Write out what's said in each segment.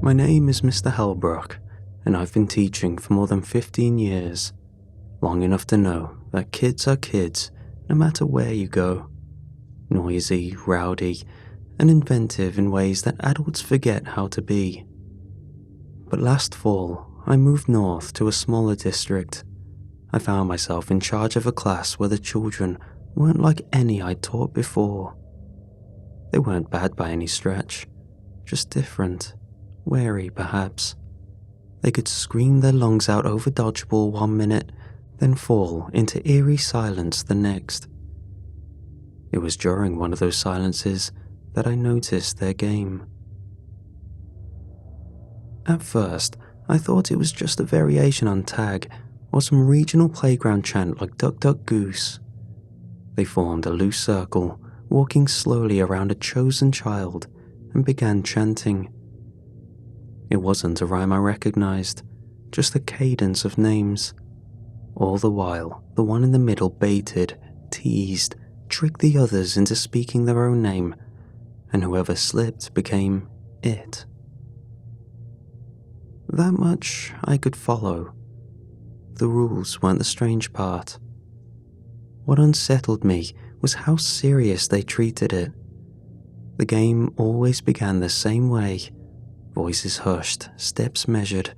My name is Mr. Hellbrook, and I've been teaching for more than 15 years, long enough to know that kids are kids no matter where you go. Noisy, rowdy, and inventive in ways that adults forget how to be. But last fall, I moved north to a smaller district. I found myself in charge of a class where the children weren't like any I'd taught before. They weren't bad by any stretch, just different, wary perhaps. They could scream their lungs out over dodgeball one minute, then fall into eerie silence the next. It was during one of those silences that I noticed their game. At first, I thought it was just a variation on tag or some regional playground chant like Duck Duck Goose. They formed a loose circle, walking slowly around a chosen child, and began chanting. It wasn't a rhyme I recognized, just a cadence of names. All the while, the one in the middle baited, teased, tricked the others into speaking their own name, and whoever slipped became it. That much I could follow. The rules weren't the strange part. What unsettled me was how serious they treated it. The game always began the same way, voices hushed, steps measured,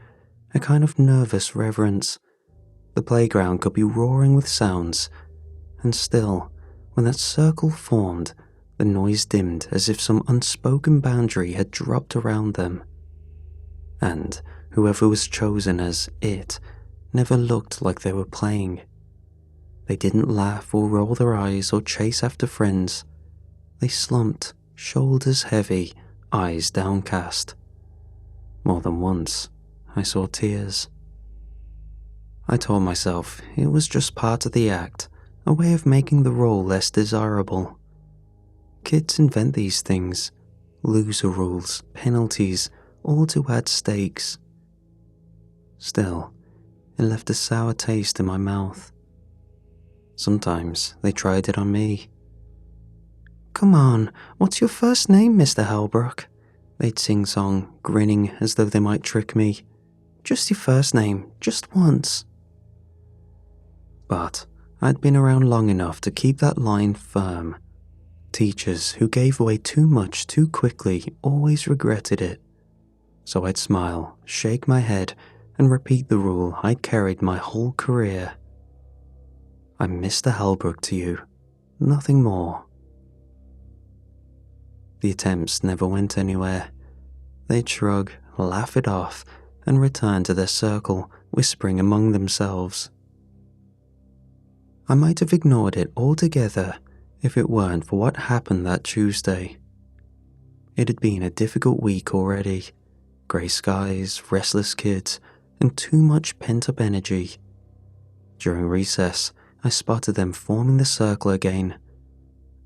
a kind of nervous reverence. The playground could be roaring with sounds, and still, when that circle formed, the noise dimmed as if some unspoken boundary had dropped around them. And whoever was chosen as it never looked like they were playing. They didn't laugh or roll their eyes or chase after friends. They slumped, shoulders heavy, eyes downcast. More than once, I saw tears. I told myself it was just part of the act, a way of making the role less desirable. Kids invent these things, loser rules, penalties, all to add stakes. Still, it left a sour taste in my mouth. Sometimes they tried it on me. "Come on, what's your first name, Mr. Hellbrook?" They'd sing-song, grinning as though they might trick me. "Just your first name, just once." But I'd been around long enough to keep that line firm. Teachers who gave away too much too quickly always regretted it. So I'd smile, shake my head, and repeat the rule I'd carried my whole career. "I'm Mr. Hellbrook to you, nothing more." The attempts never went anywhere. They'd shrug, laugh it off, and return to their circle, whispering among themselves. I might have ignored it altogether if it weren't for what happened that Tuesday. It had been a difficult week already. Grey skies, restless kids, and too much pent-up energy. During recess, I spotted them forming the circle again.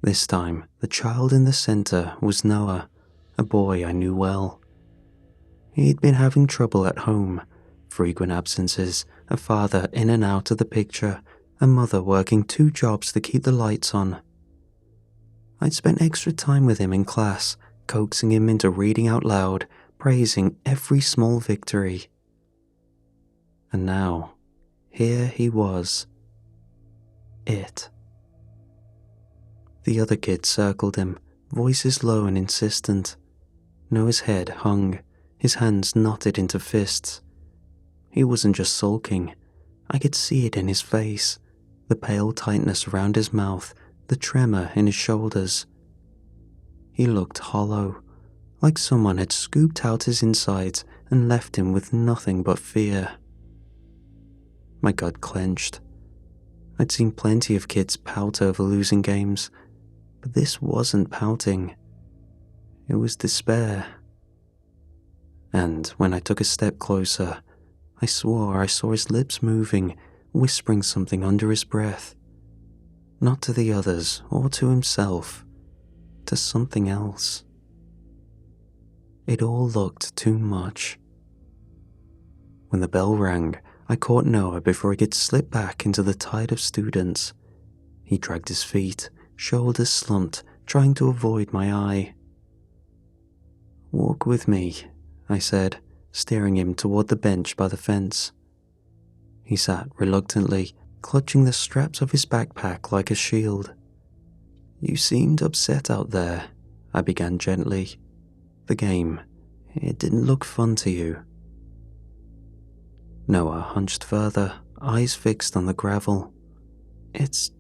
This time, the child in the center was Noah, a boy I knew well. He'd been having trouble at home, frequent absences, a father in and out of the picture, a mother working 2 jobs to keep the lights on. I'd spent extra time with him in class, coaxing him into reading out loud, praising every small victory. And now, here he was. It. The other kids circled him, voices low and insistent. Noah's head hung, his hands knotted into fists. He wasn't just sulking. I could see it in his face, the pale tightness around his mouth, the tremor in his shoulders. He looked hollow, like someone had scooped out his insides and left him with nothing but fear. My gut clenched. I'd seen plenty of kids pout over losing games, but this wasn't pouting. It was despair. And when I took a step closer, I swore I saw his lips moving, whispering something under his breath. Not to the others or to himself, to something else. It all looked too much. When the bell rang, I caught Noah before he could slip back into the tide of students. He dragged his feet, shoulders slumped, trying to avoid my eye. "Walk with me," I said, steering him toward the bench by the fence. He sat reluctantly, clutching the straps of his backpack like a shield. You seemed upset out there, I began gently. The game, it didn't look fun to you. Noah hunched further, eyes fixed on the gravel. It's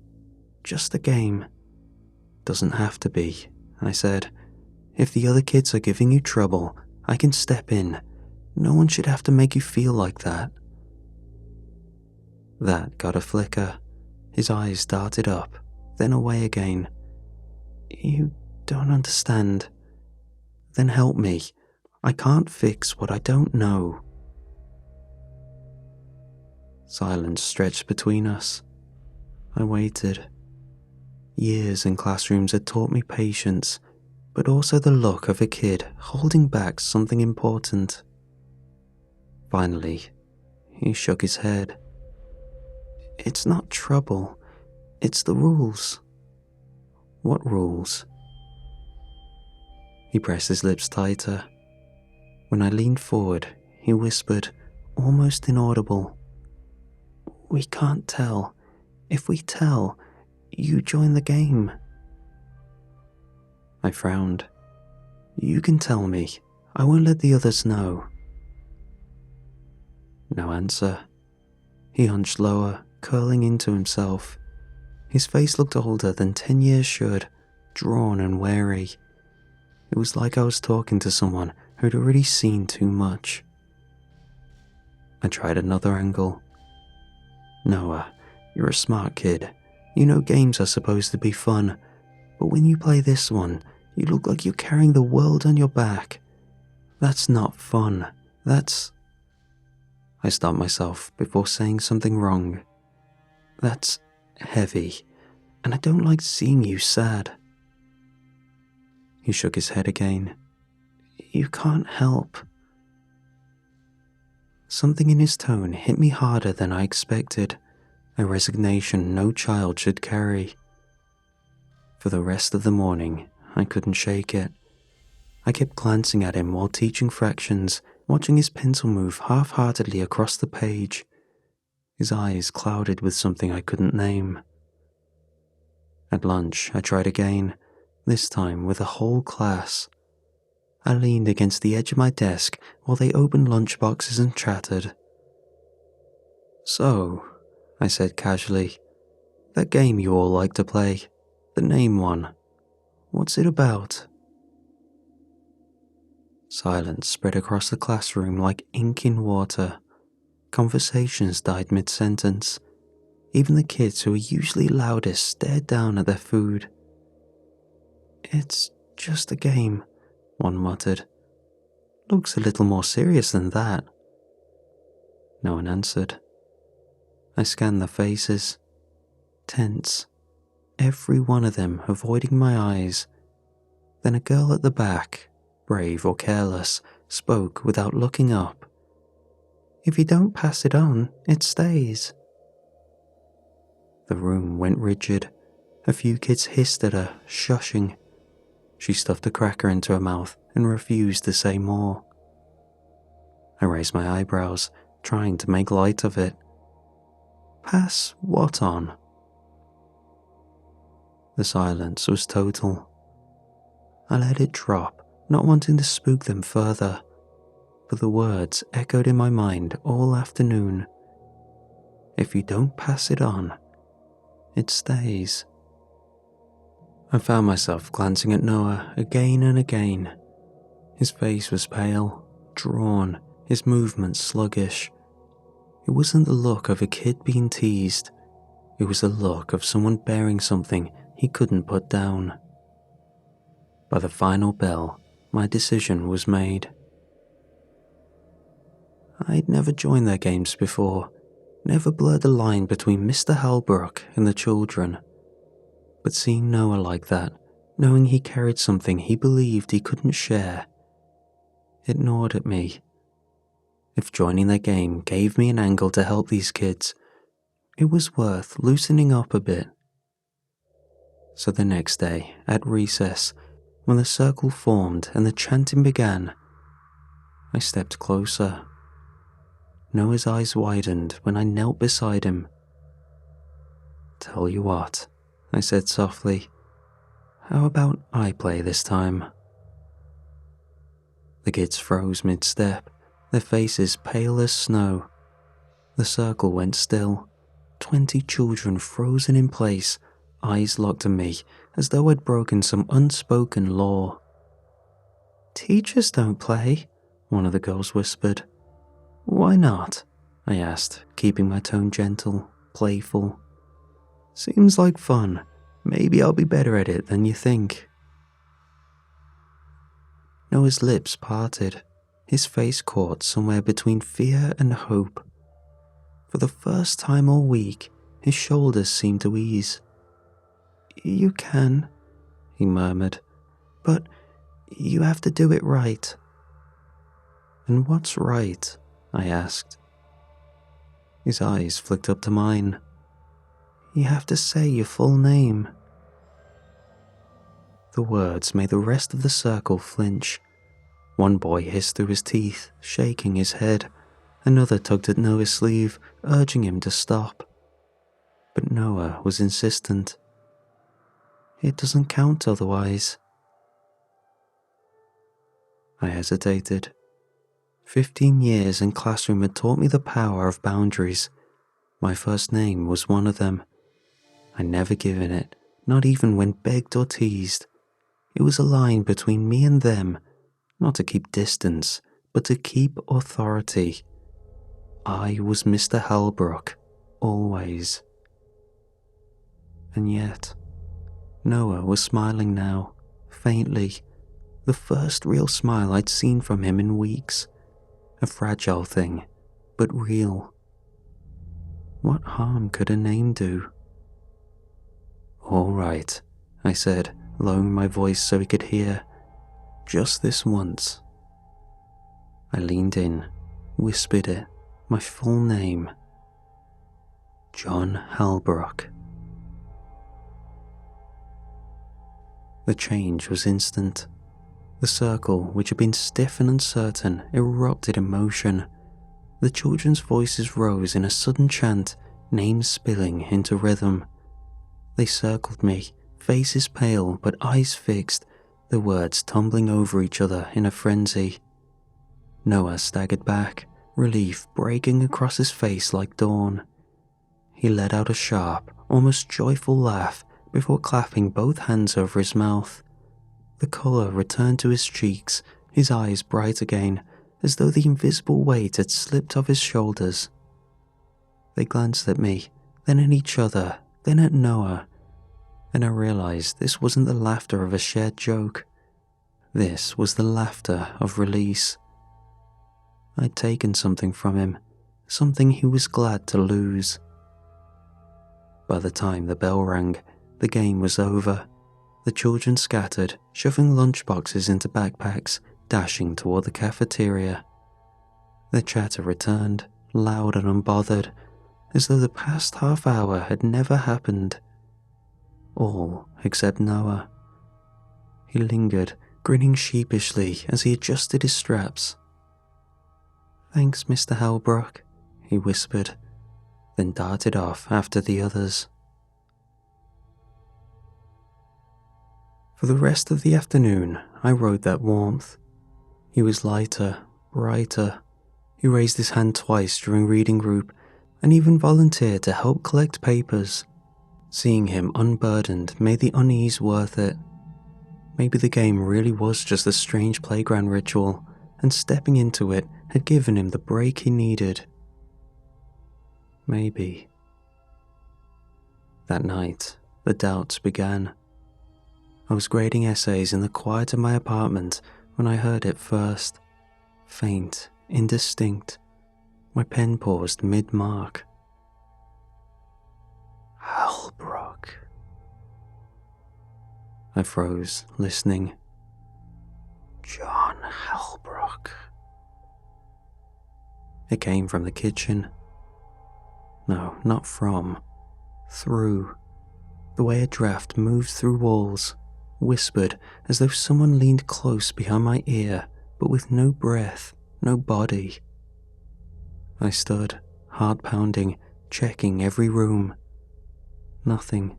just a game. Doesn't have to be, I said. If the other kids are giving you trouble, I can step in. No one should have to make you feel like that. That got a flicker. His eyes darted up, then away again. You don't understand. Then help me. I can't fix what I don't know. Silence stretched between us. I waited. Years in classrooms had taught me patience, but also the look of a kid holding back something important. Finally, he shook his head. It's not trouble. It's the rules. What rules? He pressed his lips tighter. When I leaned forward, he whispered, almost inaudible, We can't tell. If we tell, you join the game. I frowned. You can tell me. I won't let the others know. No answer. He hunched lower, curling into himself. His face looked older than 10 years should, drawn and wary. It was like I was talking to someone who'd already seen too much. I tried another angle. Noah, you're a smart kid. You know games are supposed to be fun, but when you play this one, you look like you're carrying the world on your back. That's not fun. That's... I stopped myself before saying something wrong. That's heavy, and I don't like seeing you sad. He shook his head again. You can't help. Something in his tone hit me harder than I expected, a resignation no child should carry. For the rest of the morning, I couldn't shake it. I kept glancing at him while teaching fractions, watching his pencil move half-heartedly across the page. His eyes clouded with something I couldn't name. At lunch, I tried again, this time with a whole class. I leaned against the edge of my desk while they opened lunchboxes and chattered. So, I said casually, that game you all like to play, the name one, what's it about? Silence spread across the classroom like ink in water. Conversations died mid-sentence. Even the kids who were usually loudest stared down at their food. It's just a game, one muttered. Looks a little more serious than that. No one answered. I scanned their faces. Tense. Every one of them avoiding my eyes. Then a girl at the back, brave or careless, spoke without looking up. If you don't pass it on, it stays. The room went rigid. A few kids hissed at her, shushing. She stuffed a cracker into her mouth and refused to say more. I raised my eyebrows, trying to make light of it. Pass what on? The silence was total. I let it drop, not wanting to spook them further, but the words echoed in my mind all afternoon. If you don't pass it on, it stays. I found myself glancing at Noah again and again. His face was pale, drawn, his movements sluggish. It wasn't the look of a kid being teased. It was the look of someone bearing something he couldn't put down. By the final bell, my decision was made. I'd never joined their games before, never blurred the line between Mr. Halbrook and the children. But seeing Noah like that, knowing he carried something he believed he couldn't share, it gnawed at me. If joining their game gave me an angle to help these kids, it was worth loosening up a bit. So the next day, at recess, when the circle formed and the chanting began, I stepped closer. Noah's eyes widened when I knelt beside him. "Tell you what," I said softly. "How about I play this time?" The kids froze mid-step, their faces pale as snow. The circle went still, 20 children frozen in place, eyes locked at me as though I'd broken some unspoken law. "Teachers don't play," one of the girls whispered. "Why not?" I asked, keeping my tone gentle, playful. "Seems like fun. Maybe I'll be better at it than you think." Noah's lips parted, his face caught somewhere between fear and hope. For the first time all week, his shoulders seemed to ease. "You can," he murmured, "but you have to do it right." "And what's right?" I asked. His eyes flicked up to mine. "You have to say your full name." The words made the rest of the circle flinch. One boy hissed through his teeth, shaking his head. Another tugged at Noah's sleeve, urging him to stop. But Noah was insistent. "It doesn't count otherwise." I hesitated. 15 years in classroom had taught me the power of boundaries. My first name was one of them. I'd never given it, not even when begged or teased. It was a line between me and them, not to keep distance, but to keep authority. I was Mr. Halbrook, always. And yet, Noah was smiling now, faintly, the first real smile I'd seen from him in weeks. A fragile thing, but real. What harm could a name do? "All right," I said, lowering my voice so he could hear. "Just this once." I leaned in, whispered it, my full name. John Halbrook. The change was instant. The circle, which had been stiff and uncertain, erupted in motion. The children's voices rose in a sudden chant, names spilling into rhythm. They circled me, faces pale but eyes fixed, the words tumbling over each other in a frenzy. Noah staggered back, relief breaking across his face like dawn. He let out a sharp, almost joyful laugh before clapping both hands over his mouth. The colour returned to his cheeks, his eyes bright again, as though the invisible weight had slipped off his shoulders. They glanced at me, then at each other, then at Noah, and I realised this wasn't the laughter of a shared joke. This was the laughter of release. I'd taken something from him, something he was glad to lose. By the time the bell rang, the game was over. The children scattered, shoving lunchboxes into backpacks, dashing toward the cafeteria. The chatter returned, loud and unbothered, as though the past half hour had never happened. All except Noah. He lingered, grinning sheepishly as he adjusted his straps. "Thanks, Mr. Halbrook," he whispered, then darted off after the others. For the rest of the afternoon, I rode that warmth. He was lighter, brighter. He raised his hand twice during reading group and even volunteered to help collect papers. Seeing him unburdened made the unease worth it. Maybe the game really was just a strange playground ritual, and stepping into it had given him the break he needed. Maybe. That night, the doubts began. I was grading essays in the quiet of my apartment when I heard it first. Faint, indistinct. My pen paused mid-mark. Halbrook. I froze, listening. John Halbrook. It came from the kitchen. No, not from. Through. The way a draft moved through walls, whispered as though someone leaned close behind my ear, but with no breath, no body. I stood, heart pounding, checking every room. Nothing.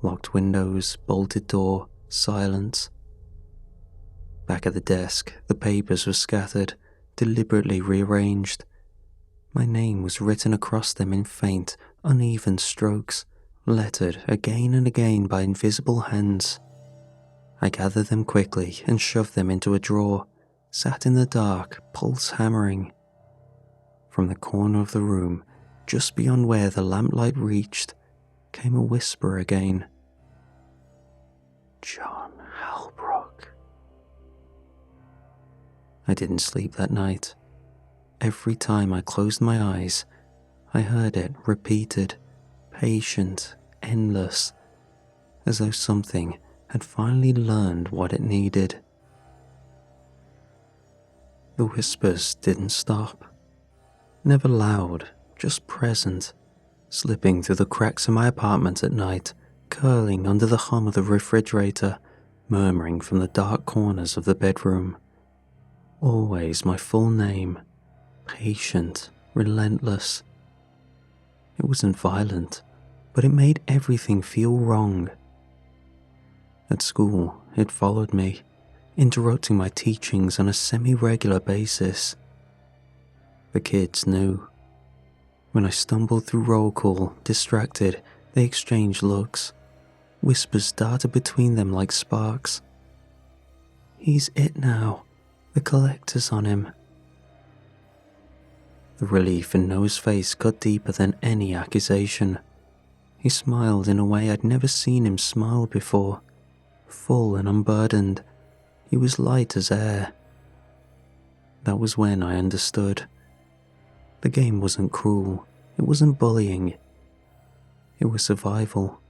Locked windows, bolted door, silence. Back at the desk, the papers were scattered, deliberately rearranged. My name was written across them in faint, uneven strokes, lettered again and again by invisible hands. I gathered them quickly and shoved them into a drawer, sat in the dark, pulse hammering. From the corner of the room, just beyond where the lamplight reached, came a whisper again. John Halbrook. I didn't sleep that night. Every time I closed my eyes, I heard it repeated, patient, endless, as though something had finally learned what it needed. The whispers didn't stop. Never loud, just present, slipping through the cracks of my apartment at night, curling under the hum of the refrigerator, murmuring from the dark corners of the bedroom. Always my full name, patient, relentless. It wasn't violent, but it made everything feel wrong. At school, it followed me, interrupting my teachings on a semi-regular basis. The kids knew. When I stumbled through roll call, distracted, they exchanged looks. Whispers darted between them like sparks. He's it now. The collector's on him. The relief in Noah's face cut deeper than any accusation. He smiled in a way I'd never seen him smile before. Full and unburdened. He was light as air. That was when I understood. The game wasn't cruel. It wasn't bullying. It was survival.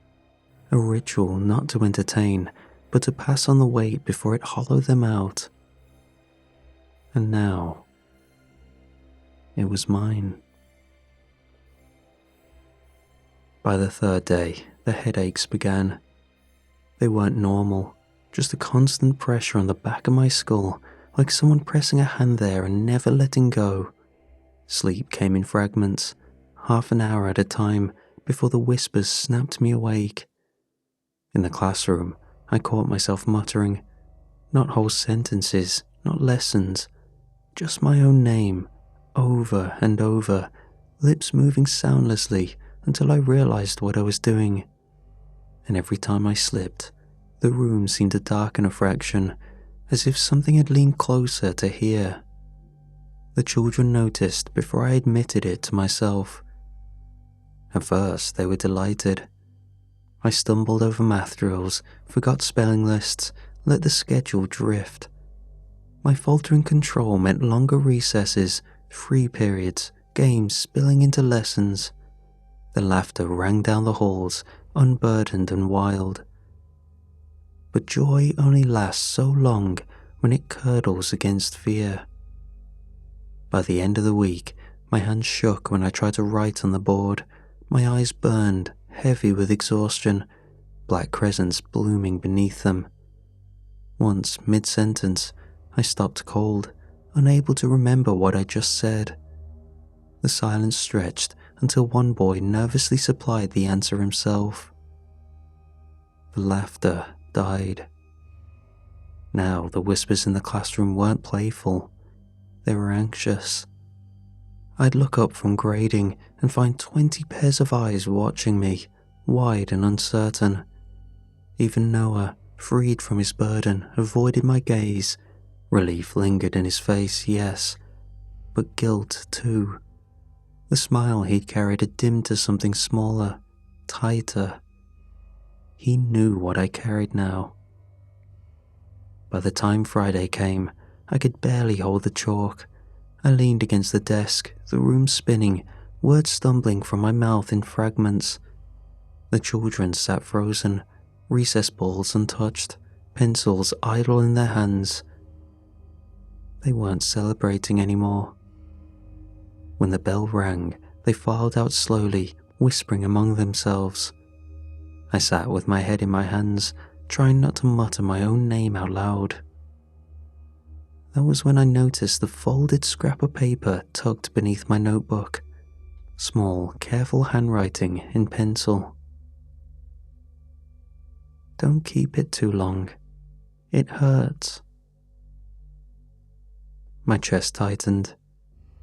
A ritual not to entertain, but to pass on the weight before it hollowed them out. And now, it was mine. By the third day, the headaches began. They weren't normal, just a constant pressure on the back of my skull, like someone pressing a hand there and never letting go. Sleep came in fragments, half an hour at a time, before the whispers snapped me awake. In the classroom, I caught myself muttering, not whole sentences, not lessons, just my own name, over and over, lips moving soundlessly until I realized what I was doing. And every time I slipped, the room seemed to darken a fraction, as if something had leaned closer to hear. The children noticed before I admitted it to myself. At first, they were delighted. I stumbled over math drills, forgot spelling lists, let the schedule drift. My faltering control meant longer recesses, free periods, games spilling into lessons. The laughter rang down the halls, unburdened and wild. But joy only lasts so long when it curdles against fear. By the end of the week, my hands shook when I tried to write on the board. My eyes burned, heavy with exhaustion, black crescents blooming beneath them. Once, mid-sentence, I stopped cold, unable to remember what I just said. The silence stretched until one boy nervously supplied the answer himself. The laughter died. Now the whispers in the classroom weren't playful. They were anxious. I'd look up from grading and find 20 pairs of eyes watching me, wide and uncertain. Even Noah, freed from his burden, avoided my gaze. Relief lingered in his face, yes, but guilt too. The smile he'd carried had dimmed to something smaller, tighter. He knew what I carried now. By the time Friday came, I could barely hold the chalk. I leaned against the desk, the room spinning, words stumbling from my mouth in fragments. The children sat frozen, recess balls untouched, pencils idle in their hands. They weren't celebrating anymore. When the bell rang, they filed out slowly, whispering among themselves. I sat with my head in my hands, trying not to mutter my own name out loud. That was when I noticed the folded scrap of paper tucked beneath my notebook. Small, careful handwriting in pencil. Don't keep it too long. It hurts. My chest tightened.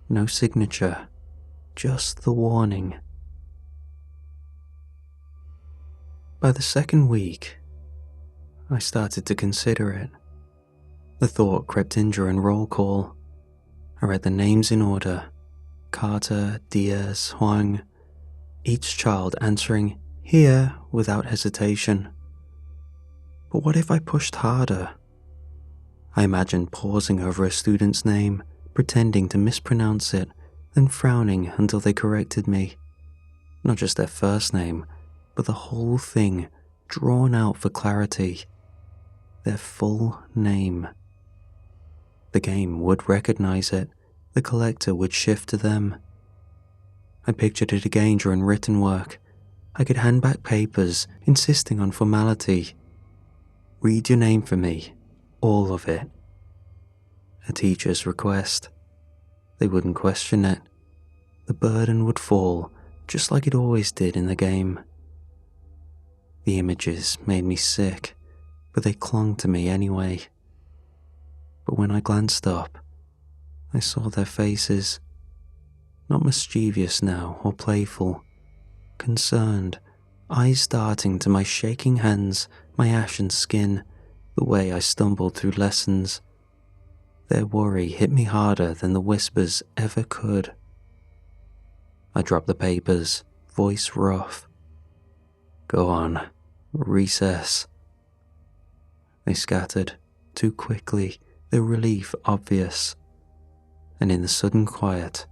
No signature, just the warning. By the second week, I started to consider it. The thought crept in during roll call. I read the names in order: Carter, Diaz, Huang, each child answering "here" without hesitation. But what if I pushed harder? I imagined pausing over a student's name, pretending to mispronounce it, then frowning until they corrected me. Not just their first name, but the whole thing, drawn out for clarity. Their full name. The game would recognize it. The collector would shift to them. I pictured it again during written work. I could hand back papers, insisting on formality. Read your name for me, all of it. A teacher's request. They wouldn't question it. The burden would fall, just like it always did in the game. The images made me sick, but they clung to me anyway. But when I glanced up, I saw their faces. Not mischievous now or playful. Concerned, eyes darting to my shaking hands, my ashen skin, the way I stumbled through lessons. Their worry hit me harder than the whispers ever could. I dropped the papers, voice rough. Go on, recess. They scattered, too quickly, their relief obvious. And in the sudden quiet,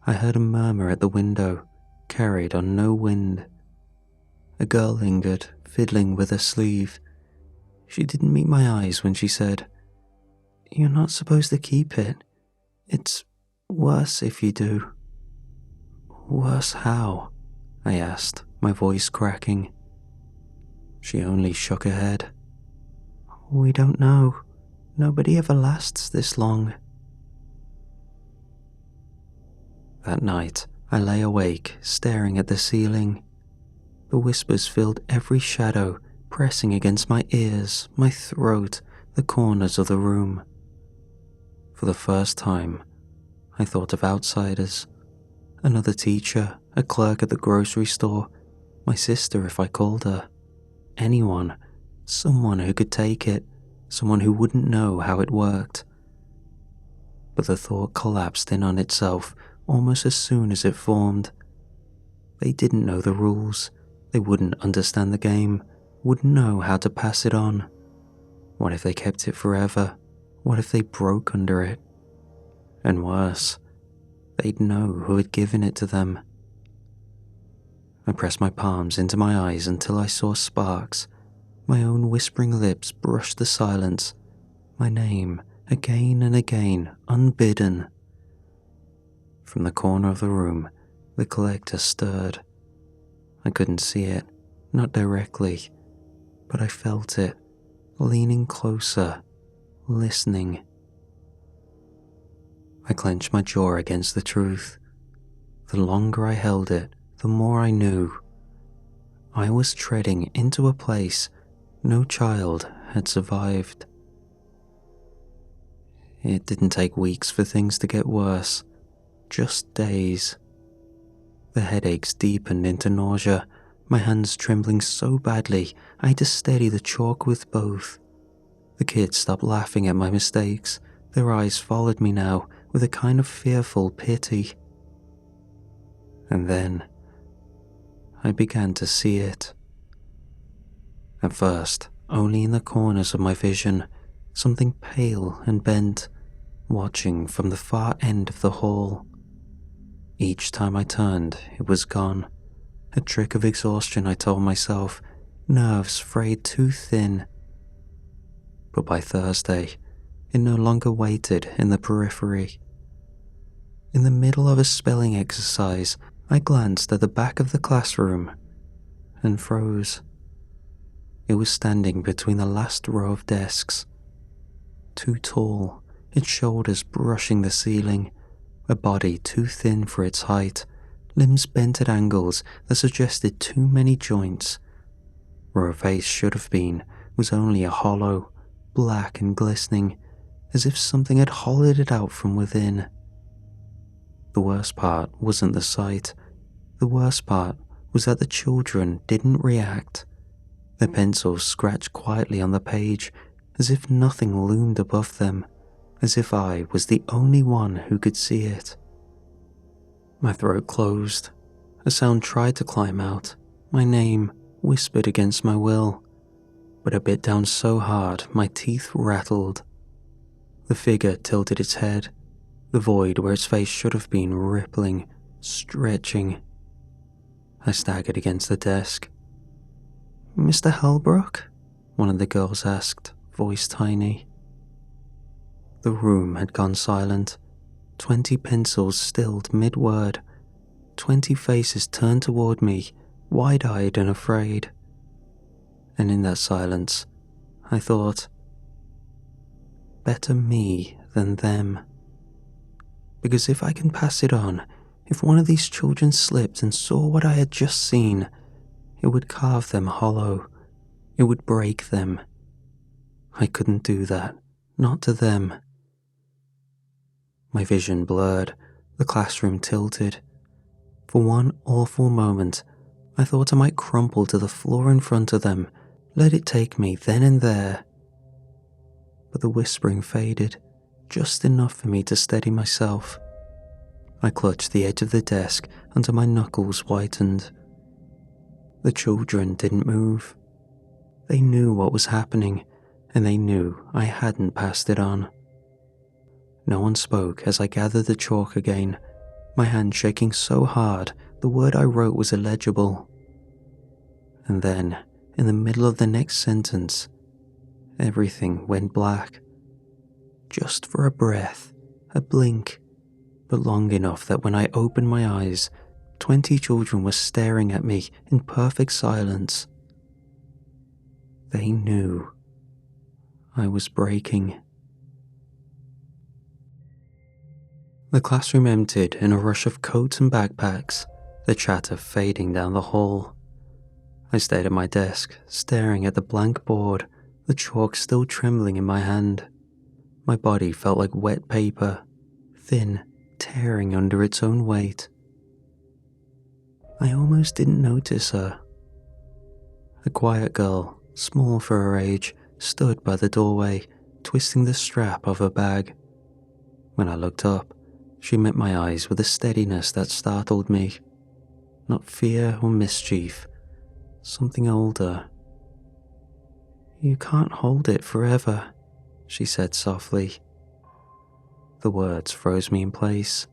I heard a murmur at the window, carried on no wind. A girl lingered, fiddling with her sleeve. She didn't meet my eyes when she said, "You're not supposed to keep it. It's worse if you do." "Worse how?" I asked, my voice cracking. She only shook her head. "We don't know. Nobody ever lasts this long." That night, I lay awake, staring at the ceiling. The whispers filled every shadow, pressing against my ears, my throat, the corners of the room. For the first time, I thought of outsiders. Another teacher, a clerk at the grocery store, my sister if I called her. Anyone, someone who could take it, someone who wouldn't know how it worked. But the thought collapsed in on itself almost as soon as it formed. They didn't know the rules. They wouldn't understand the game, wouldn't know how to pass it on. What if they kept it forever? What if they broke under it? And worse, they'd know who had given it to them. I pressed my palms into my eyes until I saw sparks. My own whispering lips brushed the silence. My name, again and again, unbidden. From the corner of the room, the collector stirred. I couldn't see it, not directly, but I felt it, leaning closer, listening. I clenched my jaw against the truth. The longer I held it, the more I knew. I was treading into a place no child had survived. It didn't take weeks for things to get worse, just days. The headaches deepened into nausea, my hands trembling so badly I had to steady the chalk with both. The kids stopped laughing at my mistakes. Their eyes followed me now with a kind of fearful pity. And then I began to see it. At first, only in the corners of my vision, something pale and bent, watching from the far end of the hall. Each time I turned, it was gone. A trick of exhaustion, I told myself, nerves frayed too thin. But by Thursday, it no longer waited in the periphery. In the middle of a spelling exercise, I glanced at the back of the classroom and froze. It was standing between the last row of desks. Too tall, its shoulders brushing the ceiling, a body too thin for its height, limbs bent at angles that suggested too many joints. Where a face should have been was only a hollow, black and glistening, as if something had hollowed it out from within. The worst part wasn't the sight. The worst part was that the children didn't react. Their pencils scratched quietly on the page, as if nothing loomed above them, as if I was the only one who could see it. My throat closed. A sound tried to climb out, my name whispered against my will, but I bit down so hard my teeth rattled. The figure tilted its head, the void where its face should have been rippling, stretching. I staggered against the desk. "Mr. Halbrook?" one of the girls asked, voice tiny. The room had gone silent. 20 pencils stilled mid-word. 20 faces turned toward me, wide-eyed and afraid. And in that silence, I thought, better me than them. Because if I can pass it on, if one of these children slipped and saw what I had just seen, it would carve them hollow. It would break them. I couldn't do that, not to them. My vision blurred, the classroom tilted. For one awful moment, I thought I might crumple to the floor in front of them, let it take me then and there. But the whispering faded, just enough for me to steady myself. I clutched the edge of the desk until my knuckles whitened. The children didn't move. They knew what was happening, and they knew I hadn't passed it on. No one spoke as I gathered the chalk again, my hand shaking so hard the word I wrote was illegible. And then, in the middle of the next sentence, everything went black. Just for a breath, a blink, but long enough that when I opened my eyes, 20 children were staring at me in perfect silence. They knew I was breaking. The classroom emptied in a rush of coats and backpacks, the chatter fading down the hall. I stayed at my desk, staring at the blank board, the chalk still trembling in my hand. My body felt like wet paper, thin, tearing under its own weight. I almost didn't notice her. A quiet girl, small for her age, stood by the doorway, twisting the strap of her bag. When I looked up, she met my eyes with a steadiness that startled me. Not fear or mischief, something older. "You can't hold it forever," she said softly. The words froze me in place.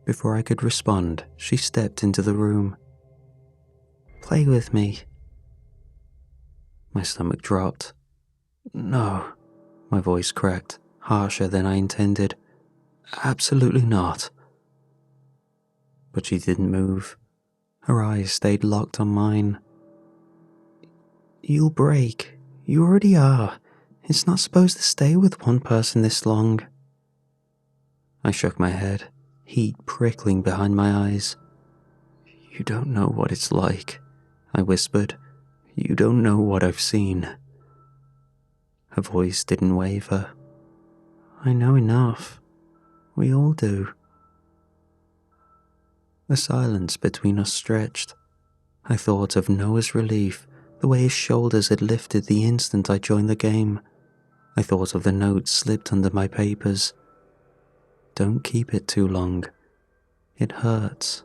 Before I could respond, she stepped into the room. "Play with me." My stomach dropped. "No," my voice cracked, harsher than I intended. "Absolutely not." But she didn't move. Her eyes stayed locked on mine. "You'll break. You already are. It's not supposed to stay with one person this long." I shook my head, heat prickling behind my eyes. "You don't know what it's like," I whispered. "You don't know what I've seen." Her voice didn't waver. "I know enough. We all do." The silence between us stretched. I thought of Noah's relief, the way his shoulders had lifted the instant I joined the game. I thought of the note slipped under my papers. "Don't keep it too long. It hurts."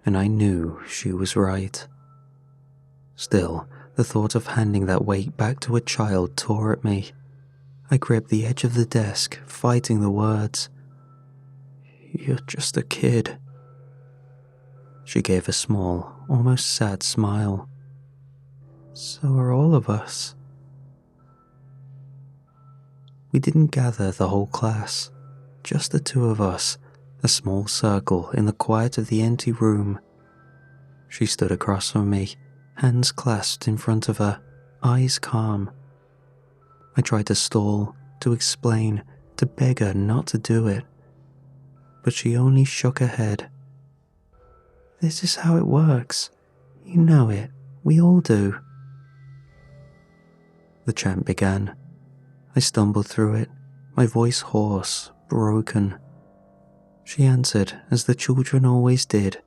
And I knew she was right. Still, the thought of handing that weight back to a child tore at me. I gripped the edge of the desk, fighting the words. "You're just a kid." She gave a small, almost sad smile. "So are all of us." We didn't gather the whole class, just the two of us, a small circle in the quiet of the empty room. She stood across from me, hands clasped in front of her, eyes calm. I tried to stall, to explain, to beg her not to do it, but she only shook her head. "This is how it works. You know it. We all do." The chant began. I stumbled through it, my voice hoarse, broken. She answered as the children always did,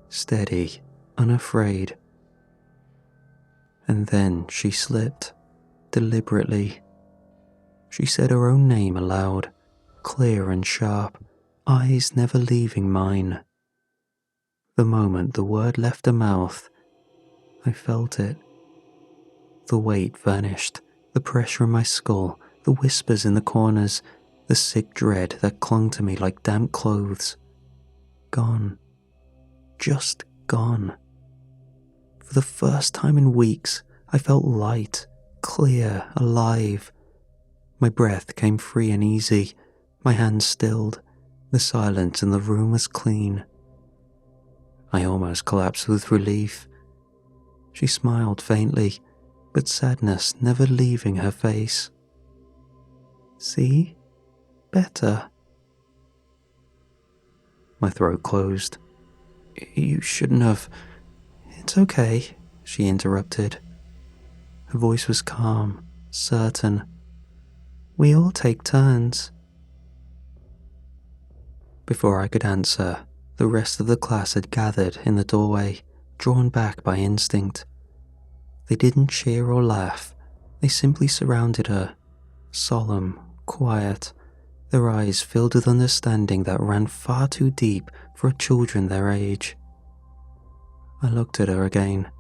steady, unafraid. And then she slipped, deliberately. She said her own name aloud, clear and sharp, eyes never leaving mine. The moment the word left her mouth, I felt it. The weight vanished, the pressure in my skull, the whispers in the corners, the sick dread that clung to me like damp clothes. Gone. Just gone. For the first time in weeks, I felt light, clear, alive. My breath came free and easy, my hands stilled, the silence in the room was clean. I almost collapsed with relief. She smiled faintly, but sadness never leaving her face. "See? Better." My throat closed. "You shouldn't have." "It's okay," she interrupted. Her voice was calm, certain. "We all take turns." Before I could answer, the rest of the class had gathered in the doorway, drawn back by instinct. They didn't cheer or laugh, they simply surrounded her, solemn, quiet, their eyes filled with understanding that ran far too deep for children their age. I looked at her again.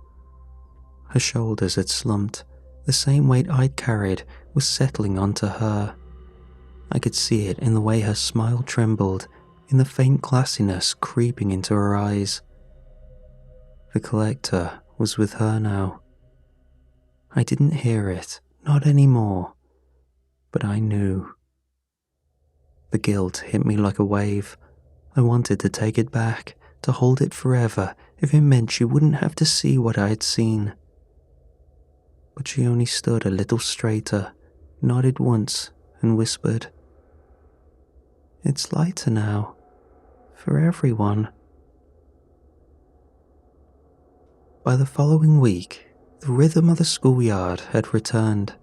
Her shoulders had slumped, the same weight I'd carried was settling onto her. I could see it in the way her smile trembled, in the faint glassiness creeping into her eyes. The collector was with her now. I didn't hear it, not anymore, but I knew. The guilt hit me like a wave. I wanted to take it back, to hold it forever, if it meant she wouldn't have to see what I had seen. But she only stood a little straighter, nodded once, and whispered, "It's lighter now, for everyone." By the following week, the rhythm of the schoolyard had returned.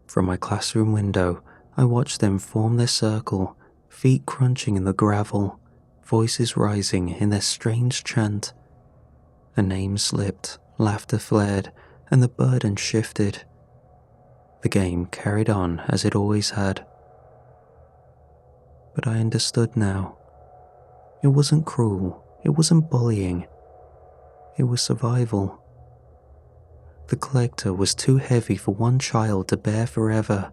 From my classroom window, I watched them form their circle, feet crunching in the gravel, voices rising in their strange chant. A name slipped, laughter flared, and the burden shifted. The game carried on as it always had. But I understood now. It wasn't cruel, it wasn't bullying. It was survival. The collector was too heavy for one child to bear forever.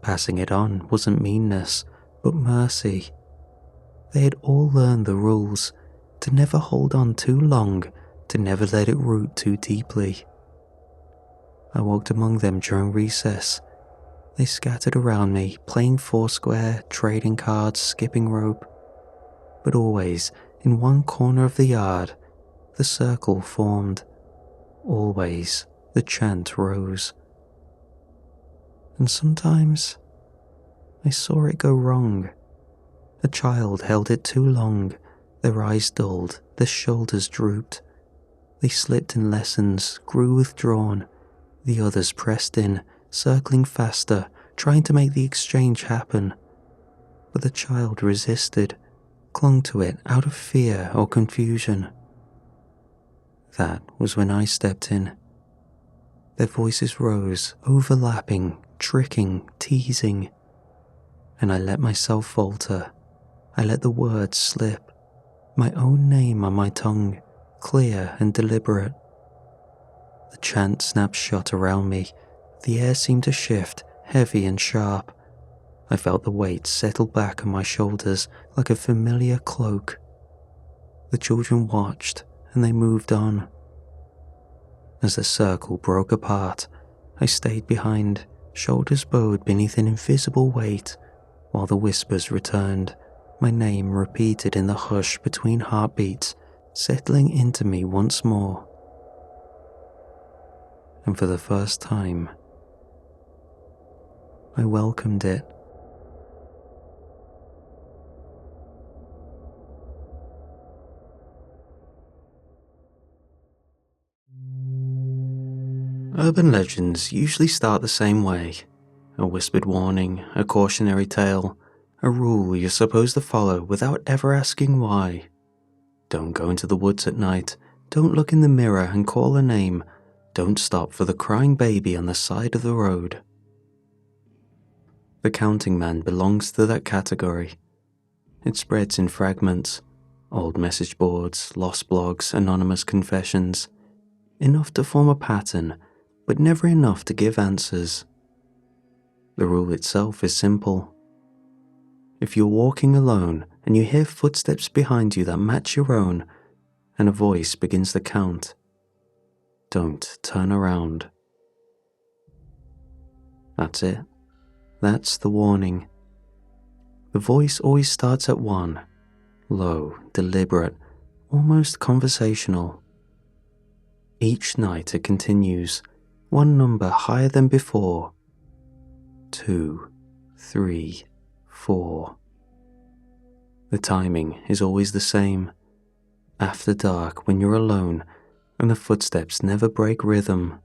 Passing it on wasn't meanness, but mercy. They had all learned the rules, to never hold on too long, to never let it root too deeply. I walked among them during recess. They scattered around me, playing foursquare, trading cards, skipping rope. But always, in one corner of the yard, the circle formed. Always, the chant rose. And sometimes, I saw it go wrong. A child held it too long, their eyes dulled, their shoulders drooped. They slipped in lessons, grew withdrawn. The others pressed in, circling faster, trying to make the exchange happen. But the child resisted, clung to it out of fear or confusion. That was when I stepped in. Their voices rose, overlapping, tricking, teasing. And I let myself falter. I let the words slip, my own name on my tongue, clear and deliberate. The chant snapped shut around me. The air seemed to shift, heavy and sharp. I felt the weight settle back on my shoulders like a familiar cloak. The children watched, and they moved on. As the circle broke apart, I stayed behind, shoulders bowed beneath an invisible weight, while the whispers returned, my name repeated in the hush between heartbeats, settling into me once more. And for the first time, I welcomed it. Urban legends usually start the same way. A whispered warning, a cautionary tale, a rule you're supposed to follow without ever asking why. Don't go into the woods at night, don't look in the mirror and call a name, don't stop for the crying baby on the side of the road. The Counting Man belongs to that category. It spreads in fragments, old message boards, lost blogs, anonymous confessions, enough to form a pattern, but never enough to give answers. The rule itself is simple. If you're walking alone and you hear footsteps behind you that match your own, and a voice begins to count, don't turn around. That's it. That's the warning. The voice always starts at 1, low, deliberate, almost conversational. Each night it continues, one number higher than before. 2, 3, 4. The timing is always the same. After dark, when you're alone, and the footsteps never break rhythm.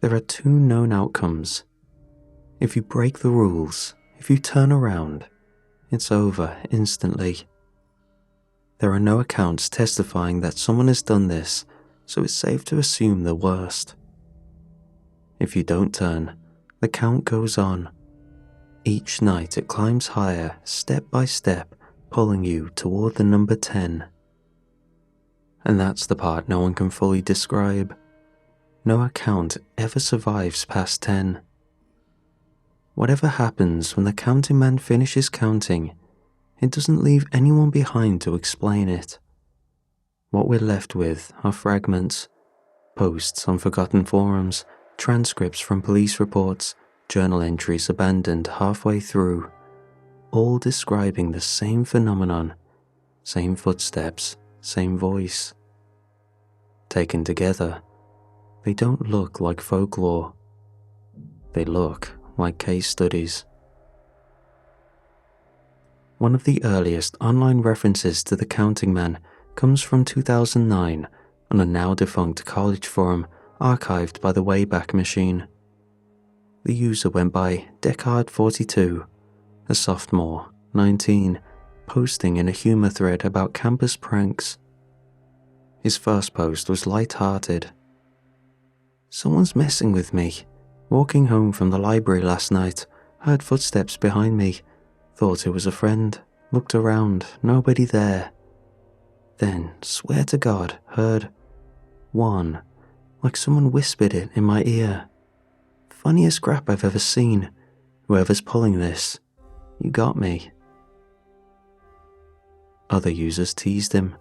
There are 2 known outcomes. If you break the rules, if you turn around, it's over instantly. There are no accounts testifying that someone has done this, so it's safe to assume the worst. If you don't turn, the count goes on. Each night it climbs higher, step by step, pulling you toward the number 10. And that's the part no one can fully describe. No account ever survives past 10. Whatever happens when the counting man finishes counting, it doesn't leave anyone behind to explain it. What we're left with are fragments, posts on forgotten forums, transcripts from police reports, journal entries abandoned halfway through, all describing the same phenomenon, same footsteps, same voice. Taken together, they don't look like folklore. They look like case studies. One of the earliest online references to the Counting Man comes from 2009 on a now-defunct college forum archived by the Wayback Machine. The user went by Deckard42, a sophomore, 19, posting in a humor thread about campus pranks. His first post was light-hearted. "Someone's messing with me. Walking home from the library last night, heard footsteps behind me, thought it was a friend, looked around, nobody there. Then, swear to God, heard 1, like someone whispered it in my ear. Funniest crap I've ever seen. Whoever's pulling this, you got me." Other users teased him,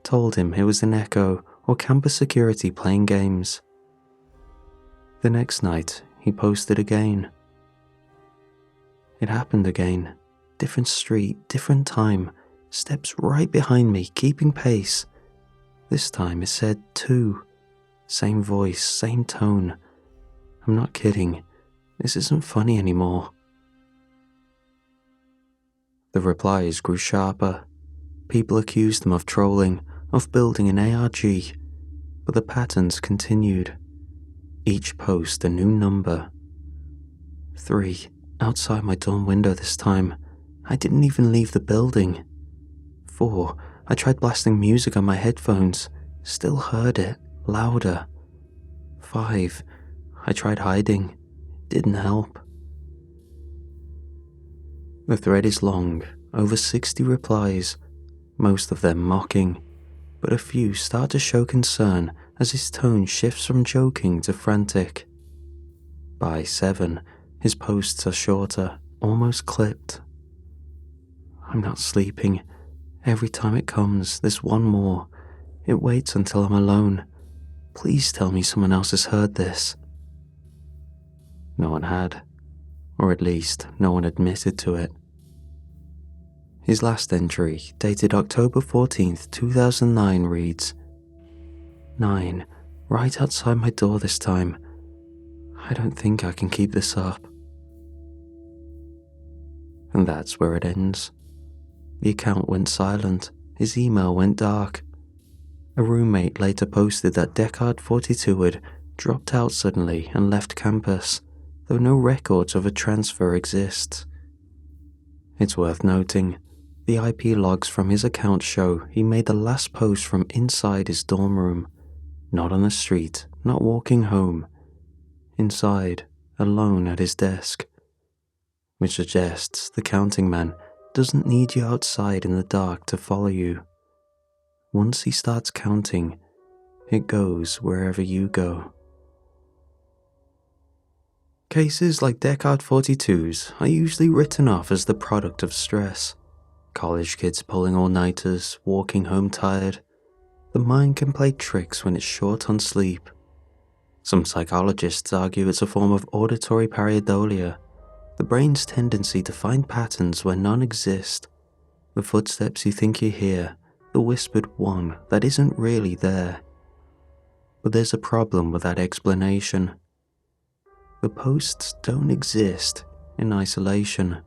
told him it was an echo or campus security playing games. The next night, he posted again. It happened again. Different street, different time, steps right behind me, keeping pace. This time it said 2. Same voice, same tone. I'm not kidding. This isn't funny anymore. The replies grew sharper. People accused him of trolling, of building an ARG, but the patterns continued. Each post a new number. 3, outside my dorm window this time. I didn't even leave the building. 4, I tried blasting music on my headphones, still heard it, louder. 5, I tried hiding, didn't help. The thread is long, over 60 replies, most of them mocking, but a few start to show concern as his tone shifts from joking to frantic. By 7, his posts are shorter, almost clipped. I'm not sleeping. Every time it comes, there's one more. It waits until I'm alone. Please tell me someone else has heard this. No one had, or at least no one admitted to it. His last entry, dated October 14th, 2009, reads, 9, right outside my door this time. I don't think I can keep this up. And that's where it ends. The account went silent, his email went dark. A roommate later posted that Deckard 42 had dropped out suddenly and left campus, though no records of a transfer exist. It's worth noting, the IP logs from his account show he made the last post from inside his dorm room, not on the street, not walking home, inside, alone at his desk, which suggests the counting man doesn't need you outside in the dark to follow you. Once he starts counting, it goes wherever you go. Cases like Deckard 42's are usually written off as the product of stress. College kids pulling all-nighters, walking home tired. The mind can play tricks when it's short on sleep. Some psychologists argue it's a form of auditory pareidolia, the brain's tendency to find patterns where none exist. The footsteps you think you hear, the whispered one that isn't really there. But there's a problem with that explanation. The posts don't exist in isolation.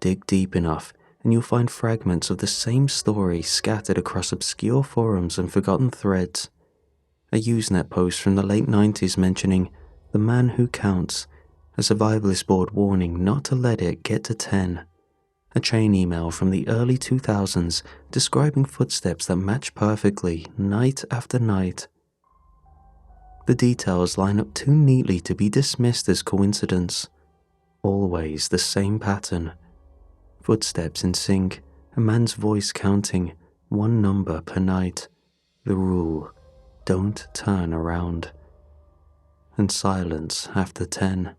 Dig deep enough and you'll find fragments of the same story scattered across obscure forums and forgotten threads. A Usenet post from the late 90s mentioning the man who counts, a survivalist board warning not to let it get to 10. A chain email from the early 2000s describing footsteps that match perfectly, night after night. The details line up too neatly to be dismissed as coincidence. Always the same pattern. Footsteps in sync, a man's voice counting, one number per night. The rule, don't turn around. And silence after 10.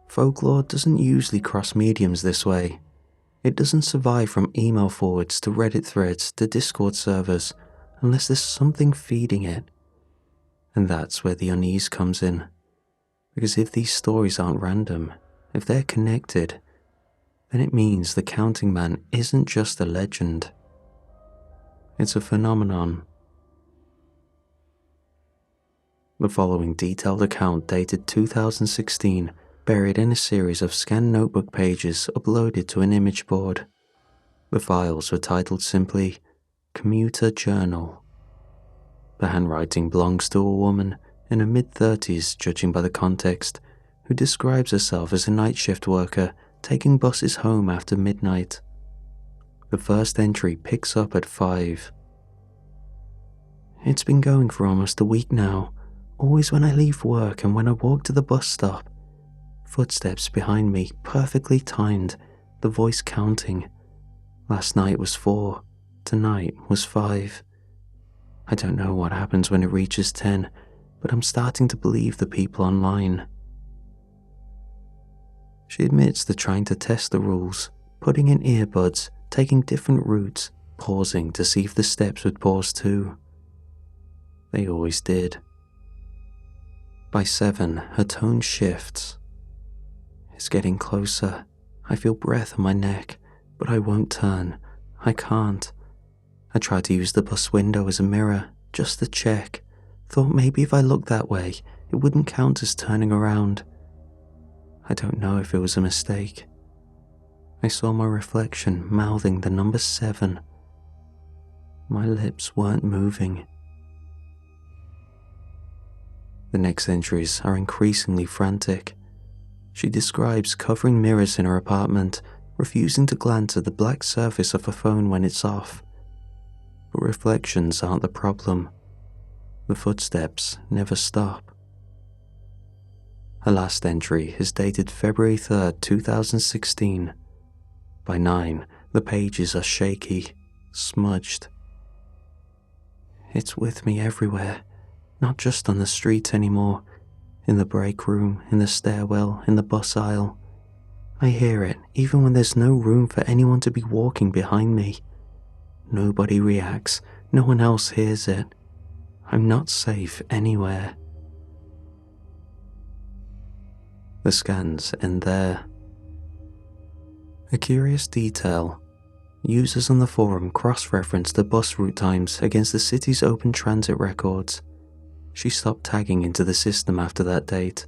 Folklore doesn't usually cross mediums this way. It doesn't survive from email forwards to Reddit threads to Discord servers unless there's something feeding it. And that's where the unease comes in. Because if these stories aren't random, if they're connected, then it means the counting man isn't just a legend. It's a phenomenon. The following detailed account dated 2016 buried in a series of scanned notebook pages uploaded to an image board. The files were titled simply, Commuter Journal. The handwriting belongs to a woman in her mid-30s, judging by the context, who describes herself as a night shift worker taking buses home after midnight. The first entry picks up at 5. It's been going for almost a week now, always when I leave work and when I walk to the bus stop. Footsteps behind me, perfectly timed, the voice counting. Last night was 4, tonight was 5. I don't know what happens when it reaches 10, but I'm starting to believe the people online. She admits to trying to test the rules, putting in earbuds, taking different routes, pausing to see if the steps would pause too. They always did. By 7, her tone shifts. It's getting closer. I feel breath on my neck, but I won't turn. I can't. I tried to use the bus window as a mirror, just to check. Thought maybe if I looked that way, it wouldn't count as turning around. I don't know if it was a mistake. I saw my reflection mouthing the number 7. My lips weren't moving. The next entries are increasingly frantic. She describes covering mirrors in her apartment, refusing to glance at the black surface of her phone when it's off. But reflections aren't the problem. The footsteps never stop. Her last entry is dated February 3rd, 2016. By 9, the pages are shaky, smudged. It's with me everywhere, not just on the street anymore. In the break room, in the stairwell, in the bus aisle. I hear it even when there's no room for anyone to be walking behind me. Nobody reacts, no one else hears it. I'm not safe anywhere. The scans end there. A curious detail. Users on the forum cross-referenced the bus route times against the city's open transit records. She stopped tagging into the system after that date.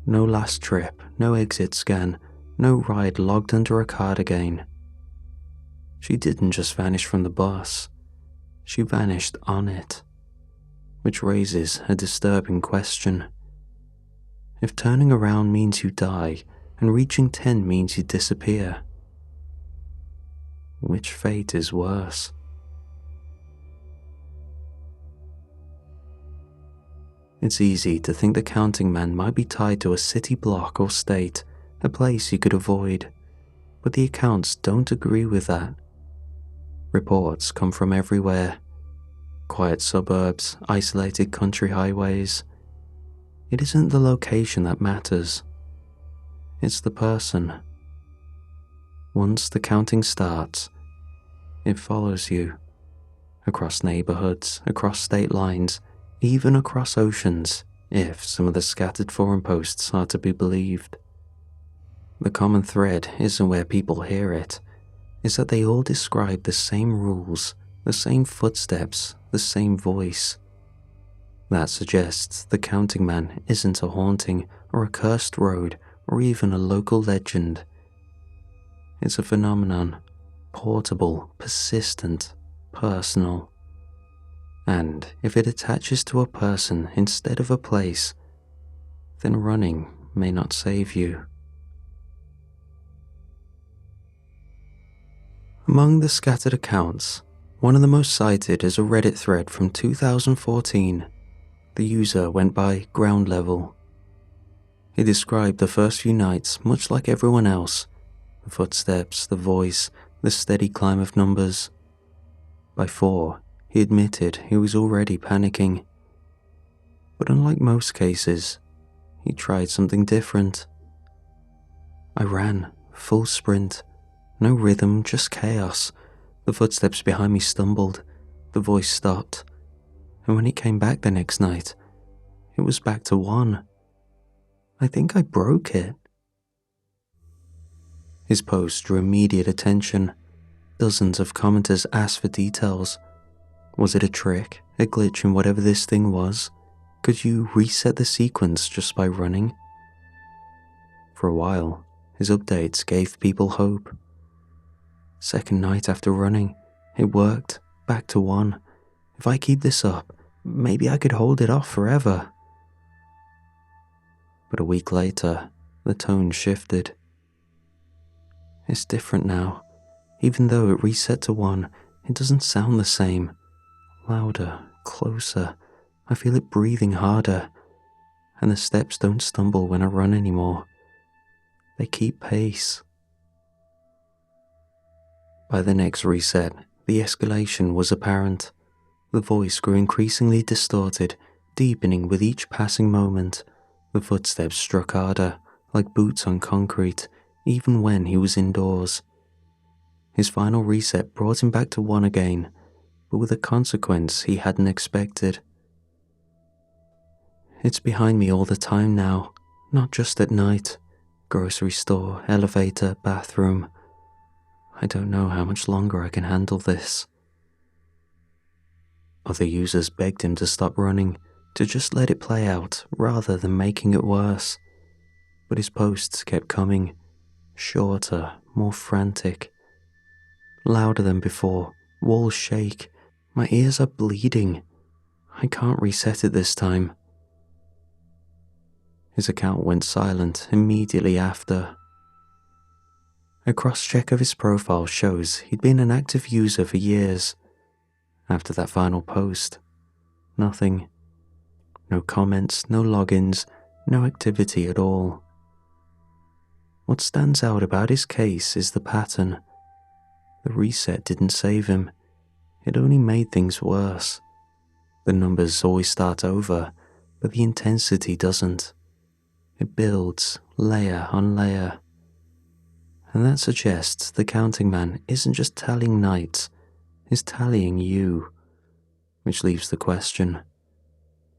No last trip, no exit scan, no ride logged under a card again. She didn't just vanish from the bus, she vanished on it, which raises a disturbing question. If turning around means you die and reaching 10 means you disappear, which fate is worse? It's easy to think the counting man might be tied to a city block or state, a place you could avoid, but the accounts don't agree with that. Reports come from everywhere. Quiet suburbs, isolated country highways. It isn't the location that matters. It's the person. Once the counting starts, it follows you. Across neighborhoods, across state lines, even across oceans, if some of the scattered forum posts are to be believed. The common thread isn't where people hear it, it's that they all describe the same rules, the same footsteps, the same voice. That suggests the counting man isn't a haunting or a cursed road or even a local legend. It's a phenomenon, portable, persistent, personal. And if it attaches to a person instead of a place, then running may not save you. Among the scattered accounts, one of the most cited is a Reddit thread from 2014. The user went by ground level. He described the first few nights much like everyone else, the footsteps, the voice, the steady climb of numbers. By 4, he admitted he was already panicking. But unlike most cases, he tried something different. I ran, full sprint, no rhythm, just chaos. The footsteps behind me stumbled, the voice stopped, and when he came back the next night, it was back to 1. I think I broke it. His post drew immediate attention. Dozens of commenters asked for details. Was it a trick, a glitch in whatever this thing was? Could you reset the sequence just by running? For a while, his updates gave people hope. Second night after running, it worked, back to 1. If I keep this up, maybe I could hold it off forever. But a week later, the tone shifted. It's different now. Even though it reset to 1, it doesn't sound the same. Louder, closer. I feel it breathing harder. And the steps don't stumble when I run anymore. They keep pace. By the next reset, the escalation was apparent. The voice grew increasingly distorted, deepening with each passing moment. The footsteps struck harder, like boots on concrete, even when he was indoors. His final reset brought him back to 1 again, but with a consequence he hadn't expected. It's behind me all the time now, not just at night. Grocery store, elevator, bathroom. I don't know how much longer I can handle this. Other users begged him to stop running, to just let it play out rather than making it worse. But his posts kept coming, shorter, more frantic. Louder than before, walls shake, my ears are bleeding. I can't reset it this time. His account went silent immediately after. A cross-check of his profile shows he'd been an active user for years. After that final post, nothing. No comments, no logins, no activity at all. What stands out about his case is the pattern. The reset didn't save him. It only made things worse. The numbers always start over, but the intensity doesn't. It builds, layer on layer. And that suggests the counting man isn't just tallying nights, he's tallying you. Which leaves the question,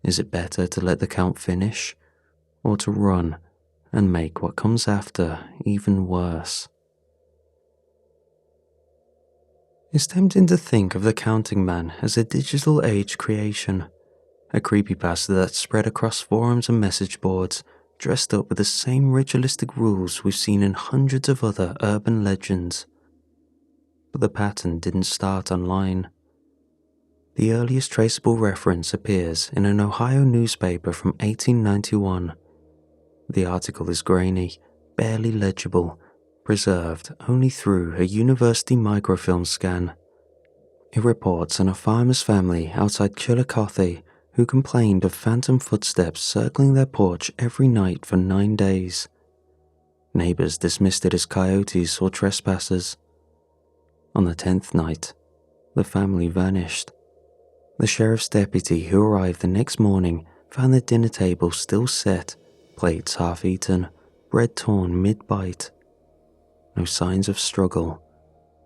is it better to let the count finish, or to run and make what comes after even worse? It's tempting to think of the counting man as a digital age creation, a creepypasta that spread across forums and message boards, dressed up with the same ritualistic rules we've seen in hundreds of other urban legends. But the pattern didn't start online. The earliest traceable reference appears in an Ohio newspaper from 1891. The article is grainy, barely legible, preserved only through a university microfilm scan. It reports on a farmer's family outside Chillicothe who complained of phantom footsteps circling their porch every night for 9 days. Neighbors dismissed it as coyotes or trespassers. On the 10th night, the family vanished. The sheriff's deputy who arrived the next morning found the dinner table still set, plates half-eaten, bread torn mid-bite. No signs of struggle,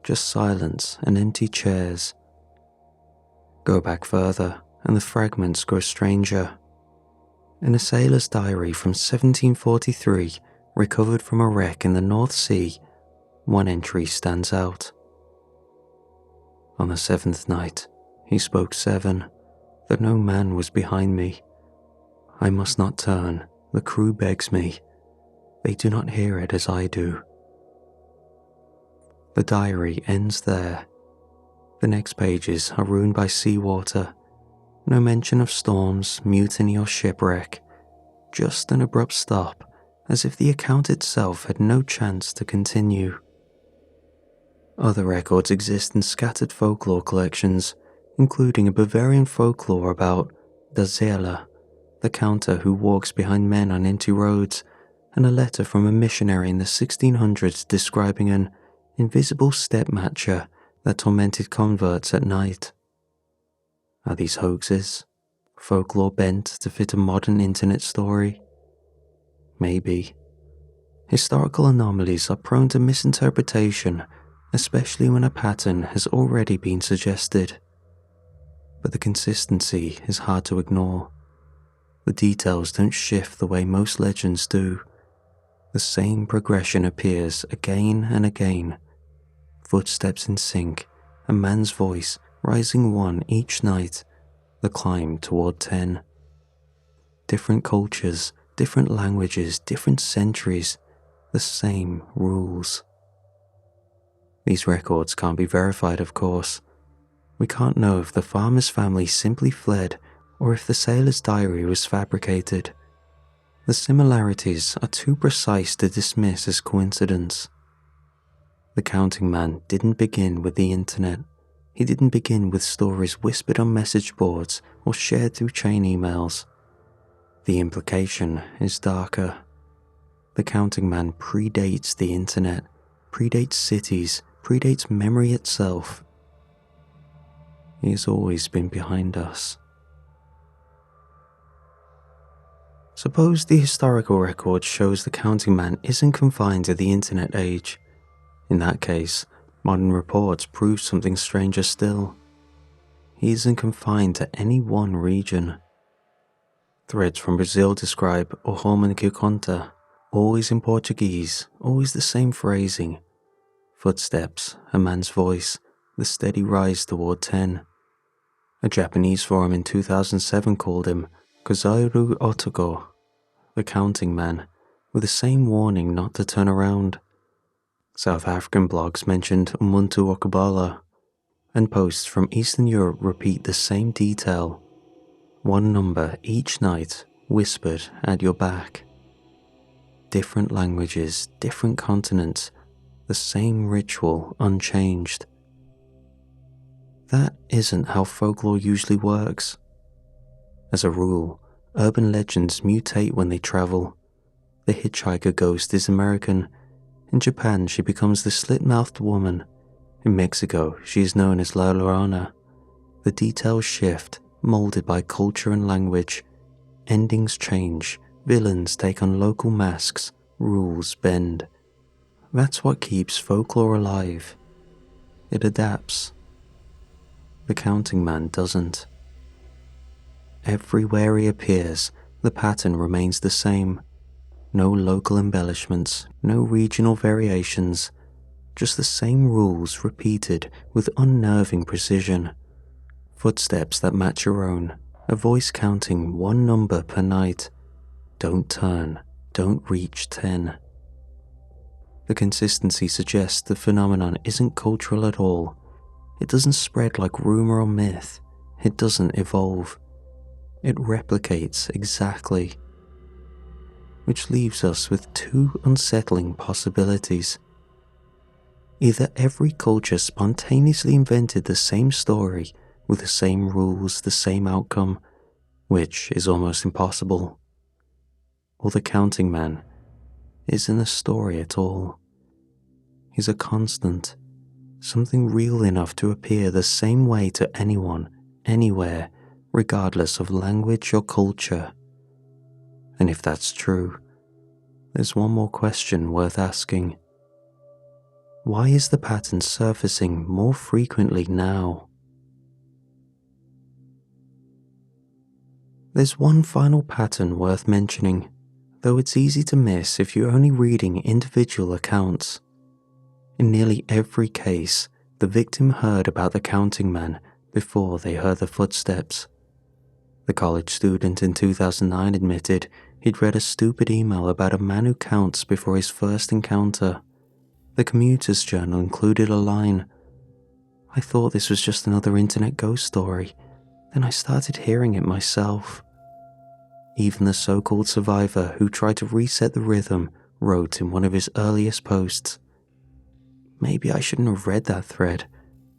just silence and empty chairs. Go back further, and the fragments grow stranger. In a sailor's diary from 1743, recovered from a wreck in the North Sea, one entry stands out. On the 7th night, he spoke 7, that no man was behind me. I must not turn, the crew begs me. They do not hear it as I do. The diary ends there. The next pages are ruined by seawater. No mention of storms, mutiny or shipwreck. Just an abrupt stop, as if the account itself had no chance to continue. Other records exist in scattered folklore collections, including a Bavarian folklore about Der Seele, the counter who walks behind men on empty roads, and a letter from a missionary in the 1600s describing an invisible step-matcher that tormented converts at night. Are these hoaxes? Folklore bent to fit a modern internet story? Maybe. Historical anomalies are prone to misinterpretation, especially when a pattern has already been suggested. But the consistency is hard to ignore. The details don't shift the way most legends do. The same progression appears again and again. Footsteps in sync, a man's voice rising 1 each night, the climb toward 10. Different cultures, different languages, different centuries, the same rules. These records can't be verified, of course. We can't know if the farmer's family simply fled or if the sailor's diary was fabricated. The similarities are too precise to dismiss as coincidence. The counting man didn't begin with the internet. He didn't begin with stories whispered on message boards or shared through chain emails. The implication is darker. The counting man predates the internet, predates cities, predates memory itself. He has always been behind us. Suppose the historical record shows the counting man isn't confined to the internet age. In that case, modern reports prove something stranger still. He isn't confined to any one region. Threads from Brazil describe o homem que conta, always in Portuguese, always the same phrasing. Footsteps, a man's voice, the steady rise toward 10. A Japanese forum in 2007 called him Kozairu Otoko, the counting man, with the same warning not to turn around. South African blogs mentioned Umuntu Okubala, and posts from Eastern Europe repeat the same detail. 1 number each night, whispered at your back. Different languages, different continents, the same ritual unchanged. That isn't how folklore usually works. As a rule, urban legends mutate when they travel. The hitchhiker ghost is American. In Japan, she becomes the slit-mouthed woman. In Mexico, she is known as La Llorona. The details shift, molded by culture and language. Endings change, villains take on local masks, rules bend. That's what keeps folklore alive. It adapts. The counting man doesn't. Everywhere he appears, the pattern remains the same. No local embellishments, no regional variations, just the same rules repeated with unnerving precision. Footsteps that match your own, a voice counting 1 number per night. Don't turn, don't reach 10. The consistency suggests the phenomenon isn't cultural at all. It doesn't spread like rumor or myth. It doesn't evolve. It replicates exactly. Which leaves us with two unsettling possibilities. Either every culture spontaneously invented the same story with the same rules, the same outcome, which is almost impossible, or the counting man isn't a story at all. He's a constant, something real enough to appear the same way to anyone, anywhere, regardless of language or culture. And if that's true, there's one more question worth asking. Why is the pattern surfacing more frequently now? There's one final pattern worth mentioning, though it's easy to miss if you're only reading individual accounts. In nearly every case, the victim heard about the counting man before they heard the footsteps. The college student in 2009 admitted he'd read a stupid email about a man who counts before his first encounter. The commuter's journal included a line, "I thought this was just another internet ghost story, then I started hearing it myself." Even the so-called survivor who tried to reset the rhythm wrote in one of his earliest posts, "Maybe I shouldn't have read that thread.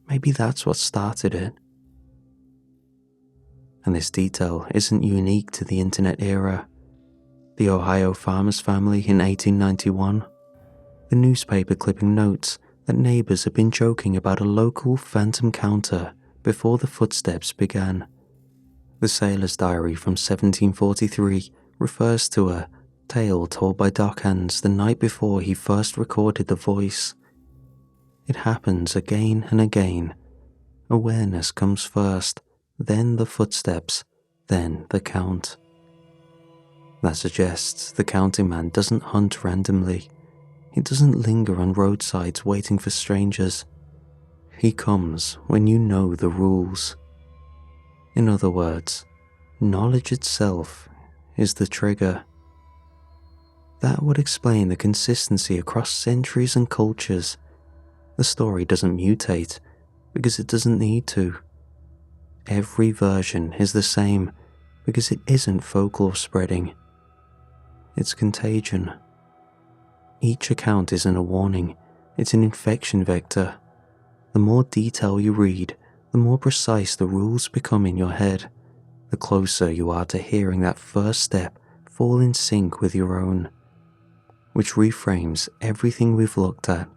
Maybe that's what started it." And this detail isn't unique to the internet era. The Ohio farmer's family in 1891, the newspaper clipping notes that neighbors had been joking about a local phantom counter before the footsteps began. The sailor's diary from 1743 refers to a tale told by Doc Hans the night before he first recorded the voice. It happens again and again. Awareness comes first, then the footsteps, then the count. That suggests the counting man doesn't hunt randomly. He doesn't linger on roadsides waiting for strangers. He comes when you know the rules. In other words, knowledge itself is the trigger. That would explain the consistency across centuries and cultures. The story doesn't mutate because it doesn't need to. Every version is the same because it isn't folklore spreading. It's contagion. Each account isn't a warning, it's an infection vector. The more detail you read, the more precise the rules become in your head, the closer you are to hearing that first step fall in sync with your own, which reframes everything we've looked at.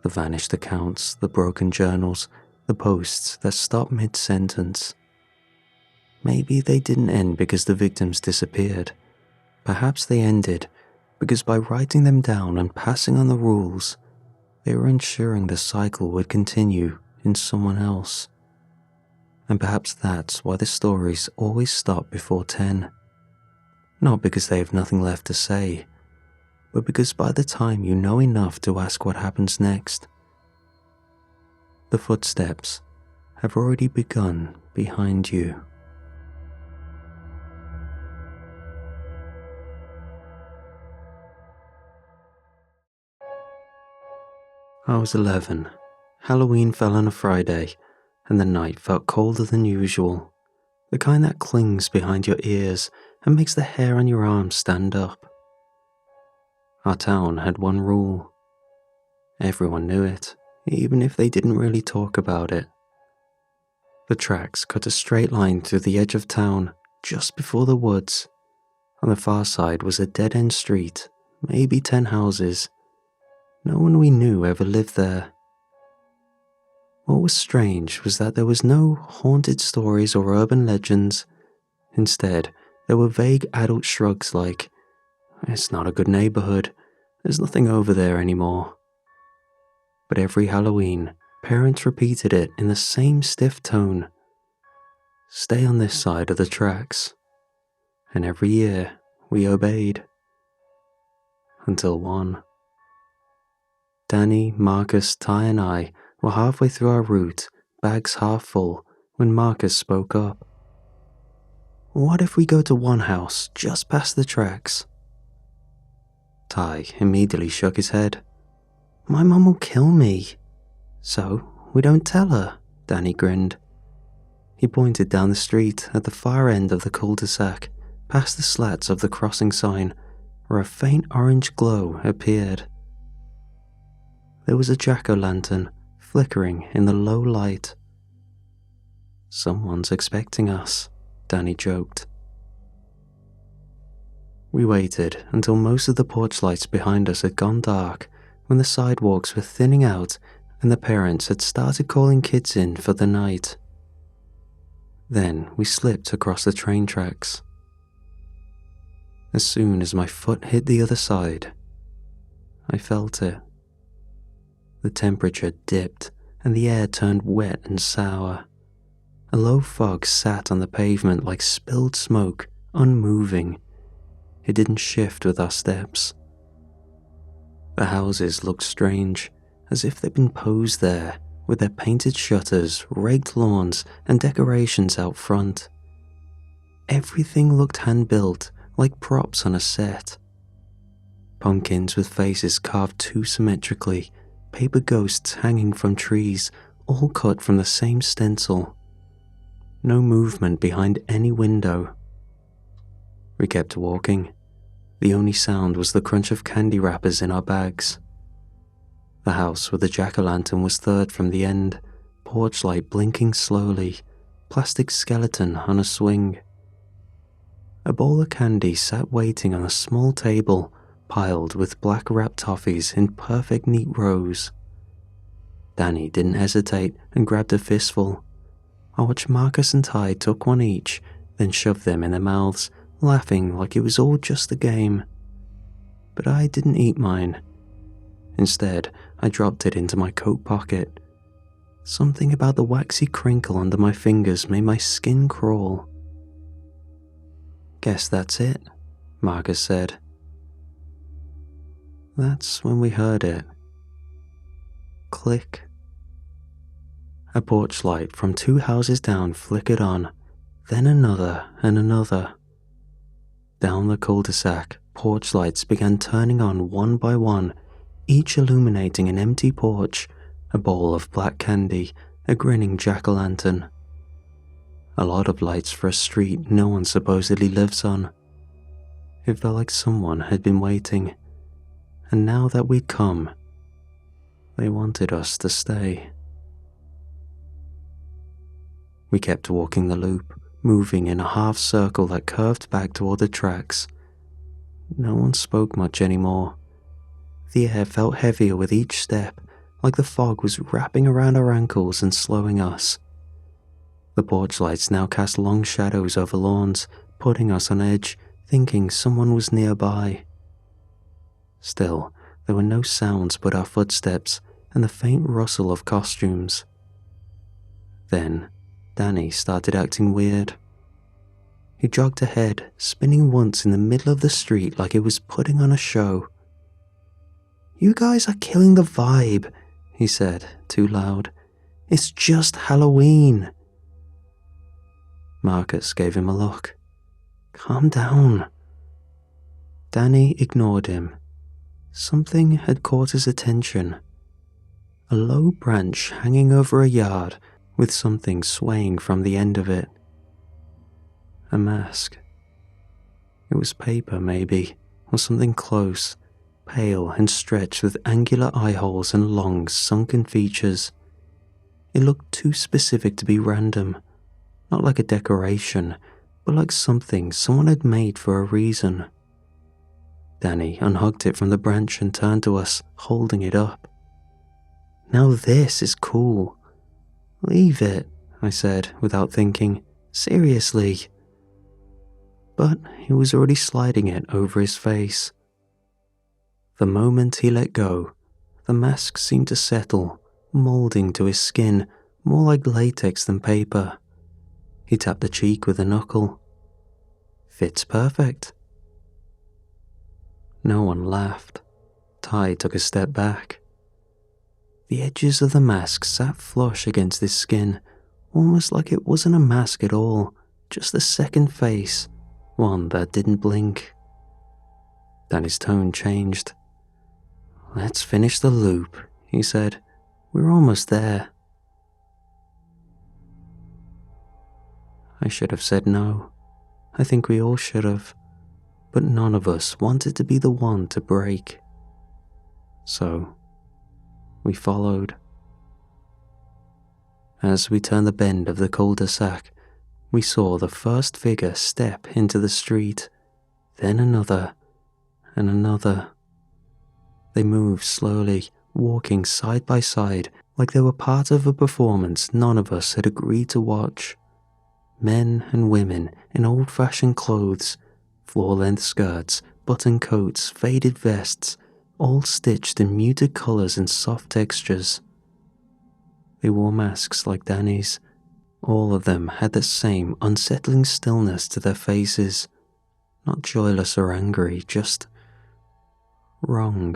The vanished accounts, the broken journals, the posts that stop mid-sentence. Maybe they didn't end because the victims disappeared. Perhaps they ended because by writing them down and passing on the rules, they were ensuring the cycle would continue in someone else. And perhaps that's why the stories always stop before 10. Not because they have nothing left to say, but because by the time you know enough to ask what happens next, the footsteps have already begun behind you. I was 11. Halloween fell on a Friday, and the night felt colder than usual. The kind that clings behind your ears and makes the hair on your arms stand up. Our town had one rule. Everyone knew it, even if they didn't really talk about it. The tracks cut a straight line through the edge of town, just before the woods. On the far side was a dead-end street, maybe 10 houses. No one we knew ever lived there. What was strange was that there was no haunted stories or urban legends. Instead, there were vague adult shrugs like, "It's not a good neighborhood, there's nothing over there anymore." But every Halloween, parents repeated it in the same stiff tone. "Stay on this side of the tracks." And every year, we obeyed. Until one. Danny, Marcus, Ty and I were halfway through our route, bags half full, when Marcus spoke up. "What if we go to one house just past the tracks?" Ty immediately shook his head. My mum will kill me. So, we don't tell her, Danny grinned. He pointed down the street at the far end of the cul-de-sac, past the slats of the crossing sign, where a faint orange glow appeared. There was a jack-o'-lantern flickering in the low light. Someone's expecting us, Danny joked. We waited until most of the porch lights behind us had gone dark, when the sidewalks were thinning out and the parents had started calling kids in for the night. Then we slipped across the train tracks. As soon as my foot hit the other side, I felt it. The temperature dipped and the air turned wet and sour. A low fog sat on the pavement like spilled smoke, unmoving. It didn't shift with our steps. The houses looked strange, as if they'd been posed there, with their painted shutters, raked lawns, and decorations out front. Everything looked hand-built, like props on a set. Pumpkins with faces carved too symmetrically, paper ghosts hanging from trees, all cut from the same stencil. No movement behind any window. We kept walking. The only sound was the crunch of candy wrappers in our bags. The house with the jack-o'-lantern was third from the end, porch light blinking slowly, plastic skeleton on a swing. A bowl of candy sat waiting on a small table, piled with black wrapped toffees in perfect neat rows. Danny didn't hesitate and grabbed a fistful. I watched Marcus and Ty took one each, then shoved them in their mouths, laughing like it was all just a game. But I didn't eat mine. Instead, I dropped it into my coat pocket. Something about the waxy crinkle under my fingers made my skin crawl. Guess that's it, Marcus said. That's when we heard it. Click. A porch light from 2 houses down flickered on, then another and another. Down the cul-de-sac, porch lights began turning on one by one, each illuminating an empty porch, a bowl of black candy, a grinning jack-o'-lantern. A lot of lights for a street no one supposedly lives on. It felt like someone had been waiting, and now that we'd come, they wanted us to stay. We kept walking the loop, moving in a half circle that curved back toward the tracks. No one spoke much anymore. The air felt heavier with each step, like the fog was wrapping around our ankles and slowing us. The porch lights now cast long shadows over lawns, putting us on edge, thinking someone was nearby. Still, there were no sounds but our footsteps and the faint rustle of costumes. Then, Danny started acting weird. He jogged ahead, spinning once in the middle of the street like it was putting on a show. You guys are killing the vibe, he said, too loud. It's just Halloween. Marcus gave him a look. Calm down. Danny ignored him. Something had caught his attention. A low branch hanging over a yard with something swaying from the end of it. A mask. It was paper, maybe, or something close, pale and stretched with angular eye holes and long, sunken features. It looked too specific to be random, not like a decoration, but like something someone had made for a reason. Danny unhooked it from the branch and turned to us, holding it up. Now this is cool. Leave it, I said, without thinking. Seriously. But he was already sliding it over his face. The moment he let go, the mask seemed to settle, molding to his skin, more like latex than paper. He tapped the cheek with a knuckle. Fits perfect. No one laughed. Ty took a step back. The edges of the mask sat flush against his skin, almost like it wasn't a mask at all, just a second face, one that didn't blink. Then his tone changed. "Let's finish the loop," he said. "We're almost there." I should have said no. I think we all should have. But none of us wanted to be the one to break. So, we followed. As we turned the bend of the cul-de-sac, we saw the first figure step into the street, then another, and another. They moved slowly, walking side by side like they were part of a performance none of us had agreed to watch. Men and women in old-fashioned clothes, floor-length skirts, button coats, faded vests, all stitched in muted colours and soft textures. They wore masks like Danny's. All of them had the same unsettling stillness to their faces, not joyless or angry, just wrong.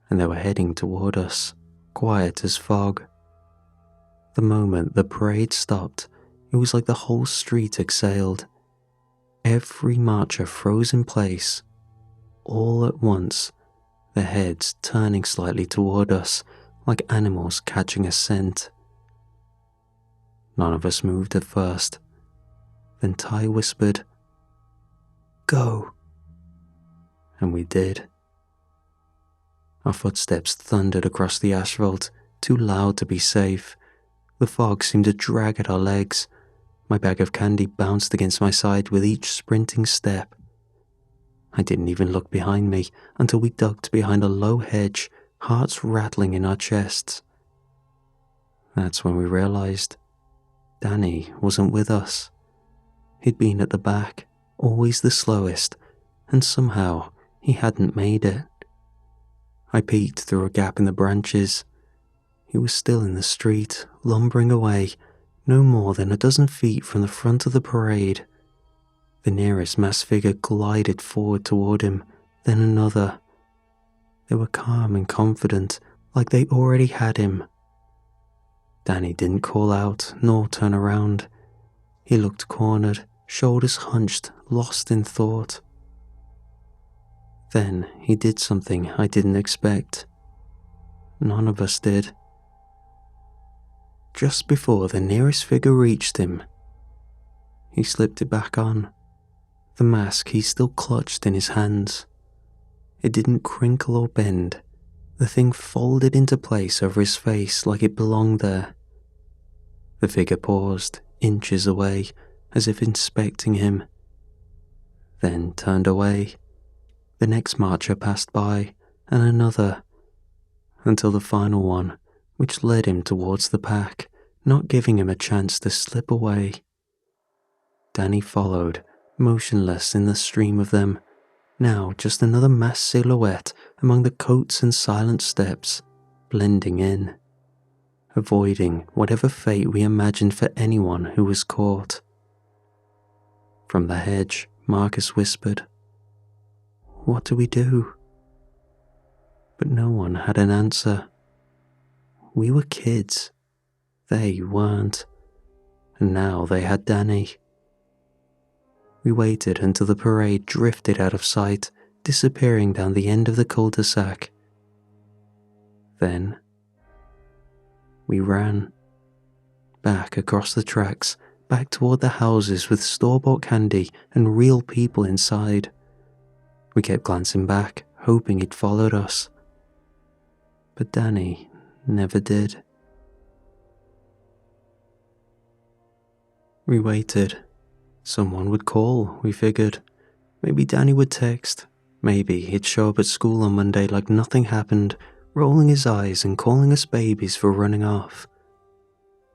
And they were heading toward us, quiet as fog. The moment the parade stopped, it was like the whole street exhaled. Every marcher froze in place. All at once, their heads turning slightly toward us, like animals catching a scent. None of us moved at first. Then Ty whispered, "Go." And we did. Our footsteps thundered across the asphalt, too loud to be safe. The fog seemed to drag at our legs. My bag of candy bounced against my side with each sprinting step. I didn't even look behind me until we ducked behind a low hedge, hearts rattling in our chests. That's when we realized Danny wasn't with us. He'd been at the back, always the slowest, and somehow he hadn't made it. I peeked through a gap in the branches. He was still in the street, lumbering away, no more than a dozen feet from the front of the parade. The nearest masked figure glided forward toward him, then another. They were calm and confident, like they already had him. Danny didn't call out nor turn around. He looked cornered, shoulders hunched, lost in thought. Then he did something I didn't expect. None of us did. Just before the nearest figure reached him, he slipped it back on, the mask he still clutched in his hands. It didn't crinkle or bend. The thing folded into place over his face like it belonged there. The figure paused, inches away, as if inspecting him, then turned away. The next marcher passed by, and another, until the final one, which led him towards the pack, not giving him a chance to slip away. Danny followed, motionless in the stream of them, now just another masked silhouette among the coats and silent steps, blending in, avoiding whatever fate we imagined for anyone who was caught. From the hedge, Marcus whispered, "What do we do?" But no one had an answer. We were kids. They weren't. And now they had Danny. We waited until the parade drifted out of sight, disappearing down the end of the cul-de-sac. Then we ran. Back across the tracks, back toward the houses with store-bought candy and real people inside. We kept glancing back, hoping he'd followed us. But Danny never did. We waited. Someone would call, we figured. Maybe Danny would text. Maybe he'd show up at school on Monday like nothing happened, rolling his eyes and calling us babies for running off.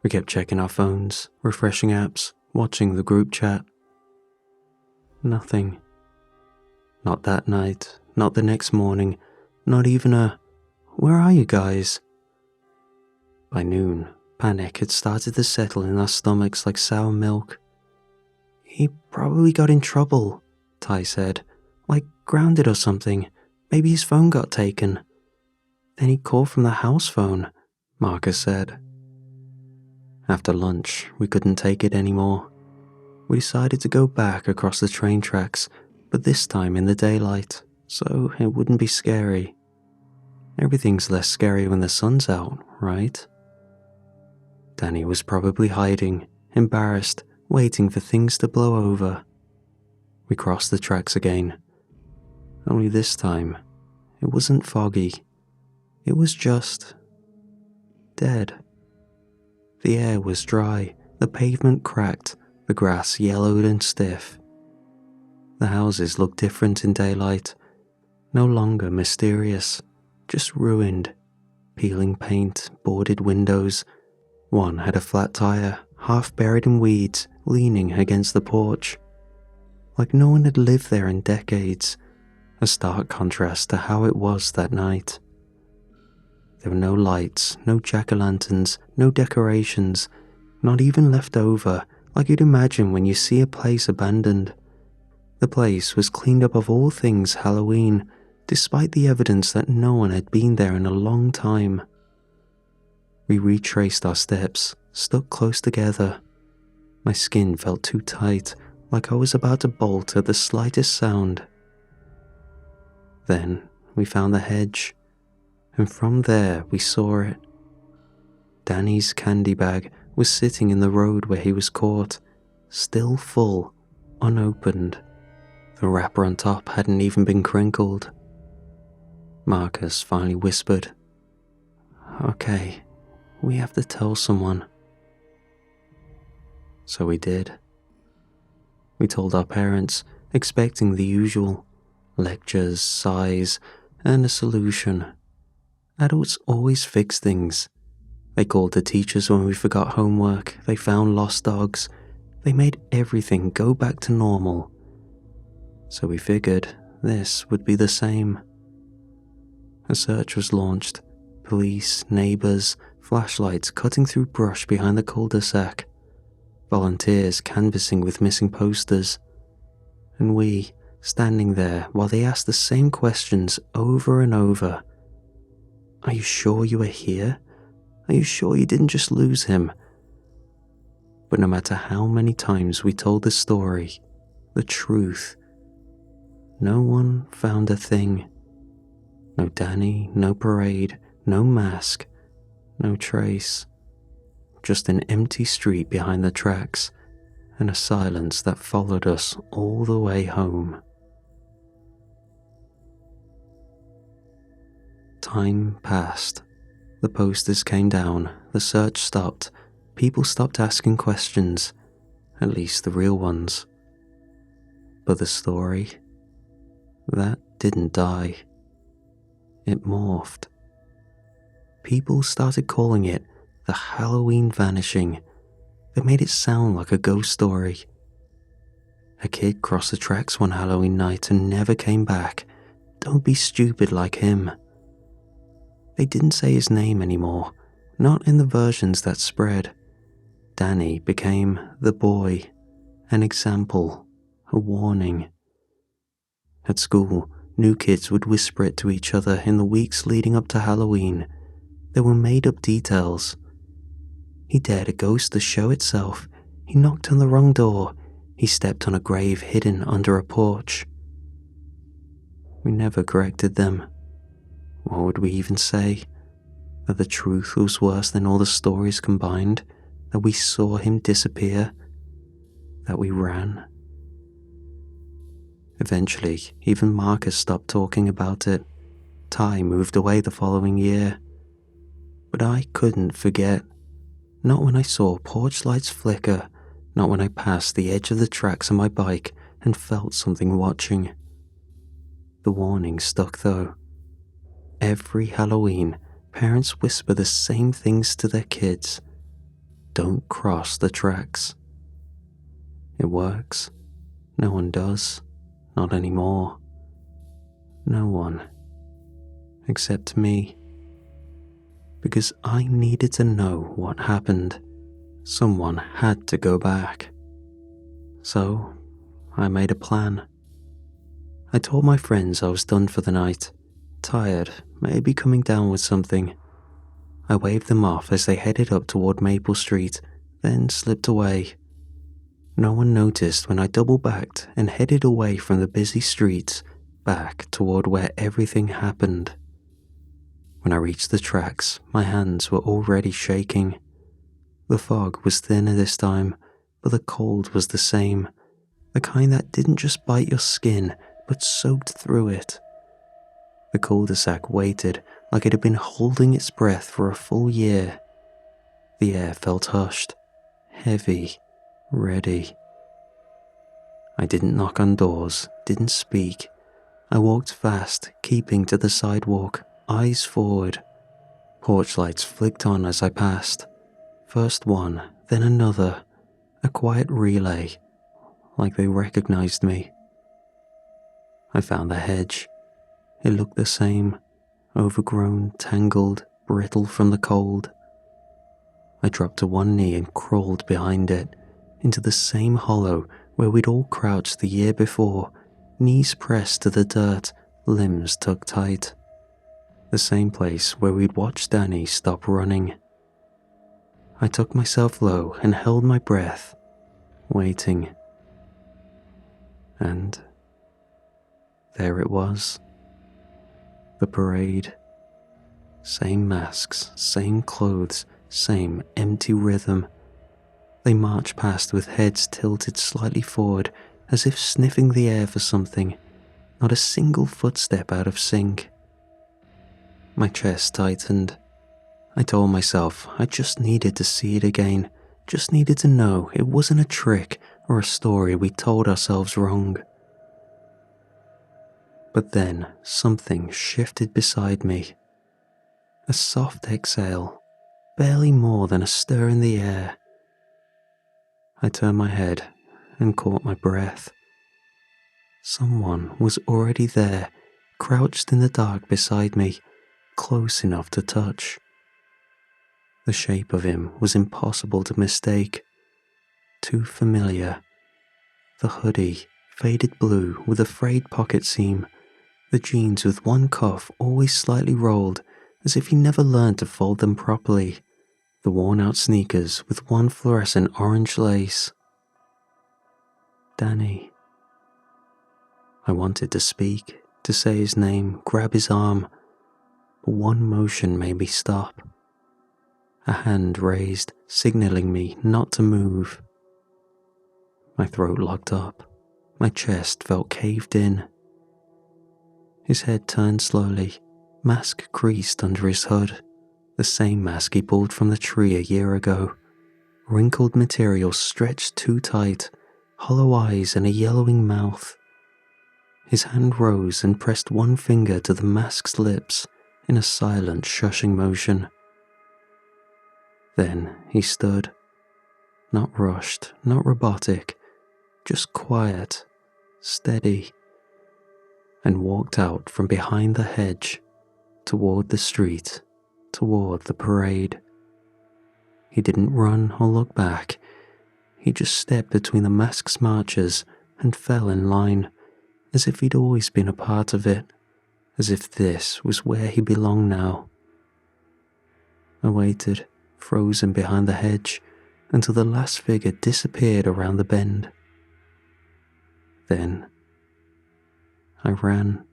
We kept checking our phones, refreshing apps, watching the group chat. Nothing. Not that night, not the next morning, not even a, "Where are you guys?" By noon, panic had started to settle in our stomachs like sour milk. "He probably got in trouble," Ty said, "like grounded or something. Maybe his phone got taken." "Then he called from the house phone," Marcus said. After lunch, we couldn't take it anymore. We decided to go back across the train tracks, but this time in the daylight, so it wouldn't be scary. Everything's less scary when the sun's out, right? Danny was probably hiding, embarrassed, waiting for things to blow over. We crossed the tracks again. Only this time, it wasn't foggy. It was just dead. The air was dry, the pavement cracked, the grass yellowed and stiff. The houses looked different in daylight, no longer mysterious, just ruined, peeling paint, boarded windows. One had a flat tire, half buried in weeds, leaning against the porch. Like no one had lived there in decades, a stark contrast to how it was that night. There were no lights, no jack-o'-lanterns, no decorations, not even left over, like you'd imagine when you see a place abandoned. The place was cleaned up of all things Halloween, despite the evidence that no one had been there in a long time. We retraced our steps, stuck close together. My skin felt too tight, like I was about to bolt at the slightest sound. Then we found the hedge, and from there we saw it. Danny's candy bag was sitting in the road where he was caught, still full, unopened. The wrapper on top hadn't even been crinkled. Marcus finally whispered, "Okay, we have to tell someone." So we did. We told our parents, expecting the usual lectures, sighs, and a solution. Adults always fix things. They called the teachers when we forgot homework, they found lost dogs, they made everything go back to normal. So we figured this would be the same. A search was launched. Police, neighbours, flashlights cutting through brush behind the cul-de-sac, volunteers canvassing with missing posters, and we standing there while they asked the same questions over and over. Are you sure you were here? Are you sure you didn't just lose him? But no matter how many times we told the story, the truth, no one found a thing. No Danny, no parade, no mask, no trace. Just an empty street behind the tracks, and a silence that followed us all the way home. Time passed. The posters came down, the search stopped, people stopped asking questions, at least the real ones. But the story, that didn't die. It morphed. People started calling it the Halloween vanishing. They made it sound like a ghost story. A kid crossed the tracks one Halloween night and never came back. Don't be stupid like him. They didn't say his name anymore, not in the versions that spread. Danny became the boy, an example, a warning. At school, new kids would whisper it to each other in the weeks leading up to Halloween. There were made-up details. He dared a ghost to show itself. He knocked on the wrong door. He stepped on a grave hidden under a porch. We never corrected them. What would we even say? That the truth was worse than all the stories combined? That we saw him disappear? That we ran? Eventually, even Marcus stopped talking about it. Ty moved away the following year. But I couldn't forget. Not when I saw porch lights flicker, not when I passed the edge of the tracks on my bike and felt something watching. The warning stuck though. Every Halloween, parents whisper the same things to their kids. Don't cross the tracks. It works. No one does. Not anymore. No one. Except me. Because I needed to know what happened. Someone had to go back. So, I made a plan. I told my friends I was done for the night, tired, maybe coming down with something. I waved them off as they headed up toward Maple Street, then slipped away. No one noticed when I double-backed and headed away from the busy streets back toward where everything happened. When I reached the tracks, my hands were already shaking. The fog was thinner this time, but the cold was the same, the kind that didn't just bite your skin, but soaked through it. The cul-de-sac waited like it had been holding its breath for a full year. The air felt hushed, heavy, ready. I didn't knock on doors, didn't speak. I walked fast, keeping to the sidewalk, eyes forward. Porch lights flicked on as I passed. First one, then another, a quiet relay, like they recognized me. I found the hedge. It looked the same, overgrown, tangled, brittle from the cold. I dropped to one knee and crawled behind it, into the same hollow where we'd all crouched the year before, knees pressed to the dirt, limbs tucked tight. The same place where we'd watched Danny stop running. I took myself low and held my breath, waiting. And there it was. The parade. Same masks, same clothes, same empty rhythm. They marched past with heads tilted slightly forward, as if sniffing the air for something, not a single footstep out of sync. My chest tightened. I told myself I just needed to see it again, just needed to know it wasn't a trick or a story we told ourselves wrong. But then something shifted beside me. A soft exhale, barely more than a stir in the air. I turned my head and caught my breath. Someone was already there, crouched in the dark beside me, close enough to touch. The shape of him was impossible to mistake. Too familiar. The hoodie, faded blue with a frayed pocket seam, the jeans with one cuff always slightly rolled, as if he never learned to fold them properly, the worn-out sneakers with one fluorescent orange lace. Danny. I wanted to speak, to say his name, grab his arm, but one motion made me stop. A hand raised, signaling me not to move. My throat locked up. My chest felt caved in. His head turned slowly, mask creased under his hood, the same mask he pulled from the tree a year ago. Wrinkled material stretched too tight, hollow eyes and a yellowing mouth. His hand rose and pressed one finger to the mask's lips in a silent, shushing motion. Then he stood, not rushed, not robotic, just quiet, steady, and walked out from behind the hedge, toward the street, toward the parade. He didn't run or look back. He just stepped between the mask's marchers and fell in line, as if he'd always been a part of it, as if this was where he belonged now. I waited, frozen behind the hedge, until the last figure disappeared around the bend. Then I ran.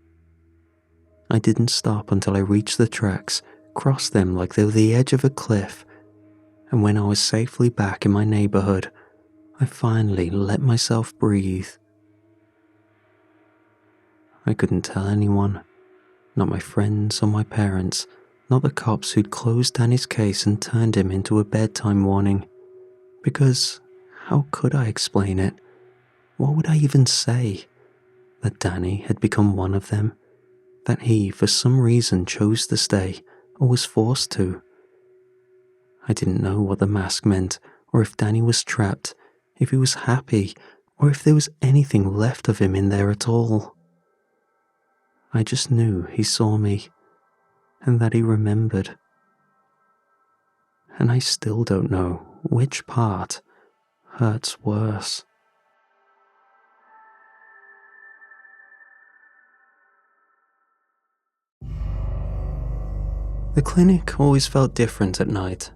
I didn't stop until I reached the tracks, crossed them like they were the edge of a cliff, and when I was safely back in my neighborhood, I finally let myself breathe. I couldn't tell anyone, not my friends or my parents, not the cops who'd closed Danny's case and turned him into a bedtime warning, because how could I explain it? What would I even say? That Danny had become one of them? That he, for some reason, chose to stay, or was forced to? I didn't know what the mask meant, or if Danny was trapped, if he was happy, or if there was anything left of him in there at all. I just knew he saw me, and that he remembered. And I still don't know which part hurts worse. The clinic always felt different at night.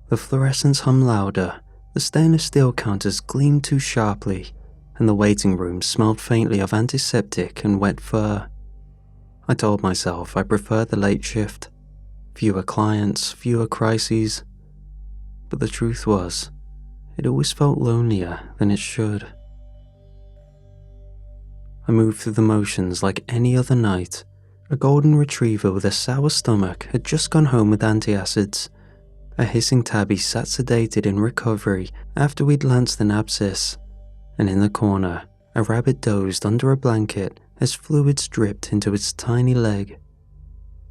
The fluorescents hum louder, The stainless steel counters gleamed too sharply, and the waiting room smelled faintly of antiseptic and wet fur. I told myself I preferred the late shift. Fewer clients, fewer crises. But the truth was, it always felt lonelier than it should. I moved through the motions like any other night. A golden retriever with a sour stomach had just gone home with antacids. A hissing tabby sat sedated in recovery after we'd lanced an abscess, and in the corner, a rabbit dozed under a blanket as fluids dripped into its tiny leg.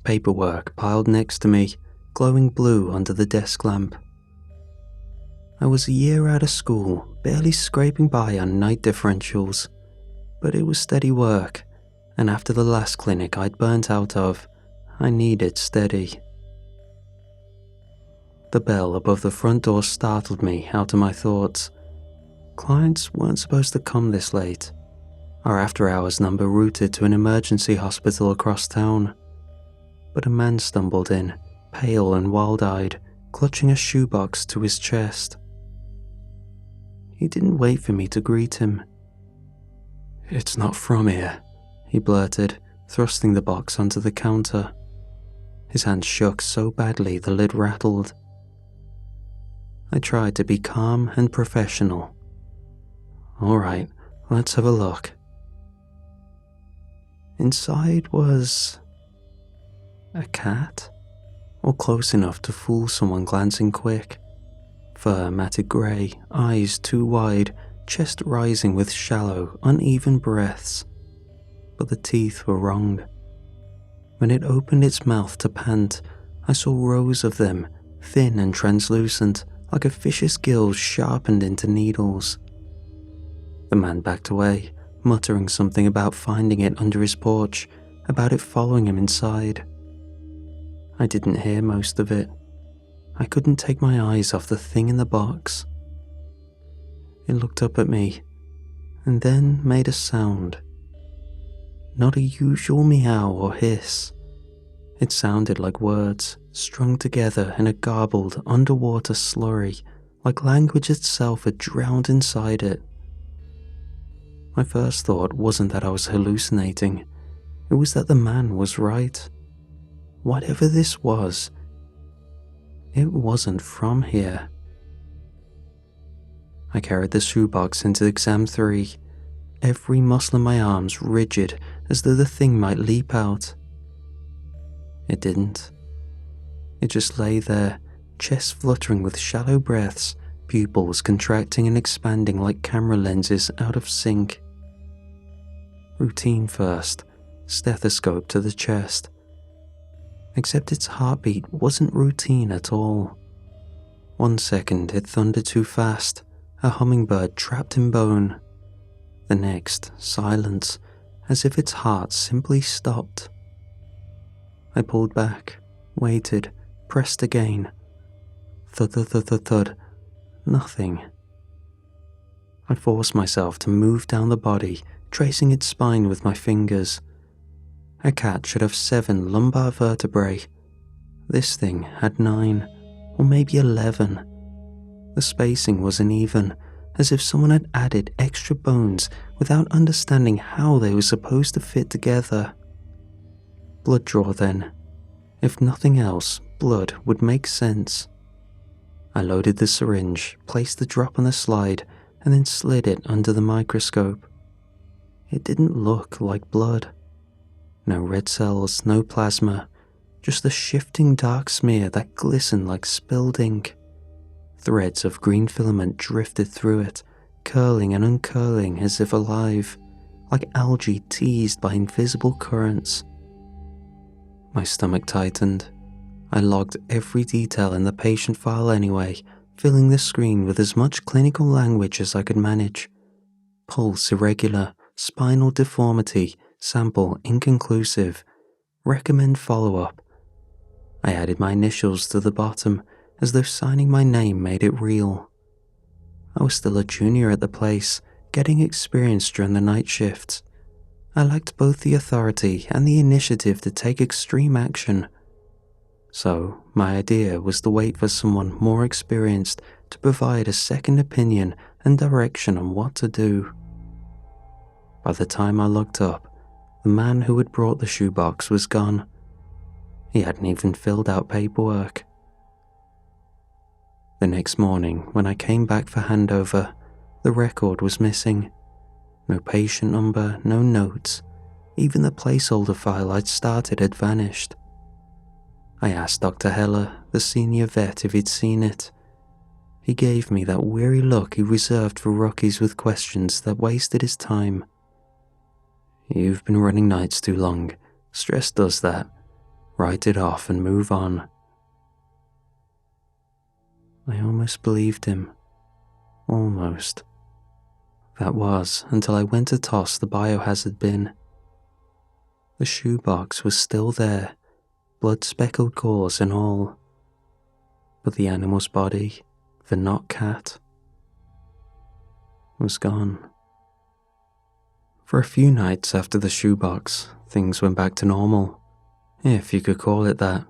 Paperwork piled next to me, glowing blue under the desk lamp. I was a year out of school, barely scraping by on night differentials, but it was steady work, and after the last clinic I'd burnt out of, I needed steady. The bell above the front door startled me out of my thoughts. Clients weren't supposed to come this late. Our after-hours number routed to an emergency hospital across town. But a man stumbled in, pale and wild-eyed, clutching a shoebox to his chest. He didn't wait for me to greet him. "It's not from here," he blurted, thrusting the box onto the counter. His hand shook so badly the lid rattled. I tried to be calm and professional. "All right, let's have a look." Inside was a cat, or close enough to fool someone glancing quick. Fur matted grey, eyes too wide, chest rising with shallow, uneven breaths. But the teeth were wrong. When it opened its mouth to pant, I saw rows of them, thin and translucent, like a fish's gills sharpened into needles. The man backed away, muttering something about finding it under his porch, about it following him inside. I didn't hear most of it. I couldn't take my eyes off the thing in the box. It looked up at me, and then made a sound. Not a usual meow or hiss. It sounded like words, strung together in a garbled, underwater slurry, like language itself had drowned inside it. My first thought wasn't that I was hallucinating. It was that the man was right. Whatever this was, it wasn't from here. I carried the shoebox into exam 3, every muscle in my arms rigid as though the thing might leap out. It didn't. It just lay there, chest fluttering with shallow breaths, pupils contracting and expanding like camera lenses out of sync. Routine first, stethoscope to the chest. Except its heartbeat wasn't routine at all. 1 second it thundered too fast, a hummingbird trapped in bone. The next, silence, as if its heart simply stopped. I pulled back, waited, pressed again. Thud, thud, thud, thud, thud. Nothing. I forced myself to move down the body, tracing its spine with my fingers. A cat should have 7 lumbar vertebrae. This thing had 9, or maybe 11. The spacing was uneven, as if someone had added extra bones without understanding how they were supposed to fit together. Blood draw then. If nothing else, blood would make sense. I loaded the syringe, placed the drop on the slide, and then slid it under the microscope. It didn't look like blood. No red cells, no plasma, just a shifting dark smear that glistened like spilled ink. Threads of green filament drifted through it, curling and uncurling as if alive, like algae teased by invisible currents. My stomach tightened. I logged every detail in the patient file anyway, filling the screen with as much clinical language as I could manage. Pulse irregular, spinal deformity, sample inconclusive, recommend follow-up. I added my initials to the bottom, as though signing my name made it real. I was still a junior at the place, getting experience during the night shifts. I lacked both the authority and the initiative to take extreme action. So my idea was to wait for someone more experienced to provide a second opinion and direction on what to do. By the time I looked up, the man who had brought the shoebox was gone. He hadn't even filled out paperwork. The next morning, when I came back for handover, the record was missing. No patient number, no notes. Even the placeholder file I'd started had vanished. I asked Dr. Heller, the senior vet, if he'd seen it. He gave me that weary look he reserved for rookies with questions that wasted his time. "You've been running nights too long. Stress does that. Write it off and move on." I almost believed him. Almost. That was until I went to toss the biohazard bin. The shoebox was still there, blood-speckled gauze and all. But the animal's body, the not cat, was gone. For a few nights after the shoebox, things went back to normal, if you could call it that.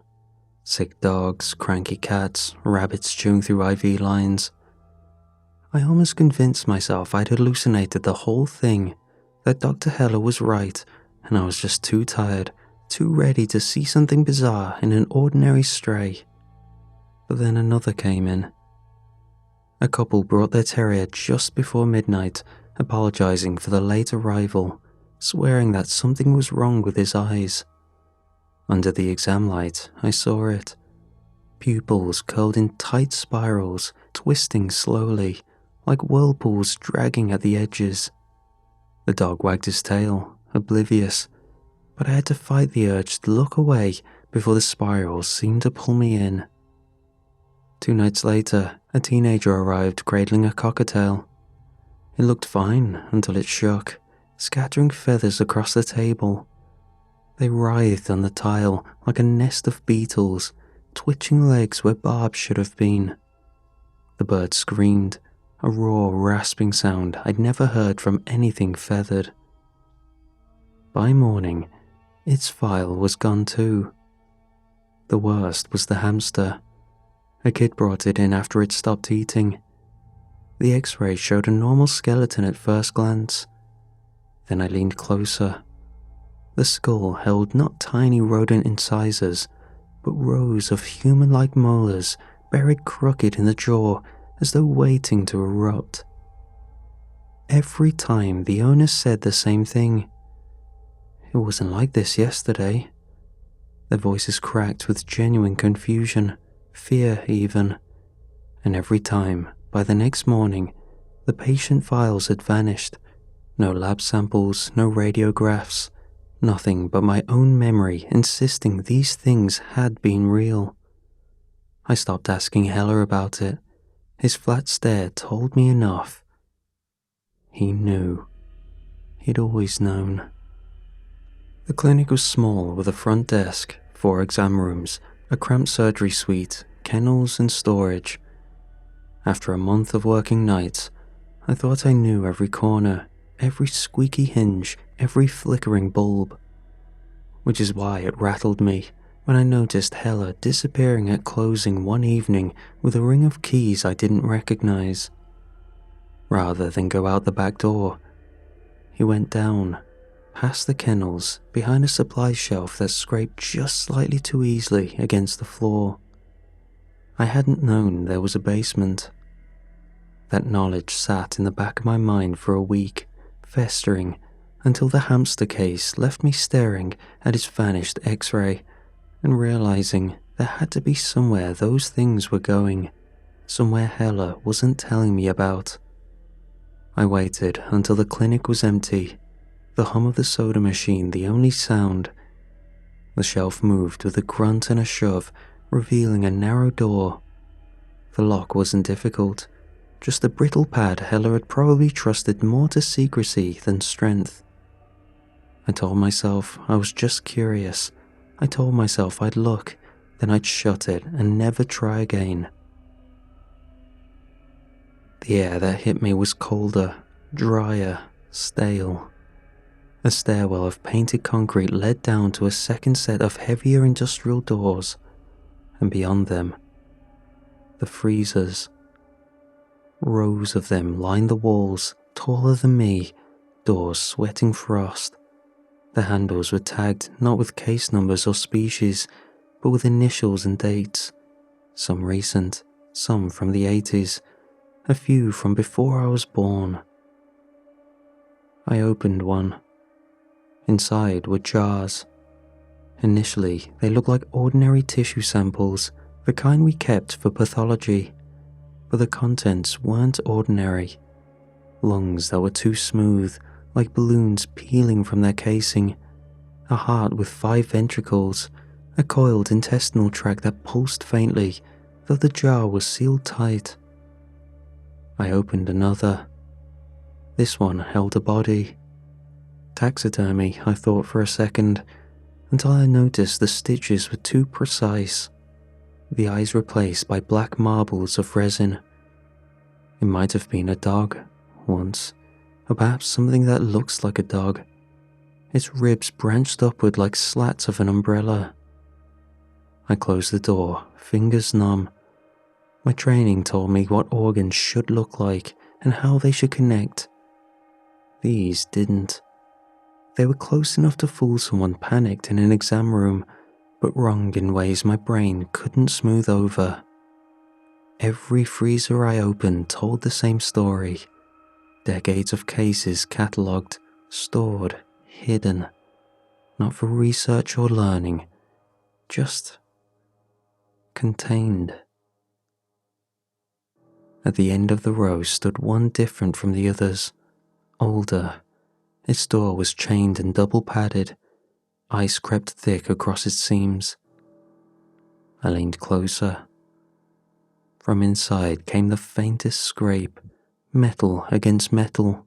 Sick dogs, cranky cats, rabbits chewing through IV lines. I almost convinced myself I'd hallucinated the whole thing, that Dr. Heller was right, and I was just too tired, too ready to see something bizarre in an ordinary stray. But then another came in. A couple brought their terrier just before midnight, apologizing for the late arrival, swearing that something was wrong with his eyes. Under the exam light, I saw it. Pupils curled in tight spirals, twisting slowly, like whirlpools dragging at the edges. The dog wagged his tail, oblivious, but I had to fight the urge to look away before the spirals seemed to pull me in. 2 nights later, a teenager arrived cradling a cockatiel. It looked fine until it shook, scattering feathers across the table. They writhed on the tile like a nest of beetles, twitching legs where barbs should have been. The bird screamed, a raw, rasping sound I'd never heard from anything feathered. By morning, its file was gone too. The worst was the hamster. A kid brought it in after it stopped eating. The x-ray showed a normal skeleton at first glance. Then I leaned closer. The skull held not tiny rodent incisors, but rows of human-like molars buried crooked in the jaw as though waiting to erupt. Every time the owner said the same thing. "It wasn't like this yesterday." Their voices cracked with genuine confusion, fear even. And every time, by the next morning, the patient files had vanished. No lab samples, no radiographs, nothing but my own memory insisting these things had been real. I stopped asking Heller about it. His flat stare told me enough. He knew. He'd always known. The clinic was small with a front desk, 4 exam rooms, a cramped surgery suite, kennels and storage. After a month of working nights, I thought I knew every corner, every squeaky hinge, every flickering bulb. Which is why it rattled me when I noticed Heller disappearing at closing one evening with a ring of keys I didn't recognize. Rather than go out the back door, he went down, past the kennels, behind a supply shelf that scraped just slightly too easily against the floor. I hadn't known there was a basement. That knowledge sat in the back of my mind for a week, festering, until the hamster case left me staring at its vanished x-ray and realizing there had to be somewhere those things were going, somewhere Heller wasn't telling me about. I waited until the clinic was empty, the hum of the soda machine the only sound. The shelf moved with a grunt and a shove, revealing a narrow door. The lock wasn't difficult, just a brittle pad Heller had probably trusted more to secrecy than strength. I told myself I was just curious. I told myself I'd look, then I'd shut it and never try again. The air that hit me was colder, drier, stale. A stairwell of painted concrete led down to a second set of heavier industrial doors. and beyond them, the freezers. Rows of them lined the walls, taller than me, doors sweating frost. The handles were tagged not with case numbers or species, but with initials and dates, some recent, some from the 80s, a few from before I was born. I opened one. Inside were jars. Initially, they looked like ordinary tissue samples, the kind we kept for pathology, but the contents weren't ordinary. Lungs that were too smooth, like balloons peeling from their casing, a heart with 5 ventricles, a coiled intestinal tract that pulsed faintly, though the jar was sealed tight. I opened another. This one held a body. Taxidermy, I thought for a second, until I noticed the stitches were too precise, the eyes replaced by black marbles of resin. It might have been a dog, once, or perhaps something that looks like a dog. Its ribs branched upward like slats of an umbrella. I closed the door, fingers numb. My training told me what organs should look like and how they should connect. These didn't. They were close enough to fool someone panicked in an exam room, but wrong in ways my brain couldn't smooth over. Every freezer I opened told the same story. Decades of cases catalogued, stored, hidden. Not for research or learning, just contained. At the end of the row stood one different from the others, older. Its door was chained and double padded. Ice crept thick across its seams. I leaned closer. From inside came the faintest scrape, metal against metal.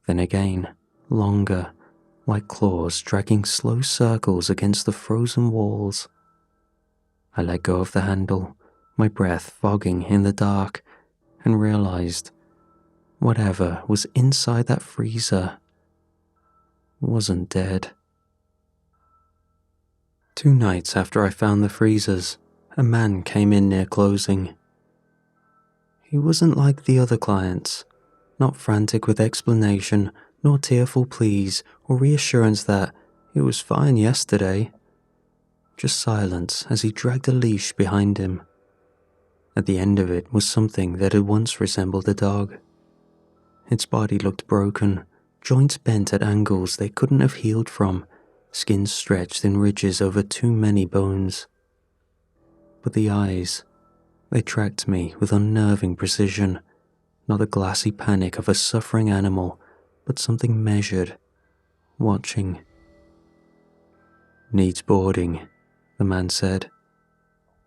Then again, longer, like claws dragging slow circles against the frozen walls. I let go of the handle, my breath fogging in the dark, and realized whatever was inside that freezer wasn't dead. 2 nights after I found the freezers, a man came in near closing. He wasn't like the other clients, not frantic with explanation, nor tearful pleas or reassurance that it was fine yesterday. Just silence as he dragged a leash behind him. At the end of it was something that had once resembled a dog. Its body looked broken, joints bent at angles they couldn't have healed from, skin stretched in ridges over too many bones. But the eyes, they tracked me with unnerving precision, not the glassy panic of a suffering animal, but something measured, watching. "Needs boarding," the man said.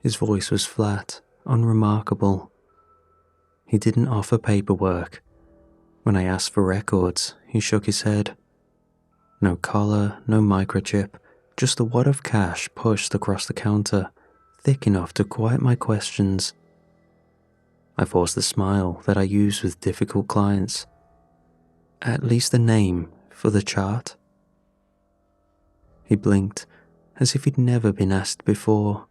His voice was flat, unremarkable. He didn't offer paperwork. When I asked for records, he shook his head. No collar, no microchip, just a wad of cash pushed across the counter, thick enough to quiet my questions. I forced the smile that I use with difficult clients. "At least a name for the chart?" He blinked, as if he'd never been asked before.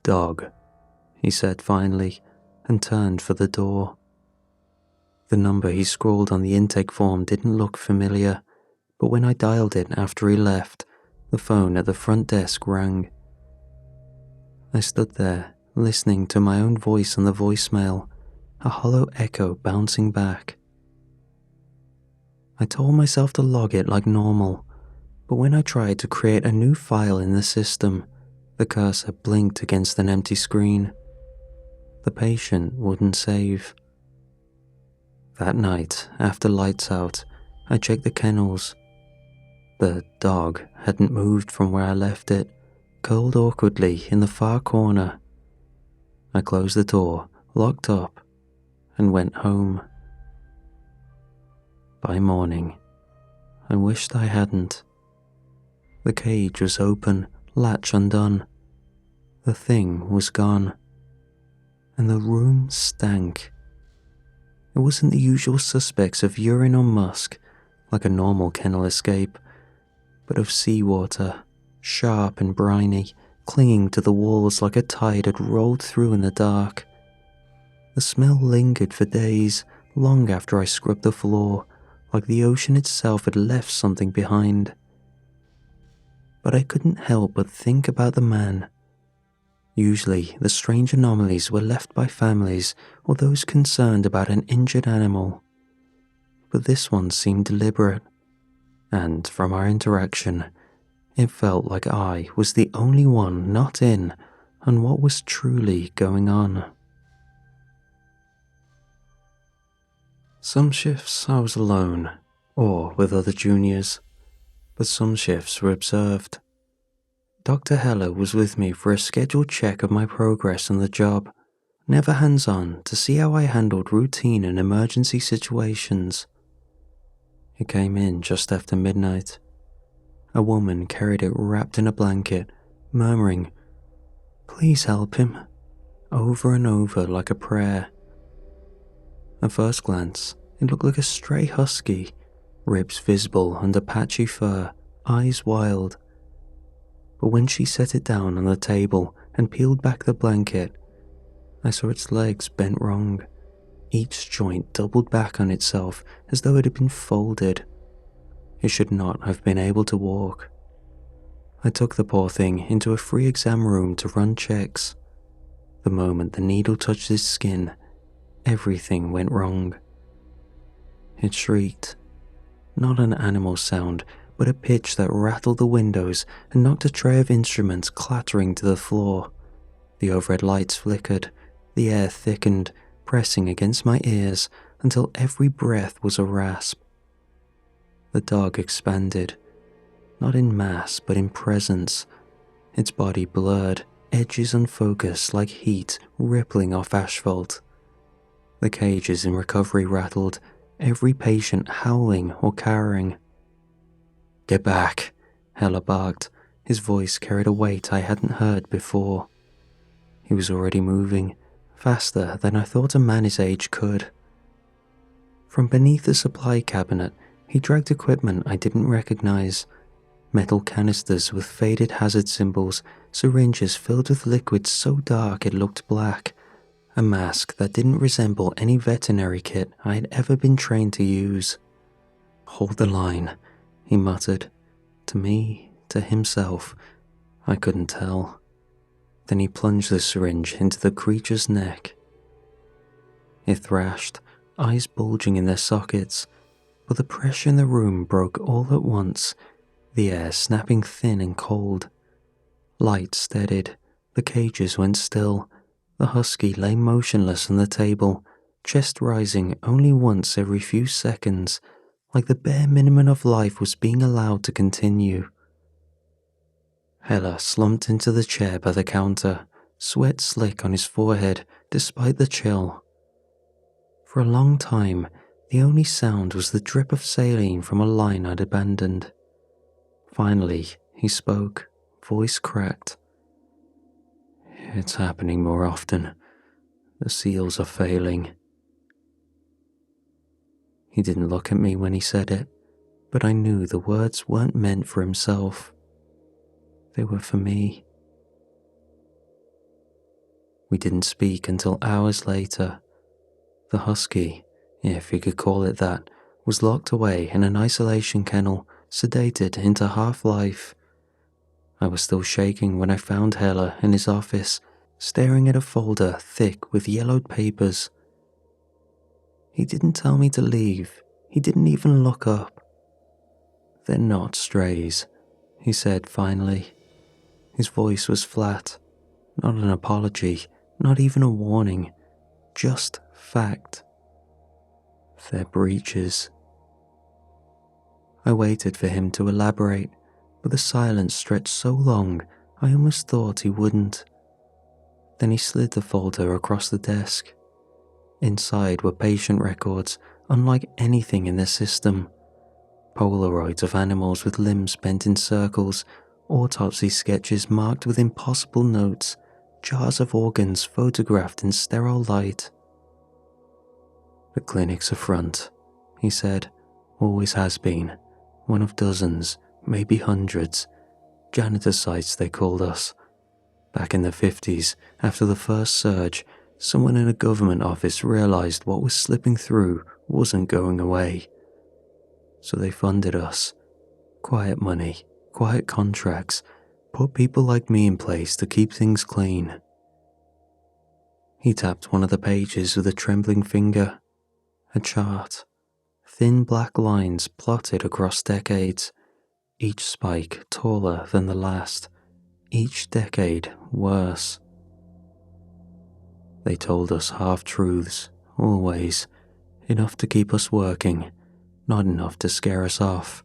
"Dog," he said finally, and turned for the door. The number he scrawled on the intake form didn't look familiar, but when I dialed it after he left, the phone at the front desk rang. I stood there, listening to my own voice on the voicemail, a hollow echo bouncing back. I told myself to log it like normal, but when I tried to create a new file in the system, the cursor blinked against an empty screen. The patient wouldn't save. That night, after lights out, I checked the kennels. The dog hadn't moved from where I left it, curled awkwardly in the far corner. I closed the door, locked up, and went home. By morning, I wished I hadn't. The cage was open, latch undone. The thing was gone. And the room stank. It wasn't the usual suspects of urine or musk, like a normal kennel escape, but of seawater, sharp and briny, clinging to the walls like a tide had rolled through in the dark. The smell lingered for days, long after I scrubbed the floor, like the ocean itself had left something behind. But I couldn't help but think about the man. Usually, the strange anomalies were left by families or those concerned about an injured animal. But this one seemed deliberate, and from our interaction, it felt like I was the only one not in on what was truly going on. Some shifts I was alone, or with other juniors, but some shifts were observed. Dr. Heller was with me for a scheduled check of my progress on the job, never hands-on, to see how I handled routine and emergency situations. He came in just after midnight. A woman carried it wrapped in a blanket, murmuring, "Please help him," over and over like a prayer. At first glance, it looked like a stray husky, ribs visible under patchy fur, eyes wild. But when she set it down on the table and peeled back the blanket, I saw its legs bent wrong, each joint doubled back on itself as though it had been folded. It should not have been able to walk. I took the poor thing into a free exam room to run checks. The moment the needle touched its skin, everything went wrong. It shrieked, not an animal sound, but a pitch that rattled the windows and knocked a tray of instruments clattering to the floor. The overhead lights flickered, the air thickened, pressing against my ears until every breath was a rasp. The dog expanded, not in mass but in presence, its body blurred, edges unfocused like heat rippling off asphalt. The cages in recovery rattled, every patient howling or cowering. "Get back," Heller barked. His voice carried a weight I hadn't heard before. He was already moving, faster than I thought a man his age could. From beneath the supply cabinet, he dragged equipment I didn't recognize. Metal canisters with faded hazard symbols, syringes filled with liquid so dark it looked black, a mask that didn't resemble any veterinary kit I had ever been trained to use. "Hold the line," he muttered. To me, to himself, I couldn't tell. Then he plunged the syringe into the creature's neck. It thrashed, eyes bulging in their sockets, but the pressure in the room broke all at once, the air snapping thin and cold. Light steadied, the cages went still, the husky lay motionless on the table, chest rising only once every few seconds, like the bare minimum of life was being allowed to continue. Heller slumped into the chair by the counter, sweat slick on his forehead despite the chill. For a long time, the only sound was the drip of saline from a line I'd abandoned. Finally, he spoke, voice cracked. "It's happening more often. The seals are failing." He didn't look at me when he said it, but I knew the words weren't meant for himself. They were for me. We didn't speak until hours later. The husky, if you could call it that, was locked away in an isolation kennel, sedated into half-life. I was still shaking when I found Heller in his office, staring at a folder thick with yellowed papers. He didn't tell me to leave. He didn't even look up. "They're not strays," he said finally. His voice was flat, not an apology, not even a warning, just fact. "They're breaches." I waited for him to elaborate, but the silence stretched so long I almost thought he wouldn't. Then he slid the folder across the desk. Inside were patient records, unlike anything in the system. Polaroids of animals with limbs bent in circles, autopsy sketches marked with impossible notes, jars of organs photographed in sterile light. "The clinic's a front," he said. "Always has been. One of dozens, maybe hundreds. Janitor sites, they called us. Back in the 50s, after the first surge, someone in a government office realized what was slipping through wasn't going away. So they funded us. Quiet money, quiet contracts, put people like me in place to keep things clean. He tapped one of the pages with a trembling finger. A chart. Thin black lines plotted across decades, each spike taller than the last, each decade worse. They told us half-truths, always, enough to keep us working, not enough to scare us off.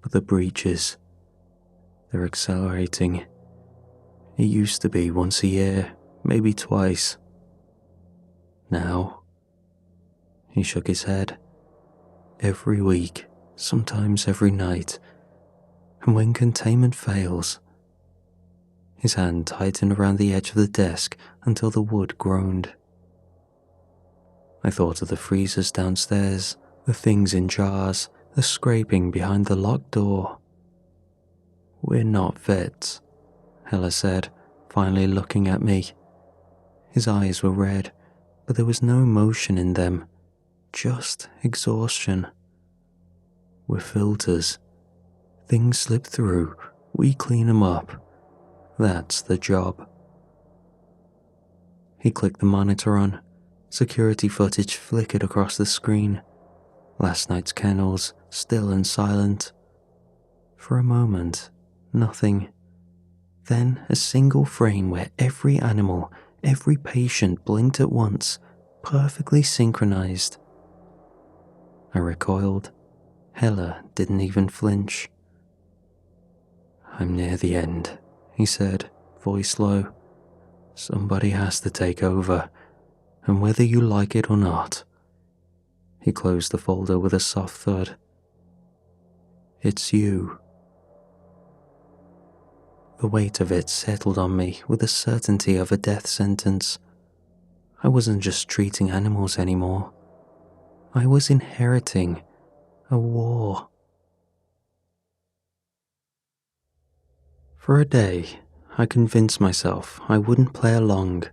But the breaches, they're accelerating. It used to be once a year, maybe twice. Now, he shook his head. Every week, sometimes every night. And when containment fails, his hand tightened around the edge of the desk until the wood groaned. I thought of the freezers downstairs, the things in jars, the scraping behind the locked door. We're not vets, Hella said, finally looking at me. His eyes were red, but there was no emotion in them, just exhaustion. We're filters. Things slip through, we clean them up. That's the job. He clicked the monitor on. Security footage flickered across the screen. Last night's kennels, still and silent. For a moment, nothing. Then a single frame where every animal, every patient blinked at once, perfectly synchronized. I recoiled. Hella didn't even flinch. I'm near the end, he said, voice low. Somebody has to take over, and whether you like it or not. He closed the folder with a soft thud. It's you. The weight of it settled on me with the certainty of a death sentence. I wasn't just treating animals anymore. I was inheriting a war. For a day, I convinced myself I wouldn't play along.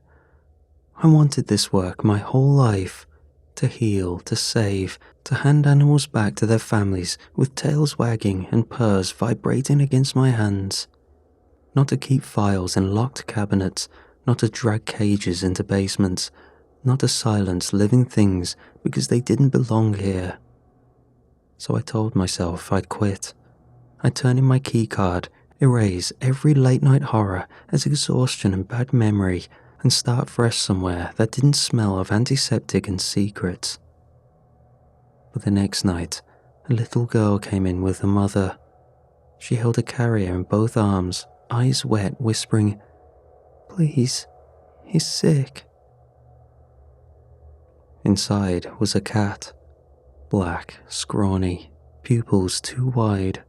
I wanted this work my whole life, to heal, to save, to hand animals back to their families with tails wagging and purrs vibrating against my hands. Not to keep files in locked cabinets, not to drag cages into basements, not to silence living things because they didn't belong here. So I told myself I'd quit. I'd turn in my keycard, erase every late-night horror as exhaustion and bad memory, and start fresh somewhere that didn't smell of antiseptic and secrets. But the next night, a little girl came in with her mother. She held a carrier in both arms, eyes wet, whispering, "Please, he's sick." Inside was a cat, black, scrawny, pupils too wide.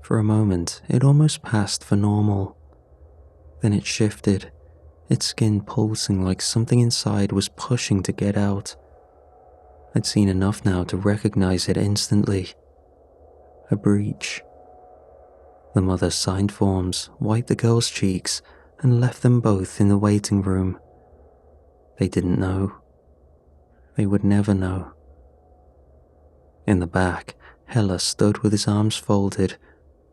For a moment, it almost passed for normal. Then it shifted, its skin pulsing like something inside was pushing to get out. I'd seen enough now to recognize it instantly. A breach. The mother signed forms, wiped the girl's cheeks, and left them both in the waiting room. They didn't know. They would never know. In the back, Hella stood with his arms folded.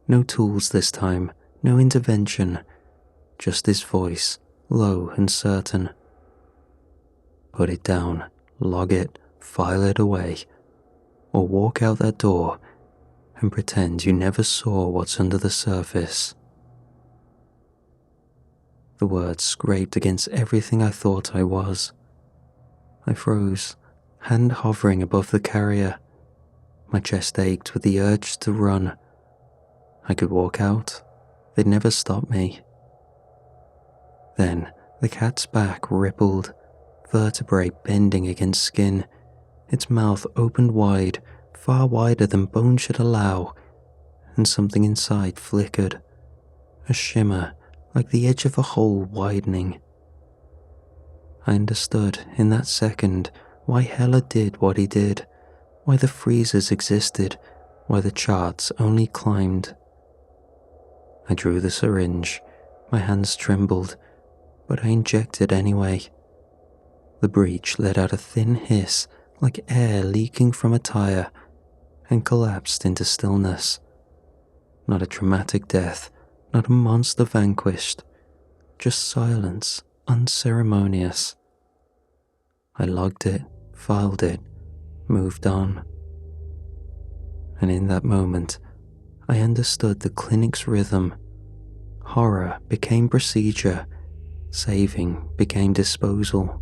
No tools this time, no intervention. Just his voice, low and certain. Put it down, log it, file it away, or walk out that door and pretend you never saw what's under the surface. The words scraped against everything I thought I was. I froze, hand hovering above the carrier. My chest ached with the urge to run. I could walk out. They'd never stop me. Then the cat's back rippled, vertebrae bending against skin. Its mouth opened wide, far wider than bone should allow, and something inside flickered. A shimmer, like the edge of a hole widening. I understood in that second why Hella did what he did, why the freezers existed, why the charts only climbed. I drew the syringe, My hands trembled, but I injected anyway. The breech let out a thin hiss like air leaking from a tire and collapsed into stillness. Not a dramatic death, not a monster vanquished, just silence, unceremonious. I logged it, filed it, moved on. And in that moment, I understood the clinic's rhythm. Horror became procedure, saving became disposal.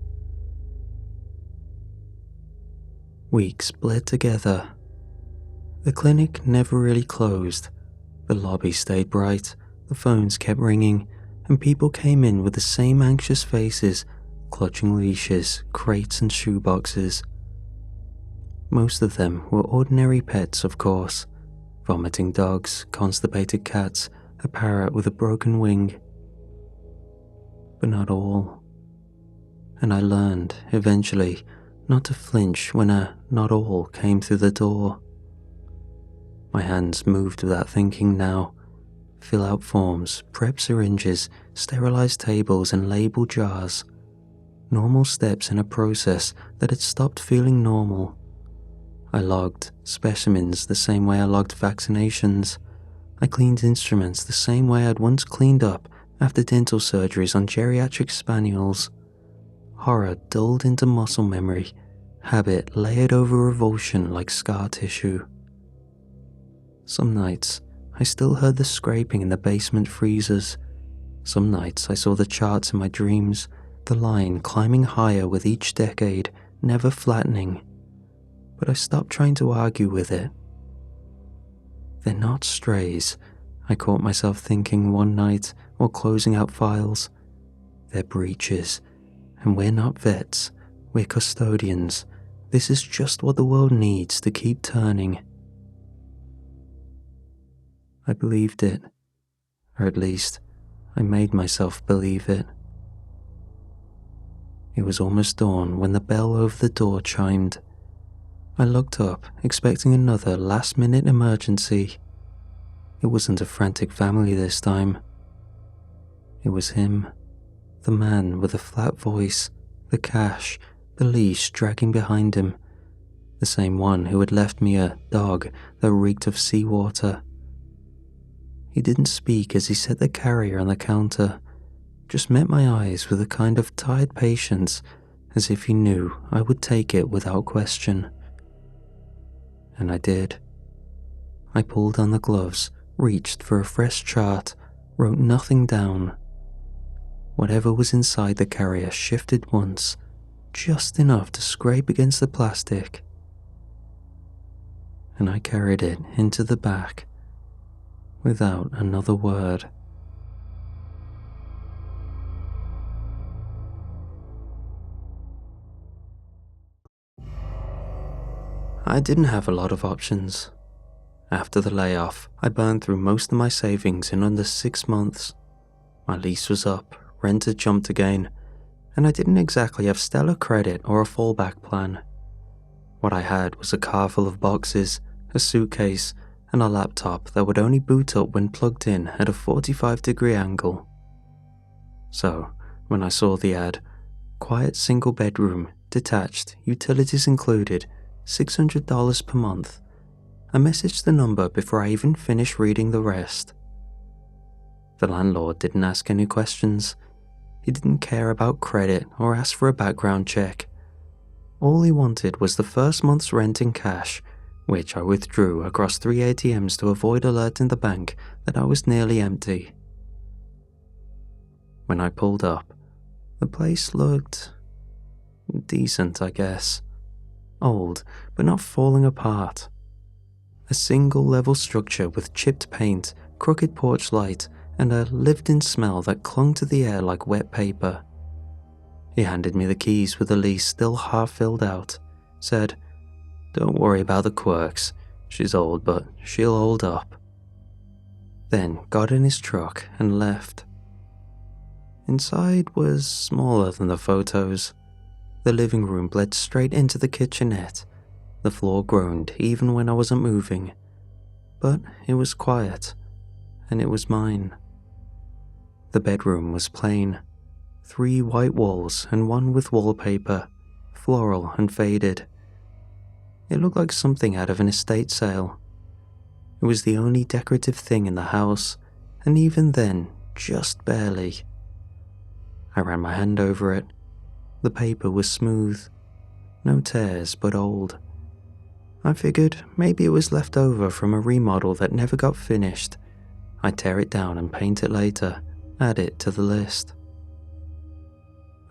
Weeks bled together. The clinic never really closed. The lobby stayed bright, the phones kept ringing, and people came in with the same anxious faces, clutching leashes, crates and shoeboxes. Most of them were ordinary pets, of course. Vomiting dogs, constipated cats, a parrot with a broken wing. But not all. And I learned, eventually, not to flinch when a not all came through the door. My hands moved without thinking now. Fill out forms, prep syringes, sterilize tables and label jars. Normal steps in a process that had stopped feeling normal. I logged specimens the same way I logged vaccinations. I cleaned instruments the same way I'd once cleaned up after dental surgeries on geriatric spaniels. Horror dulled into muscle memory, habit layered over revulsion like scar tissue. Some nights, I still heard the scraping in the basement freezers. Some nights I saw the charts in my dreams, the line climbing higher with each decade, never flattening. But I stopped trying to argue with it. They're not strays, I caught myself thinking one night while closing out files. They're breaches, and we're not vets, we're custodians. This is just what the world needs to keep turning. I believed it, or at least, I made myself believe it. It was almost dawn when the bell over the door chimed. I looked up, expecting another last-minute emergency. It wasn't a frantic family this time. It was him, the man with the flat voice, the cash, the leash dragging behind him, the same one who had left me a dog that reeked of seawater. He didn't speak as he set the carrier on the counter, just met my eyes with a kind of tired patience, as if he knew I would take it without question. And I did. I pulled on the gloves, reached for a fresh chart, wrote nothing down. Whatever was inside the carrier shifted once, just enough to scrape against the plastic. And I carried it into the back, without another word. I didn't have a lot of options. After the layoff, I burned through most of my savings in under 6 months. My lease was up, rent had jumped again, and I didn't exactly have stellar credit or a fallback plan. What I had was a car full of boxes, a suitcase, and a laptop that would only boot up when plugged in at a 45-degree angle. So, when I saw the ad, quiet single bedroom, detached, utilities included, $600 per month, I messaged the number before I even finished reading the rest. The landlord didn't ask any questions. He didn't care about credit or ask for a background check. All he wanted was the first month's rent in cash, which I withdrew across 3 ATMs to avoid alerting the bank that I was nearly empty. When I pulled up, the place looked decent, I guess. Old, but not falling apart. A single-level structure with chipped paint, crooked porch light, and a lived-in smell that clung to the air like wet paper. He handed me the keys with the lease still half filled out, said, "Don't worry about the quirks. She's old, but she'll hold up." Then got in his truck and left. Inside was smaller than the photos. The living room bled straight into the kitchenette. The floor groaned even when I wasn't moving. But it was quiet, and it was mine. The bedroom was plain. 3 white walls and one with wallpaper, floral and faded. It looked like something out of an estate sale. It was the only decorative thing in the house, and even then, just barely. I ran my hand over it. The paper was smooth. No tears, but old. I figured maybe it was left over from a remodel that never got finished. I'd tear it down and paint it later, add it to the list.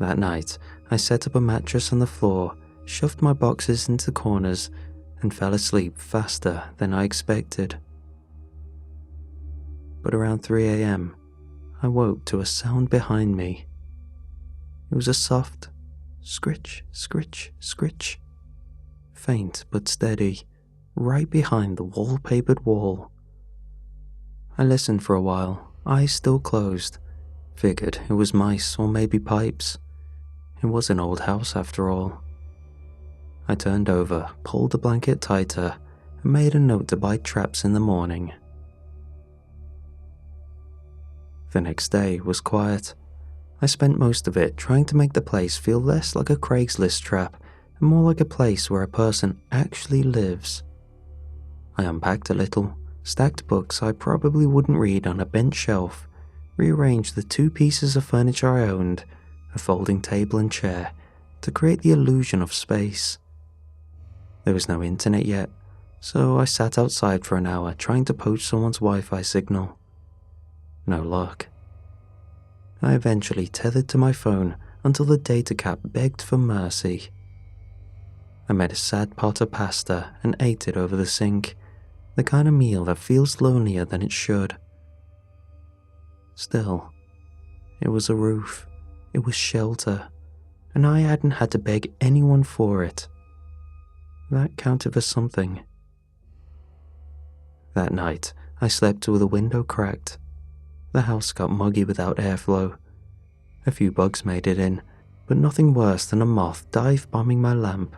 That night, I set up a mattress on the floor, shoved my boxes into corners, and fell asleep faster than I expected. But around 3 a.m., I woke to a sound behind me. It was a soft scritch, scritch, scritch. Faint but steady, right behind the wallpapered wall. I listened for a while, eyes still closed. Figured it was mice or maybe pipes. It was an old house after all. I turned over, pulled the blanket tighter, and made a note to buy traps in the morning. The next day was quiet. I spent most of it trying to make the place feel less like a Craigslist trap and more like a place where a person actually lives. I unpacked a little, stacked books I probably wouldn't read on a bench shelf, rearranged the 2 pieces of furniture I owned, a folding table and chair, to create the illusion of space. There was no internet yet, so I sat outside for an hour trying to poach someone's Wi-Fi signal. No luck. I eventually tethered to my phone until the data cap begged for mercy. I made a sad pot of pasta and ate it over the sink, the kind of meal that feels lonelier than it should. Still, it was a roof, it was shelter, and I hadn't had to beg anyone for it. That counted for something. That night, I slept with a window cracked. The house got muggy without airflow. A few bugs made it in, but nothing worse than a moth dive-bombing my lamp.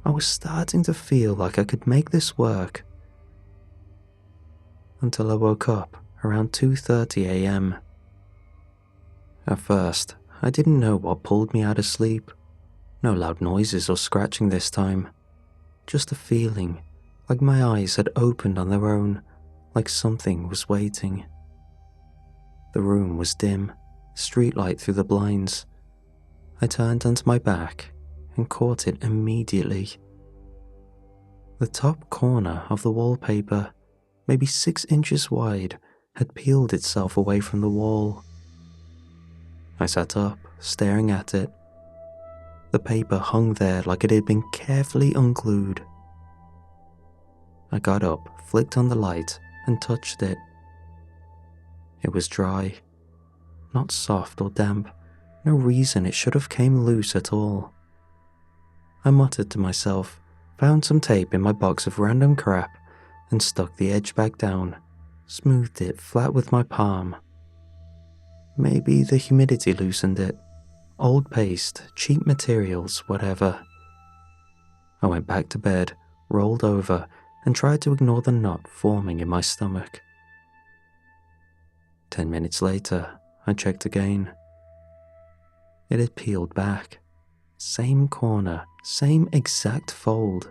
I was starting to feel like I could make this work. Until I woke up around 2:30 a.m. At first, I didn't know what pulled me out of sleep. No loud noises or scratching this time. Just a feeling, like my eyes had opened on their own, like something was waiting. The room was dim, streetlight through the blinds. I turned onto my back and caught it immediately. The top corner of the wallpaper, maybe 6 inches wide, had peeled itself away from the wall. I sat up, staring at it. The paper hung there like it had been carefully unglued. I got up, flicked on the light, and touched it. It was dry. Not soft or damp. No reason it should have came loose at all. I muttered to myself, found some tape in my box of random crap, and stuck the edge back down, smoothed it flat with my palm. Maybe the humidity loosened it. Old paste, cheap materials, whatever. I went back to bed, rolled over, and tried to ignore the knot forming in my stomach. 10 minutes later, I checked again. It had peeled back. Same corner, same exact fold.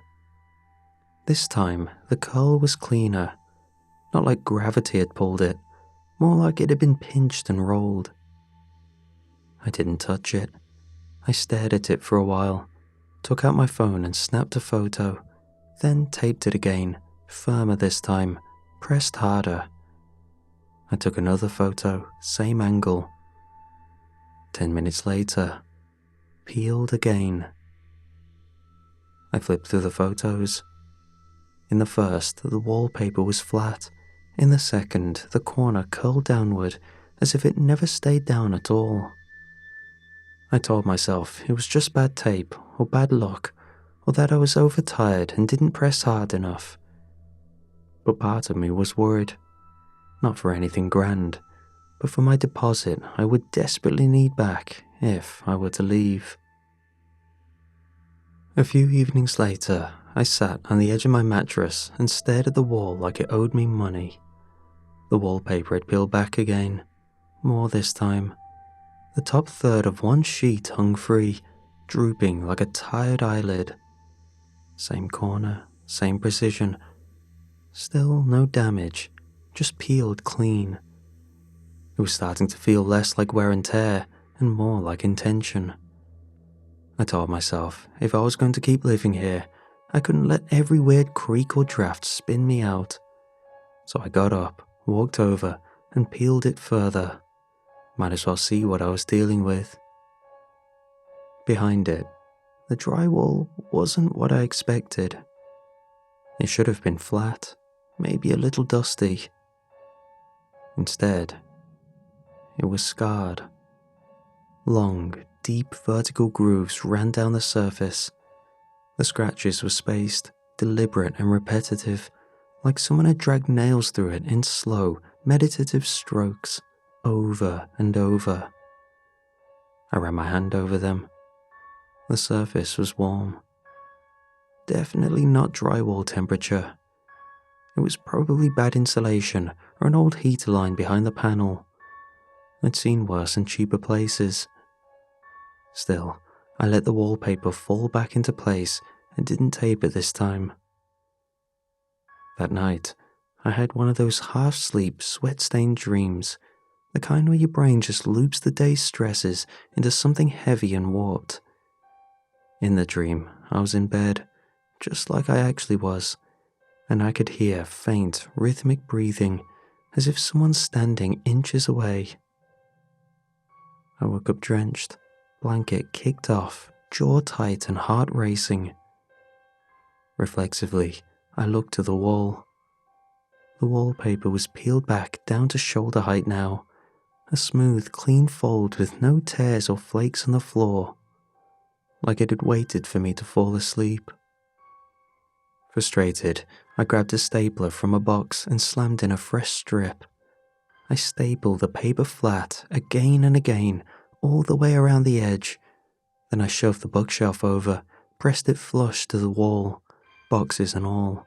This time, the curl was cleaner. Not like gravity had pulled it, more like it had been pinched and rolled. I didn't touch it. I stared at it for a while, took out my phone and snapped a photo, then taped it again, firmer this time, pressed harder. I took another photo, same angle. 10 minutes later, peeled again. I flipped through the photos. In the first, the wallpaper was flat. In the second, the corner curled downward as if it never stayed down at all. I told myself it was just bad tape or bad luck, or that I was overtired and didn't press hard enough. But part of me was worried. Not for anything grand, but for my deposit I would desperately need back if I were to leave. A few evenings later, I sat on the edge of my mattress and stared at the wall like it owed me money. The wallpaper had peeled back again. More this time. The top third of one sheet hung free, drooping like a tired eyelid. Same corner, same precision. Still no damage, just peeled clean. It was starting to feel less like wear and tear and more like intention. I told myself if I was going to keep living here, I couldn't let every weird creak or draft spin me out. So I got up, walked over, and peeled it further. Might as well see what I was dealing with. Behind it, the drywall wasn't what I expected. It should have been flat, maybe a little dusty. Instead, it was scarred. Long, deep vertical grooves ran down the surface. The scratches were spaced, deliberate and repetitive, like someone had dragged nails through it in slow, meditative strokes, over and over. I ran my hand over them. The surface was warm. Definitely not drywall temperature. It was probably bad insulation or an old heater line behind the panel. I'd seen worse in cheaper places. Still, I let the wallpaper fall back into place and didn't tape it this time. That night, I had one of those half-sleep, sweat-stained dreams, the kind where your brain just loops the day's stresses into something heavy and warped. In the dream, I was in bed, just like I actually was, and I could hear faint, rhythmic breathing, as if someone's standing inches away. I woke up drenched, blanket kicked off, jaw tight and heart racing. Reflexively, I looked to the wall. The wallpaper was peeled back down to shoulder height now, a smooth, clean fold with no tears or flakes on the floor, like it had waited for me to fall asleep. Frustrated, I grabbed a stapler from a box and slammed in a fresh strip. I stapled the paper flat again and again, all the way around the edge. Then I shoved the bookshelf over, pressed it flush to the wall, boxes and all.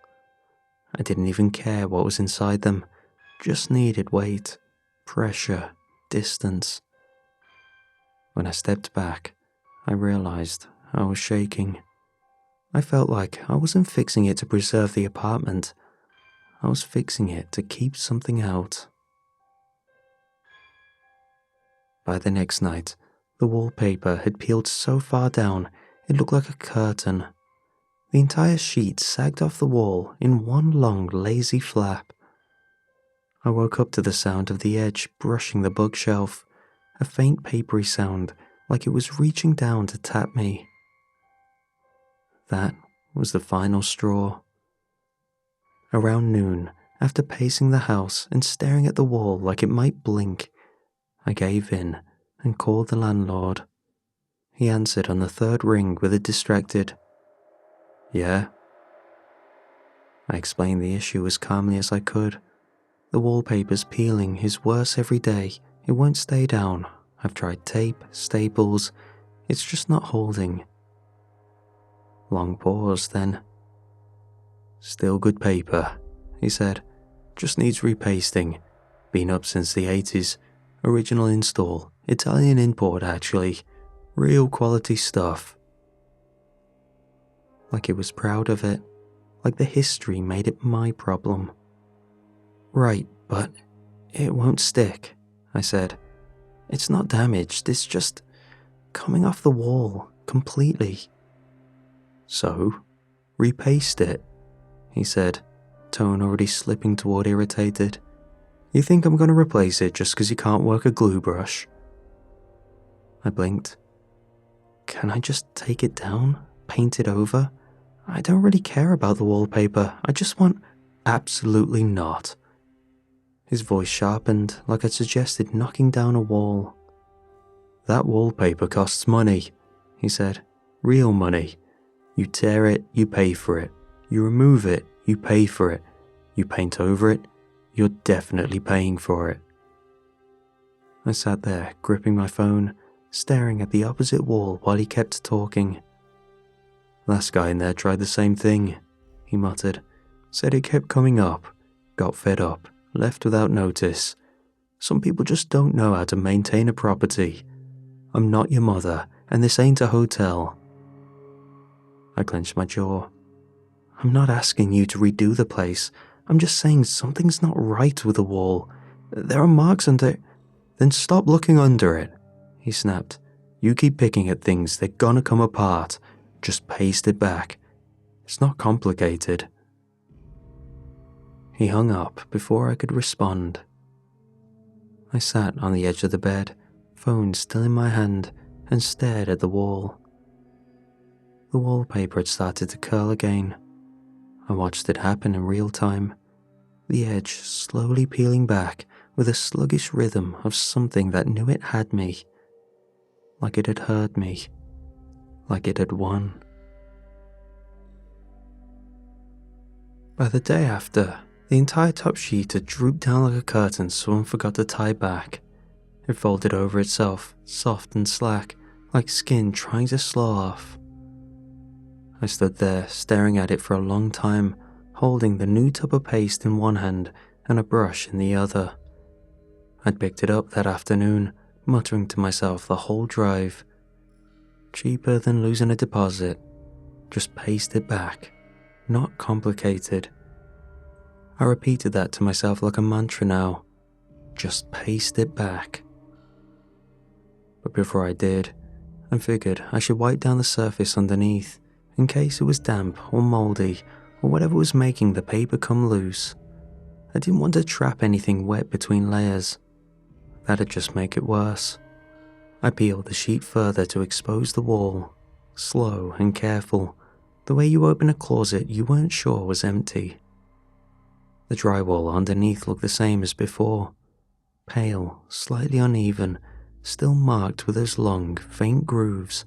I didn't even care what was inside them, just needed weight, pressure, distance. When I stepped back, I realized I was shaking. I felt like I wasn't fixing it to preserve the apartment. I was fixing it to keep something out. By the next night, the wallpaper had peeled so far down it looked like a curtain. The entire sheet sagged off the wall in one long, lazy flap. I woke up to the sound of the edge brushing the bookshelf, a faint papery sound like it was reaching down to tap me. That was the final straw. Around noon, after pacing the house and staring at the wall like it might blink, I gave in and called the landlord. He answered on the third ring with a distracted, "Yeah?" I explained the issue as calmly as I could. The wallpaper's peeling is worse every day. It won't stay down. I've tried tape, staples. It's just not holding. Long pause, then. "Still good paper," he said. "Just needs repasting. Been up since the 80s. Original install. Italian import, actually. Real quality stuff." Like it was proud of it. Like the history made it my problem. "Right, but it won't stick," I said. "It's not damaged, it's just coming off the wall completely." "So, repaste it," he said, tone already slipping toward irritated. "You think I'm going to replace it just because you can't work a glue brush?" I blinked. "Can I just take it down, paint it over? I don't really care about the wallpaper, I just want—" "Absolutely not." His voice sharpened like I'd suggested knocking down a wall. "That wallpaper costs money," he said. "Real money. You tear it, you pay for it. You remove it, you pay for it. You paint over it, you're definitely paying for it." I sat there, gripping my phone, staring at the opposite wall while he kept talking. "Last guy in there tried the same thing," he muttered. "Said it kept coming up. Got fed up. left without notice. Some people just don't know how to maintain a property. I'm not your mother, and this ain't a hotel. I clenched my jaw. I'm not asking you to redo the place. I'm just saying something's not right with the wall. There are marks under... Then stop looking under it, he snapped. You keep picking at things, they're gonna come apart. Just paste it back. It's not complicated. He hung up before I could respond. I sat on the edge of the bed, phone still in my hand, and stared at the wall. The wallpaper had started to curl again. I watched it happen in real time, the edge slowly peeling back with a sluggish rhythm of something that knew it had me, like it had heard me, like it had won. By the day after, the entire top sheet had drooped down like a curtain someone forgot to tie back. It folded over itself, soft and slack, like skin trying to slough off. I stood there, staring at it for a long time, holding the new tub of paste in one hand and a brush in the other. I'd picked it up that afternoon, muttering to myself the whole drive. Cheaper than losing a deposit. Just paste it back. Not complicated. I repeated that to myself like a mantra now. Just paste it back. But before I did, I figured I should wipe down the surface underneath, in case it was damp or mouldy or whatever was making the paper come loose. I didn't want to trap anything wet between layers. That'd just make it worse. I peeled the sheet further to expose the wall, slow and careful, the way you open a closet you weren't sure was empty. The drywall underneath looked the same as before, pale, slightly uneven, still marked with those long, faint grooves,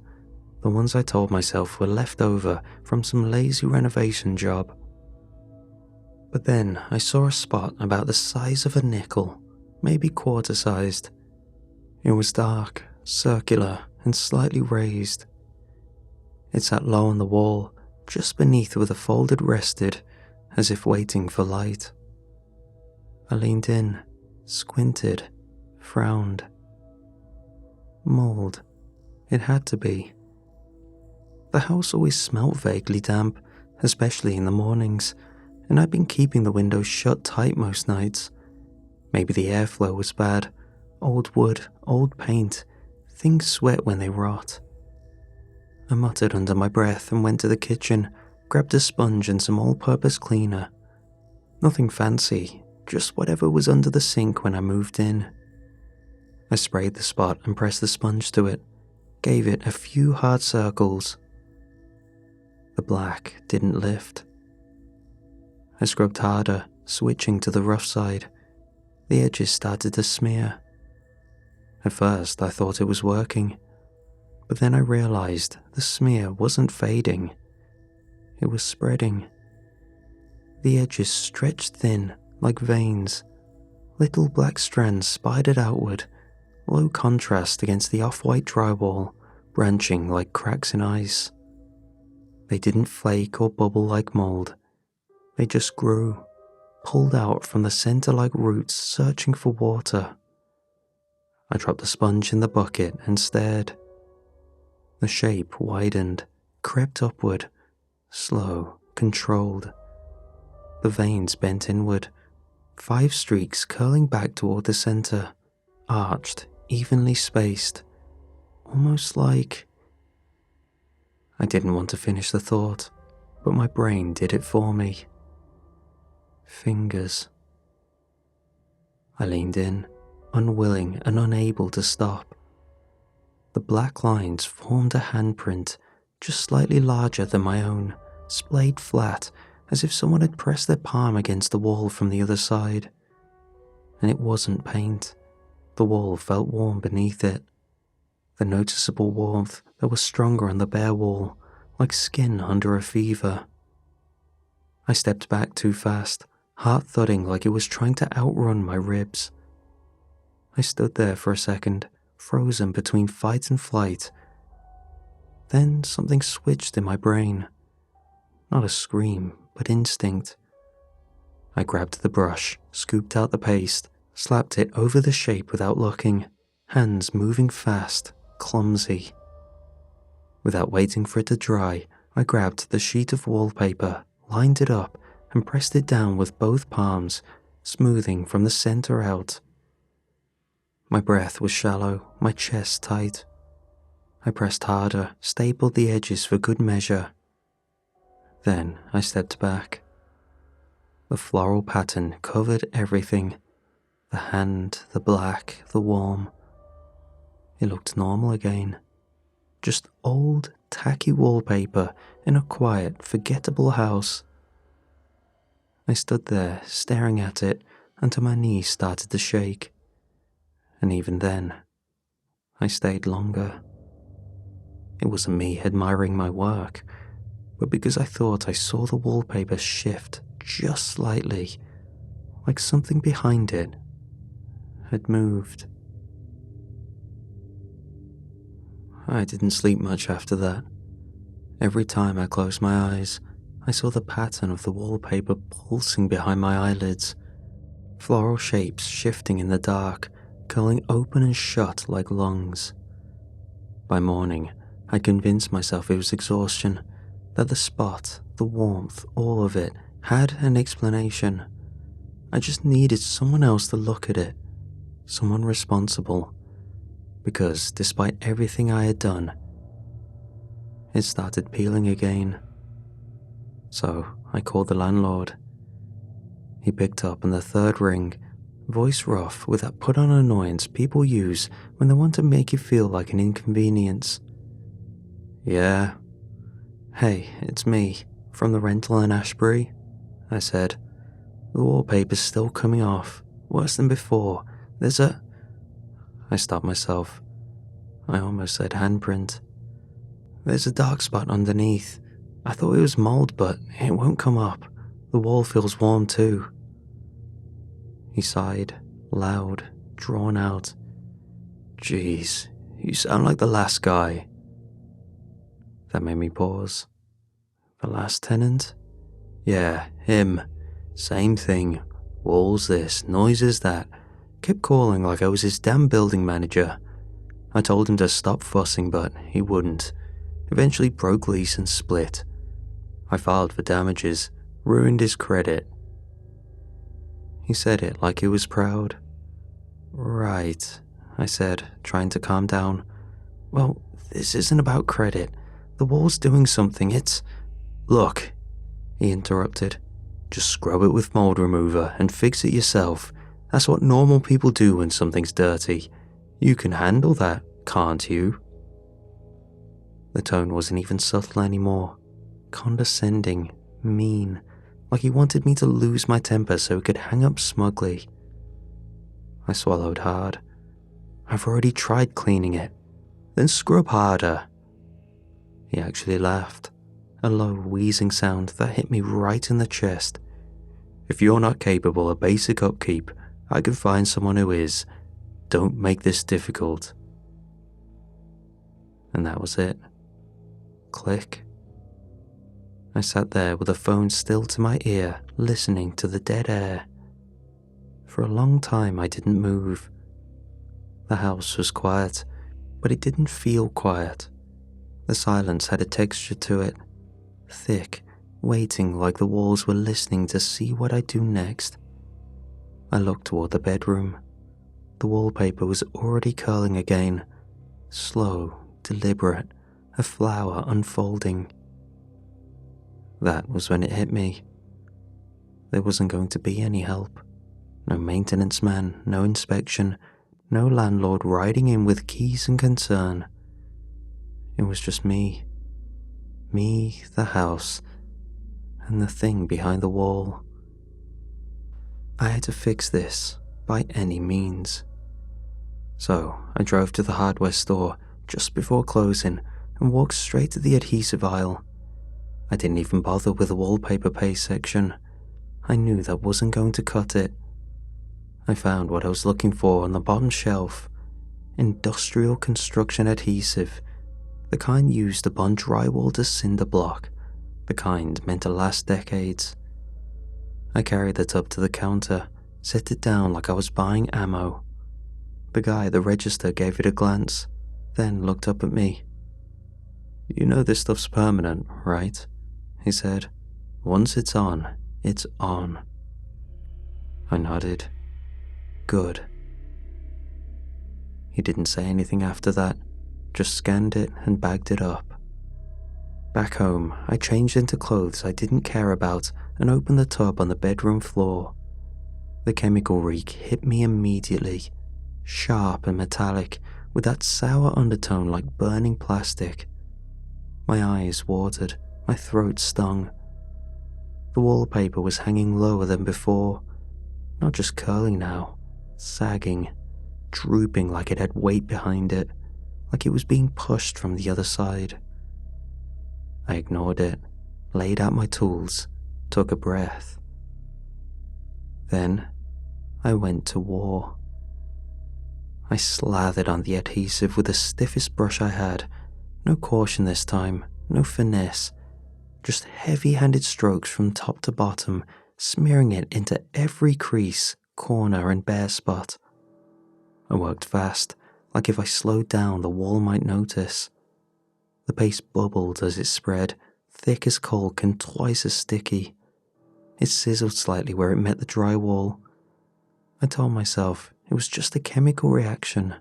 the ones I told myself were left over from some lazy renovation job. But then I saw a spot about the size of a nickel, maybe quarter-sized. It was dark, circular, and slightly raised. It sat low on the wall, just beneath where the fold had rested, as if waiting for light. I leaned in, squinted, frowned. Mold. It had to be. The house always smelt vaguely damp, especially in the mornings, and I'd been keeping the windows shut tight most nights. Maybe the airflow was bad. Old wood, old paint. Things sweat when they rot. I muttered under my breath and went to the kitchen, grabbed a sponge and some all-purpose cleaner. Nothing fancy, just whatever was under the sink when I moved in. I sprayed the spot and pressed the sponge to it, gave it a few hard circles. The black didn't lift. I scrubbed harder, switching to the rough side. The edges started to smear. At first I thought it was working, but then I realized the smear wasn't fading. It was spreading. The edges stretched thin, like veins. Little black strands spidered outward, low contrast against the off-white drywall, branching like cracks in ice. They didn't flake or bubble like mold. They just grew, pulled out from the center like roots searching for water. I dropped the sponge in the bucket and stared. The shape widened, crept upward, slow, controlled. The veins bent inward, 5 streaks curling back toward the center, arched, evenly spaced, almost like... I didn't want to finish the thought, but my brain did it for me. Fingers. I leaned in, unwilling and unable to stop. The black lines formed a handprint, just slightly larger than my own, splayed flat, as if someone had pressed their palm against the wall from the other side. And it wasn't paint. The wall felt warm beneath it. The noticeable warmth that was stronger on the bare wall, like skin under a fever. I stepped back too fast, heart thudding like it was trying to outrun my ribs. I stood there for a second, frozen between fight and flight. Then something switched in my brain. Not a scream, but instinct. I grabbed the brush, scooped out the paste, slapped it over the shape without looking, hands moving fast, clumsy. Without waiting for it to dry, I grabbed the sheet of wallpaper, lined it up, and pressed it down with both palms, smoothing from the center out. My breath was shallow, my chest tight. I pressed harder, stapled the edges for good measure. Then I stepped back. The floral pattern covered everything. The hand, the black, the warm. It looked normal again. Just old, tacky wallpaper in a quiet, forgettable house. I stood there, staring at it, until my knees started to shake. And even then, I stayed longer. It wasn't me admiring my work, but because I thought I saw the wallpaper shift just slightly, like something behind it had moved. I didn't sleep much after that. Every time I closed my eyes, I saw the pattern of the wallpaper pulsing behind my eyelids, floral shapes shifting in the dark, curling open and shut like lungs. By morning, I convinced myself it was exhaustion, that the spot, the warmth, all of it, had an explanation. I just needed someone else to look at it, someone responsible, because despite everything I had done, it started peeling again. So I called the landlord. He picked up on the third ring, voice rough with that put-on annoyance people use when they want to make you feel like an inconvenience. Yeah. Hey, it's me, from the rental in Ashbury, I said. The wallpaper's still coming off, worse than before. I stopped myself. I almost said handprint. There's a dark spot underneath. I thought it was mold, but it won't come up. The wall feels warm too. He sighed, loud, drawn out. Jeez, you sound like the last guy. That made me pause. The last tenant? Yeah, him. Same thing. Walls this, noises that. Kept calling like I was his damn building manager. I told him to stop fussing, but he wouldn't. Eventually broke lease and split. I filed for damages, ruined his credit. He said it like he was proud. Right, I said, trying to calm down. Well, this isn't about credit. The wall's doing something, Look, he interrupted. Just scrub it with mold remover and fix it yourself. That's what normal people do when something's dirty. You can handle that, can't you? The tone wasn't even subtle anymore. Condescending, mean, like he wanted me to lose my temper so he could hang up smugly. I swallowed hard. I've already tried cleaning it. Then scrub harder. He actually laughed, a low, wheezing sound that hit me right in the chest. If you're not capable of basic upkeep, I can find someone who is. Don't make this difficult. And that was it. Click. I sat there with the phone still to my ear, listening to the dead air. For a long time I didn't move. The house was quiet, but it didn't feel quiet. The silence had a texture to it, thick, waiting like the walls were listening to see what I'd do next. I looked toward the bedroom. The wallpaper was already curling again, slow, deliberate, a flower unfolding. That was when it hit me. There wasn't going to be any help. No maintenance man, no inspection, no landlord riding in with keys and concern. It was just me. Me, the house, and the thing behind the wall. I had to fix this by any means. So I drove to the hardware store just before closing and walked straight to the adhesive aisle. I didn't even bother with the wallpaper paste section. I knew that wasn't going to cut it. I found what I was looking for on the bottom shelf. Industrial construction adhesive. The kind used to bond drywall to cinder block. The kind meant to last decades. I carried it up to the counter, set it down like I was buying ammo. The guy at the register gave it a glance, then looked up at me. "You know this stuff's permanent, right?" he said. "Once it's on, it's on." I nodded. "Good." He didn't say anything after that, just scanned it and bagged it up. Back home, I changed into clothes I didn't care about and opened the tub on the bedroom floor. The chemical reek hit me immediately, sharp and metallic, with that sour undertone like burning plastic. My eyes watered, my throat stung. The wallpaper was hanging lower than before, not just curling now, sagging, drooping like it had weight behind it, like it was being pushed from the other side. I ignored it, laid out my tools, took a breath. Then I went to war. I slathered on the adhesive with the stiffest brush I had. No caution this time, no finesse, just heavy-handed strokes from top to bottom, smearing it into every crease, corner and bare spot. I worked fast, like if I slowed down the wall might notice. The paste bubbled as it spread, thick as caulk and twice as sticky. It sizzled slightly where it met the drywall. I told myself it was just a chemical reaction.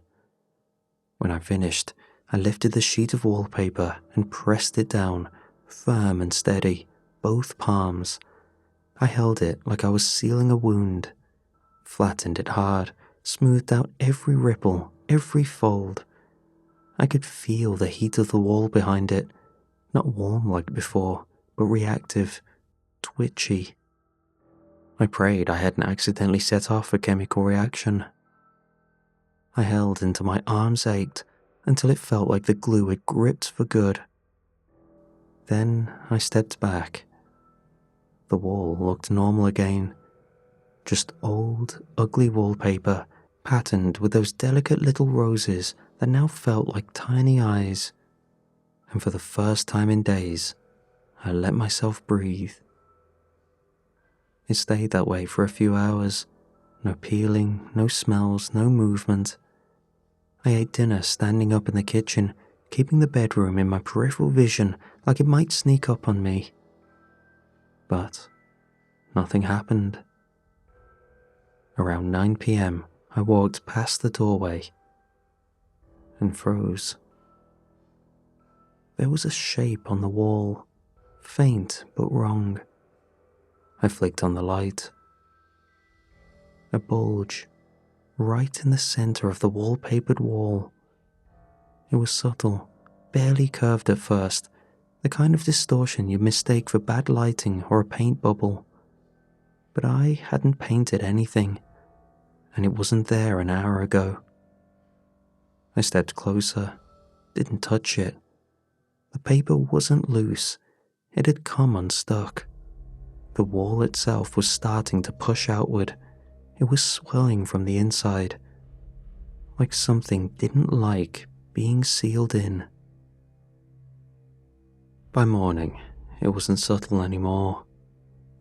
When I finished, I lifted the sheet of wallpaper and pressed it down, firm and steady, both palms. I held it like I was sealing a wound, flattened it hard, smoothed out every ripple, every fold. I could feel the heat of the wall behind it, not warm like before, but reactive, twitchy. I prayed I hadn't accidentally set off a chemical reaction. I held until my arms ached, until it felt like the glue had gripped for good. Then I stepped back. The wall looked normal again. Just old, ugly wallpaper, patterned with those delicate little roses that now felt like tiny eyes. And for the first time in days, I let myself breathe. It stayed that way for a few hours. No peeling, no smells, no movement. I ate dinner standing up in the kitchen, keeping the bedroom in my peripheral vision like it might sneak up on me. But nothing happened. Around 9 p.m, I walked past the doorway and froze. There was a shape on the wall, faint but wrong. I flicked on the light. A bulge, right in the center of the wallpapered wall. It was subtle, barely curved at first, the kind of distortion you'd mistake for bad lighting or a paint bubble. But I hadn't painted anything, and it wasn't there an hour ago. I stepped closer, didn't touch it. The paper wasn't loose, it had come unstuck. The wall itself was starting to push outward. It was swelling from the inside, like something didn't like being sealed in. By morning, it wasn't subtle anymore.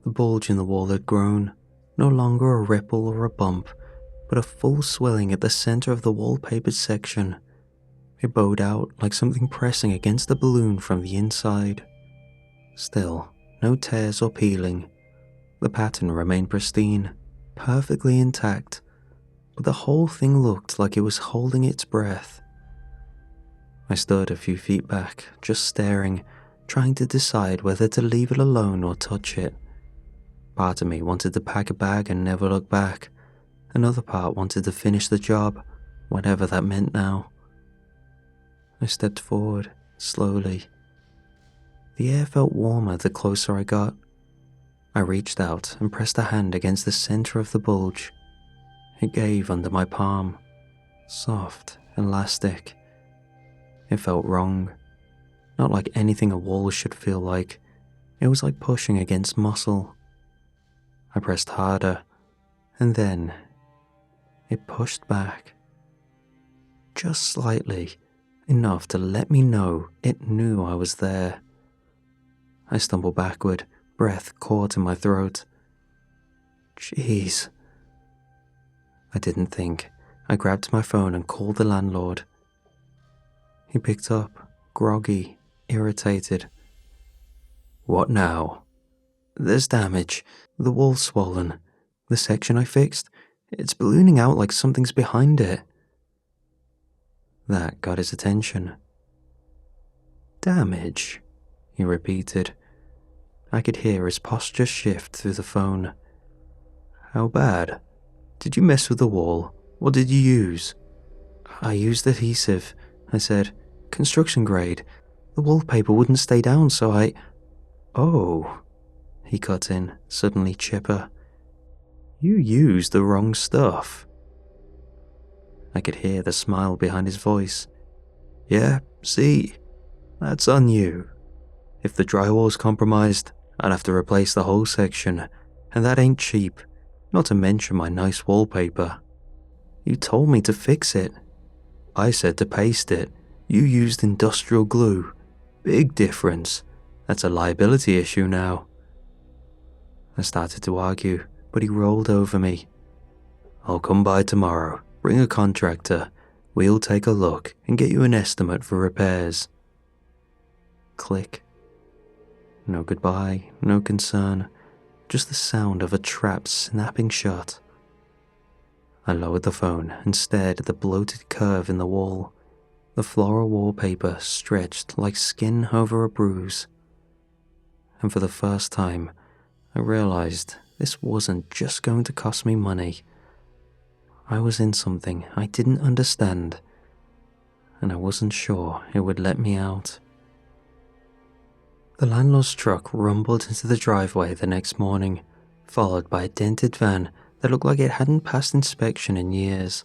The bulge in the wall had grown, no longer a ripple or a bump, but a full swelling at the center of the wallpapered section. It bowed out like something pressing against a balloon from the inside. Still, no tears or peeling. The pattern remained pristine, perfectly intact, but the whole thing looked like it was holding its breath. I stood a few feet back, just staring, trying to decide whether to leave it alone or touch it. Part of me wanted to pack a bag and never look back. Another part wanted to finish the job, whatever that meant now. I stepped forward, slowly. The air felt warmer the closer I got. I reached out and pressed a hand against the center of the bulge. It gave under my palm, soft, elastic. It felt wrong, not like anything a wall should feel like. It was like pushing against muscle. I pressed harder, and then it pushed back. Just slightly, enough to let me know it knew I was there. I stumbled backward, breath caught in my throat. Jeez. I didn't think. I grabbed my phone and called the landlord. He picked up, groggy, irritated. What now? There's damage. The wall's swollen. The section I fixed, it's ballooning out like something's behind it. That got his attention. Damage, he repeated. I could hear his posture shift through the phone. How bad? Did you mess with the wall? What did you use? I used adhesive, I said. Construction grade. The wallpaper wouldn't stay down, so I... Oh, he cut in, suddenly chipper. You used the wrong stuff. I could hear the smile behind his voice. Yeah, see, that's on you. If the drywall's compromised, I'd have to replace the whole section, and that ain't cheap, not to mention my nice wallpaper. You told me to fix it. I said to paste it. You used industrial glue. Big difference. That's a liability issue now. I started to argue, but he rolled over me. I'll come by tomorrow, bring a contractor. We'll take a look and get you an estimate for repairs. Click. No goodbye, no concern, just the sound of a trap snapping shut. I lowered the phone and stared at the bloated curve in the wall. The floral wallpaper stretched like skin over a bruise. And for the first time, I realized this wasn't just going to cost me money. I was in something I didn't understand, and I wasn't sure it would let me out. The landlord's truck rumbled into the driveway the next morning, followed by a dented van that looked like it hadn't passed inspection in years.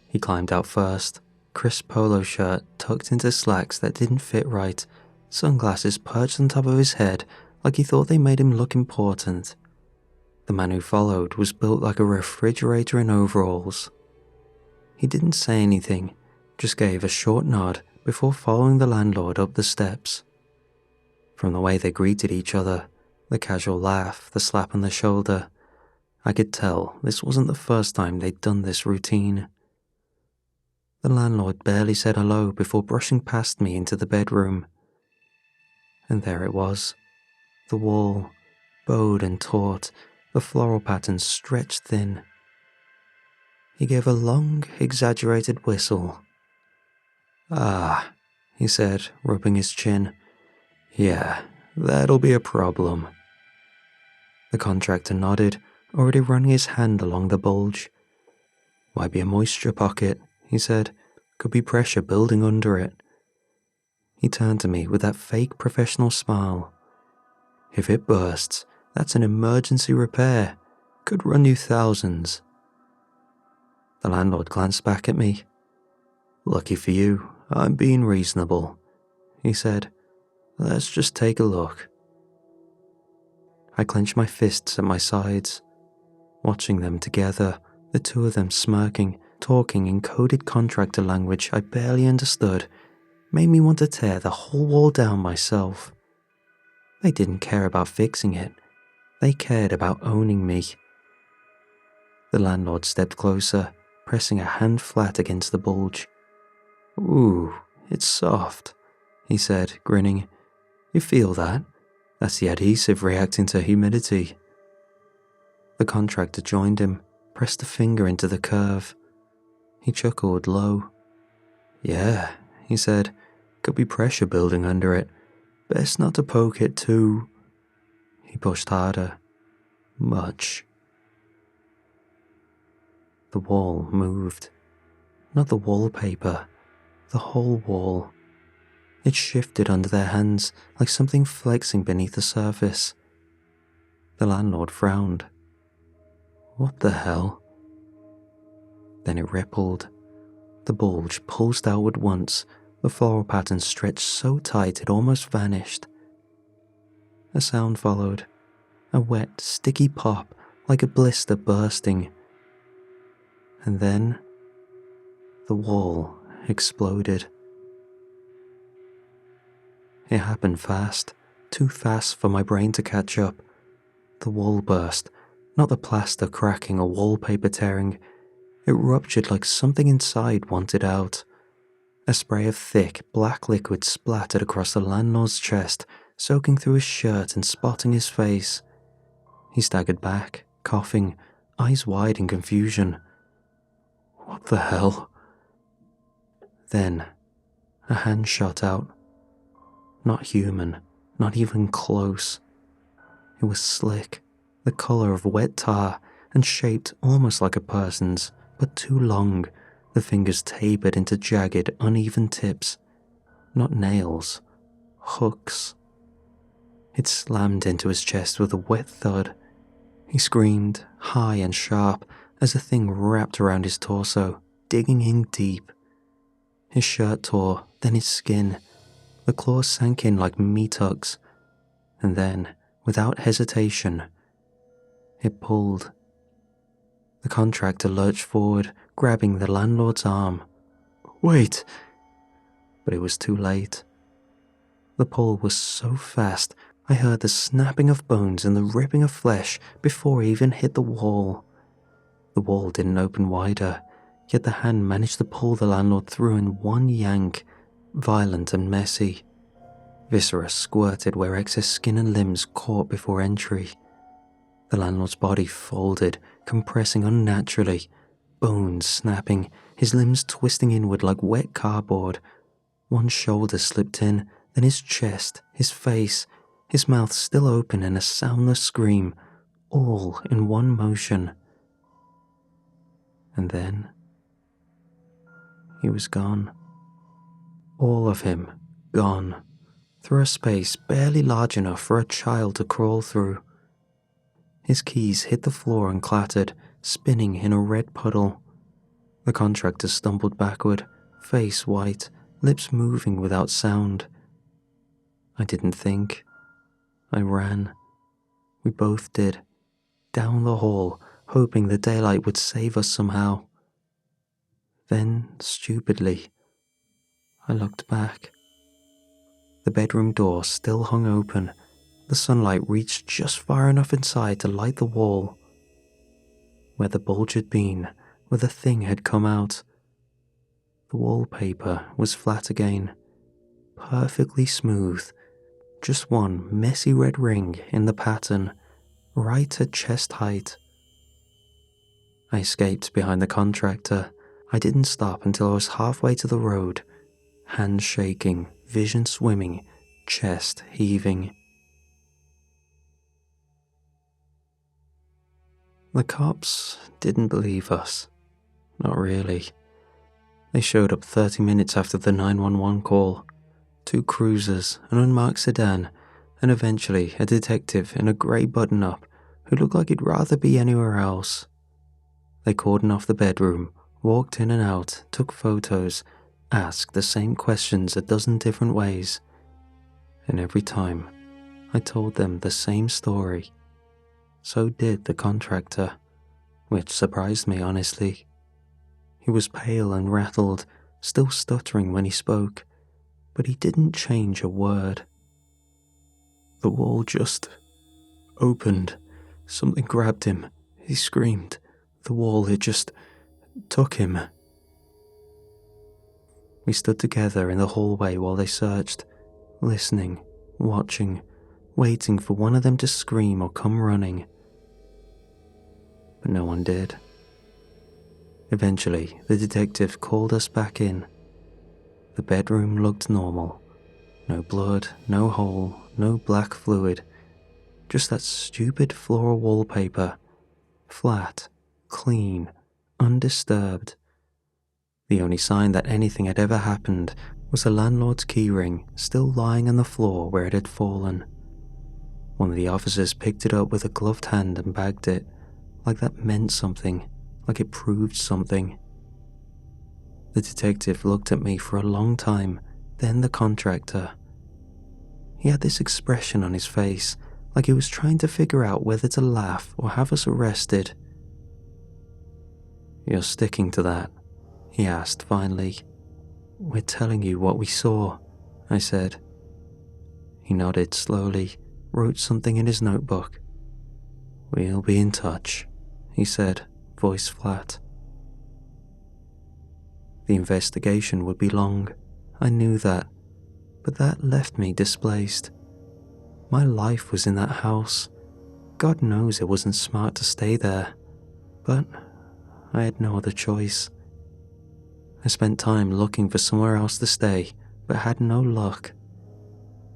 He climbed out first, crisp polo shirt tucked into slacks that didn't fit right, sunglasses perched on top of his head like he thought they made him look important. The man who followed was built like a refrigerator in overalls. He didn't say anything, just gave a short nod before following the landlord up the steps. From the way they greeted each other, the casual laugh, the slap on the shoulder, I could tell this wasn't the first time they'd done this routine. The landlord barely said hello before brushing past me into the bedroom. And there it was, the wall, bowed and taut, the floral patterns stretched thin. He gave a long, exaggerated whistle. Ah, he said, rubbing his chin. Yeah, that'll be a problem. The contractor nodded, already running his hand along the bulge. Might be a moisture pocket, he said. Could be pressure building under it. He turned to me with that fake professional smile. If it bursts, that's an emergency repair. Could run you thousands. The landlord glanced back at me. Lucky for you, I'm being reasonable, he said. Let's just take a look. I clenched my fists at my sides. Watching them together, the two of them smirking, talking in coded contractor language I barely understood, made me want to tear the whole wall down myself. They didn't care about fixing it. They cared about owning me. The landlord stepped closer, pressing a hand flat against the bulge. Ooh, it's soft, he said, grinning. You feel that? That's the adhesive reacting to humidity. The contractor joined him, pressed a finger into the curve. He chuckled low. Yeah, he said, could be pressure building under it. Best not to poke it too. He pushed harder. Much. The wall moved. Not the wallpaper, the whole wall. It shifted under their hands like something flexing beneath the surface. The landlord frowned. What the hell? Then it rippled. The bulge pulsed outward once, the floral pattern stretched so tight it almost vanished. A sound followed, a wet, sticky pop like a blister bursting. And then, the wall exploded. It happened fast, too fast for my brain to catch up. The wall burst, not the plaster cracking or wallpaper tearing. It ruptured like something inside wanted out. A spray of thick, black liquid splattered across the landlord's chest, soaking through his shirt and spotting his face. He staggered back, coughing, eyes wide in confusion. What the hell? Then, a hand shot out. Not human, not even close. It was slick, the color of wet tar, and shaped almost like a person's, but too long, the fingers tapered into jagged, uneven tips. Not nails, hooks. It slammed into his chest with a wet thud. He screamed, high and sharp, as the thing wrapped around his torso, digging in deep. His shirt tore, then his skin. The claws sank in like meat hooks. And then, without hesitation, it pulled. The contractor lurched forward, grabbing the landlord's arm. Wait! But it was too late. The pull was so fast, I heard the snapping of bones and the ripping of flesh before he even hit the wall. The wall didn't open wider, yet the hand managed to pull the landlord through in one yank, violent and messy. Viscera squirted where excess skin and limbs caught before entry. The landlord's body folded, compressing unnaturally, bones snapping, his limbs twisting inward like wet cardboard. One shoulder slipped in, then his chest, his face, his mouth still open in a soundless scream, all in one motion. And then he was gone. All of him gone, through a space barely large enough for a child to crawl through. His keys hit the floor and clattered, spinning in a red puddle. The contractor stumbled backward, face white, lips moving without sound. I didn't think. I ran. We both did. Down the hall, hoping the daylight would save us somehow. Then, stupidly, I looked back. The bedroom door still hung open. The sunlight reached just far enough inside to light the wall. Where the bulge had been, where the thing had come out. The wallpaper was flat again, perfectly smooth. Just one messy red ring in the pattern, right at chest height. I escaped behind the contractor. I didn't stop until I was halfway to the road, hands shaking, vision swimming, chest heaving. The cops didn't believe us. Not really. They showed up 30 minutes after the 911 call. 2 cruisers, an unmarked sedan, and eventually a detective in a grey button-up who looked like he'd rather be anywhere else. They cordoned off the bedroom, walked in and out, took photos, asked the same questions a dozen different ways. And every time, I told them the same story. So did the contractor, which surprised me, honestly. He was pale and rattled, still stuttering when he spoke, but he didn't change a word. The wall just opened. Something grabbed him. He screamed. The wall had just took him. We stood together in the hallway while they searched, listening, watching, waiting for one of them to scream or come running. But no one did. Eventually, the detective called us back in. The bedroom looked normal. No blood, no hole, no black fluid. Just that stupid floral wallpaper. Flat, clean, undisturbed. The only sign that anything had ever happened was the landlord's keyring still lying on the floor where it had fallen. One of the officers picked it up with a gloved hand and bagged it, like that meant something, like it proved something. The detective looked at me for a long time, then the contractor. He had this expression on his face, like he was trying to figure out whether to laugh or have us arrested. "You're sticking to that?" he asked finally. "We're telling you what we saw," I said. He nodded slowly, wrote something in his notebook. "We'll be in touch," he said, voice flat. The investigation would be long, I knew that, but that left me displaced. My life was in that house. God knows it wasn't smart to stay there, but I had no other choice. I spent time looking for somewhere else to stay, but had no luck.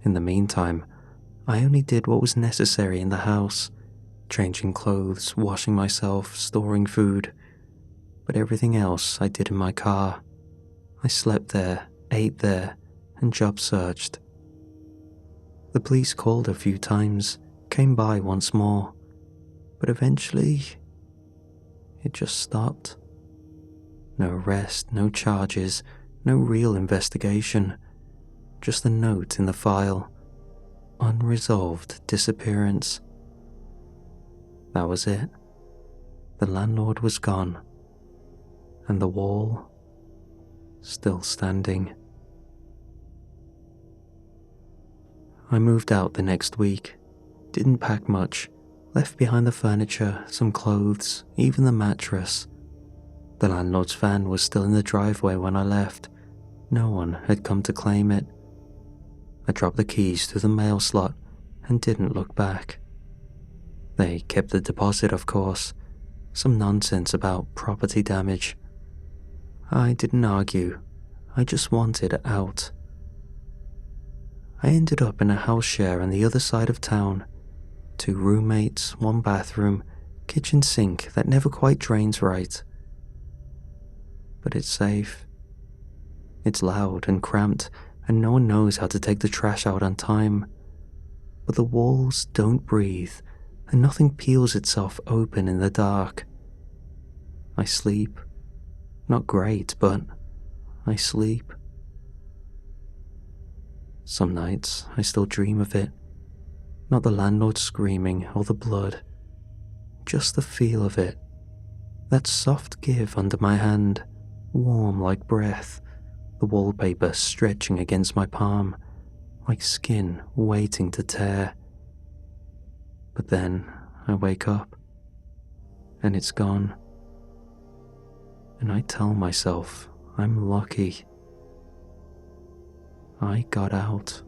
In the meantime, I only did what was necessary in the house, changing clothes, washing myself, storing food, but everything else I did in my car. I slept there, ate there, and job searched. The police called a few times, came by once more, but eventually it just stopped. No arrest, no charges, no real investigation, just a note in the file. Unresolved disappearance. That was it. The landlord was gone, and the wall still standing. I moved out the next week, didn't pack much, left behind the furniture, some clothes, even the mattress. The landlord's van was still in the driveway when I left. No one had come to claim it. I dropped the keys through the mail slot and didn't look back. They kept the deposit, of course, some nonsense about property damage. I didn't argue, I just wanted out. I ended up in a house share on the other side of town. 2 roommates, 1 bathroom, kitchen sink that never quite drains right. But it's safe. It's loud and cramped, and no one knows how to take the trash out on time. But the walls don't breathe, and nothing peels itself open in the dark. I sleep. Not great, but I sleep. Some nights I still dream of it. Not the landlord screaming or the blood. Just the feel of it. That soft give under my hand, warm like breath. The wallpaper stretching against my palm, like skin waiting to tear. But then I wake up, and it's gone. And I tell myself I'm lucky. I got out.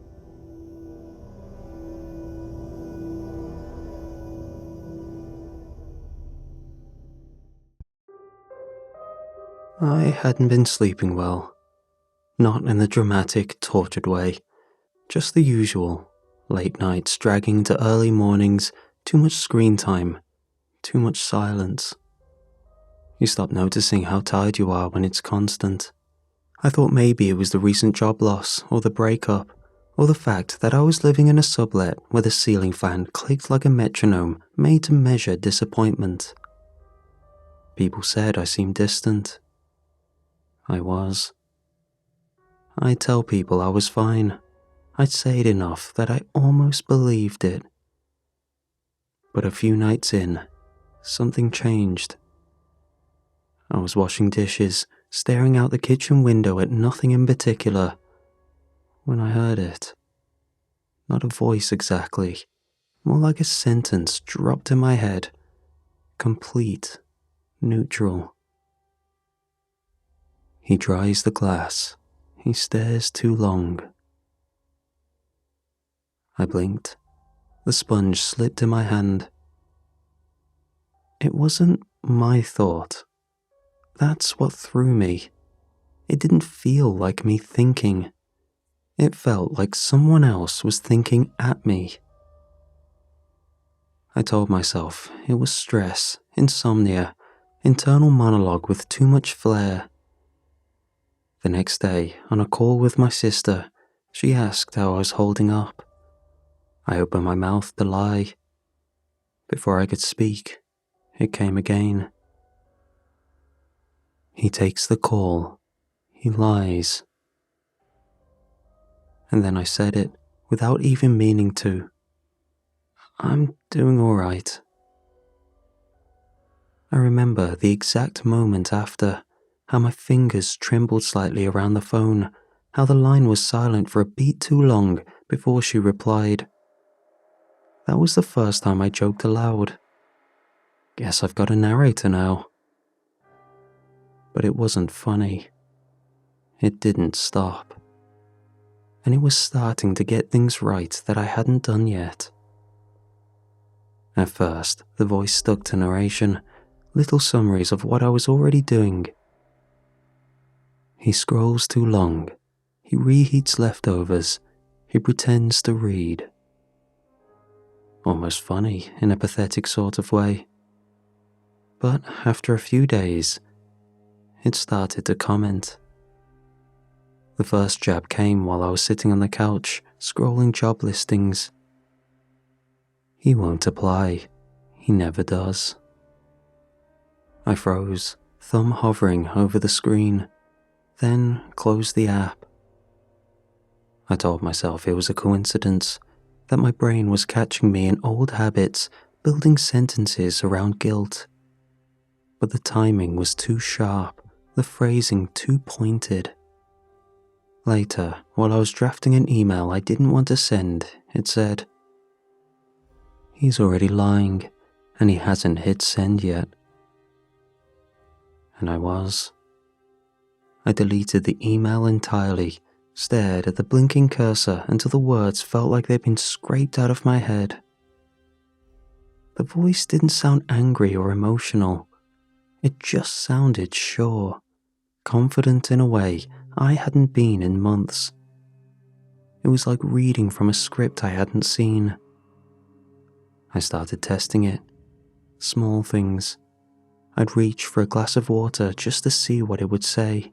I hadn't been sleeping well. Not in the dramatic, tortured way. Just the usual. Late nights dragging into early mornings, too much screen time, too much silence. You stop noticing how tired you are when it's constant. I thought maybe it was the recent job loss, or the breakup, or the fact that I was living in a sublet where the ceiling fan clicked like a metronome made to measure disappointment. People said I seemed distant. I was. I'd tell people I was fine. I'd say it enough that I almost believed it. But a few nights in, something changed. I was washing dishes, staring out the kitchen window at nothing in particular, when I heard it. Not a voice exactly, more like a sentence dropped in my head. Complete, neutral. He dries the glass. He stares too long. I blinked. The sponge slipped in my hand. It wasn't my thought. That's what threw me. It didn't feel like me thinking. It felt like someone else was thinking at me. I told myself it was stress, insomnia, internal monologue with too much flair. The next day, on a call with my sister, she asked how I was holding up. I opened my mouth to lie. Before I could speak, it came again. He takes the call. He lies. And then I said it, without even meaning to. I'm doing all right. I remember the exact moment after, how my fingers trembled slightly around the phone, how the line was silent for a beat too long before she replied. That was the first time I joked aloud. Guess I've got a narrator now. But it wasn't funny. It didn't stop. And it was starting to get things right that I hadn't done yet. At first, the voice stuck to narration, little summaries of what I was already doing. He scrolls too long. He reheats leftovers. He pretends to read. Almost funny in a pathetic sort of way. But after a few days, it started to comment. The first jab came while I was sitting on the couch, scrolling job listings. He won't apply. He never does. I froze, thumb hovering over the screen, then closed the app. I told myself it was a coincidence, that my brain was catching me in old habits, building sentences around guilt. But the timing was too sharp, the phrasing too pointed. Later, while I was drafting an email I didn't want to send, it said, "He's already lying, and he hasn't hit send yet." And I was. I deleted the email entirely, stared at the blinking cursor until the words felt like they'd been scraped out of my head. The voice didn't sound angry or emotional. It just sounded sure, confident in a way I hadn't been in months. It was like reading from a script I hadn't seen. I started testing it. Small things. I'd reach for a glass of water just to see what it would say.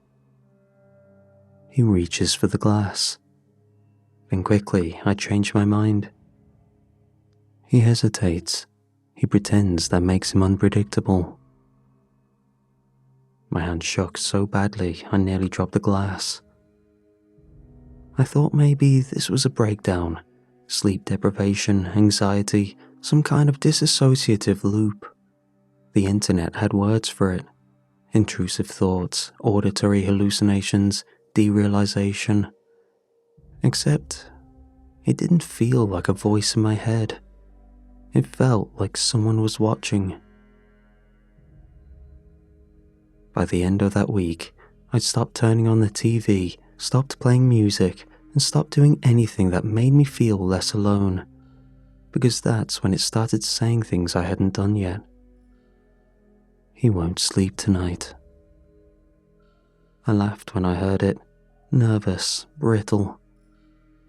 He reaches for the glass. Then quickly, I change my mind. He hesitates. He pretends that makes him unpredictable. My hand shook so badly I nearly dropped the glass. I thought maybe this was a breakdown, sleep deprivation, anxiety, some kind of dissociative loop. The internet had words for it. Intrusive thoughts, auditory hallucinations, derealization. Except, it didn't feel like a voice in my head. It felt like someone was watching. By the end of that week, I'd stopped turning on the TV, stopped playing music, and stopped doing anything that made me feel less alone. Because that's when it started saying things I hadn't done yet. He won't sleep tonight. I laughed when I heard it, nervous, brittle.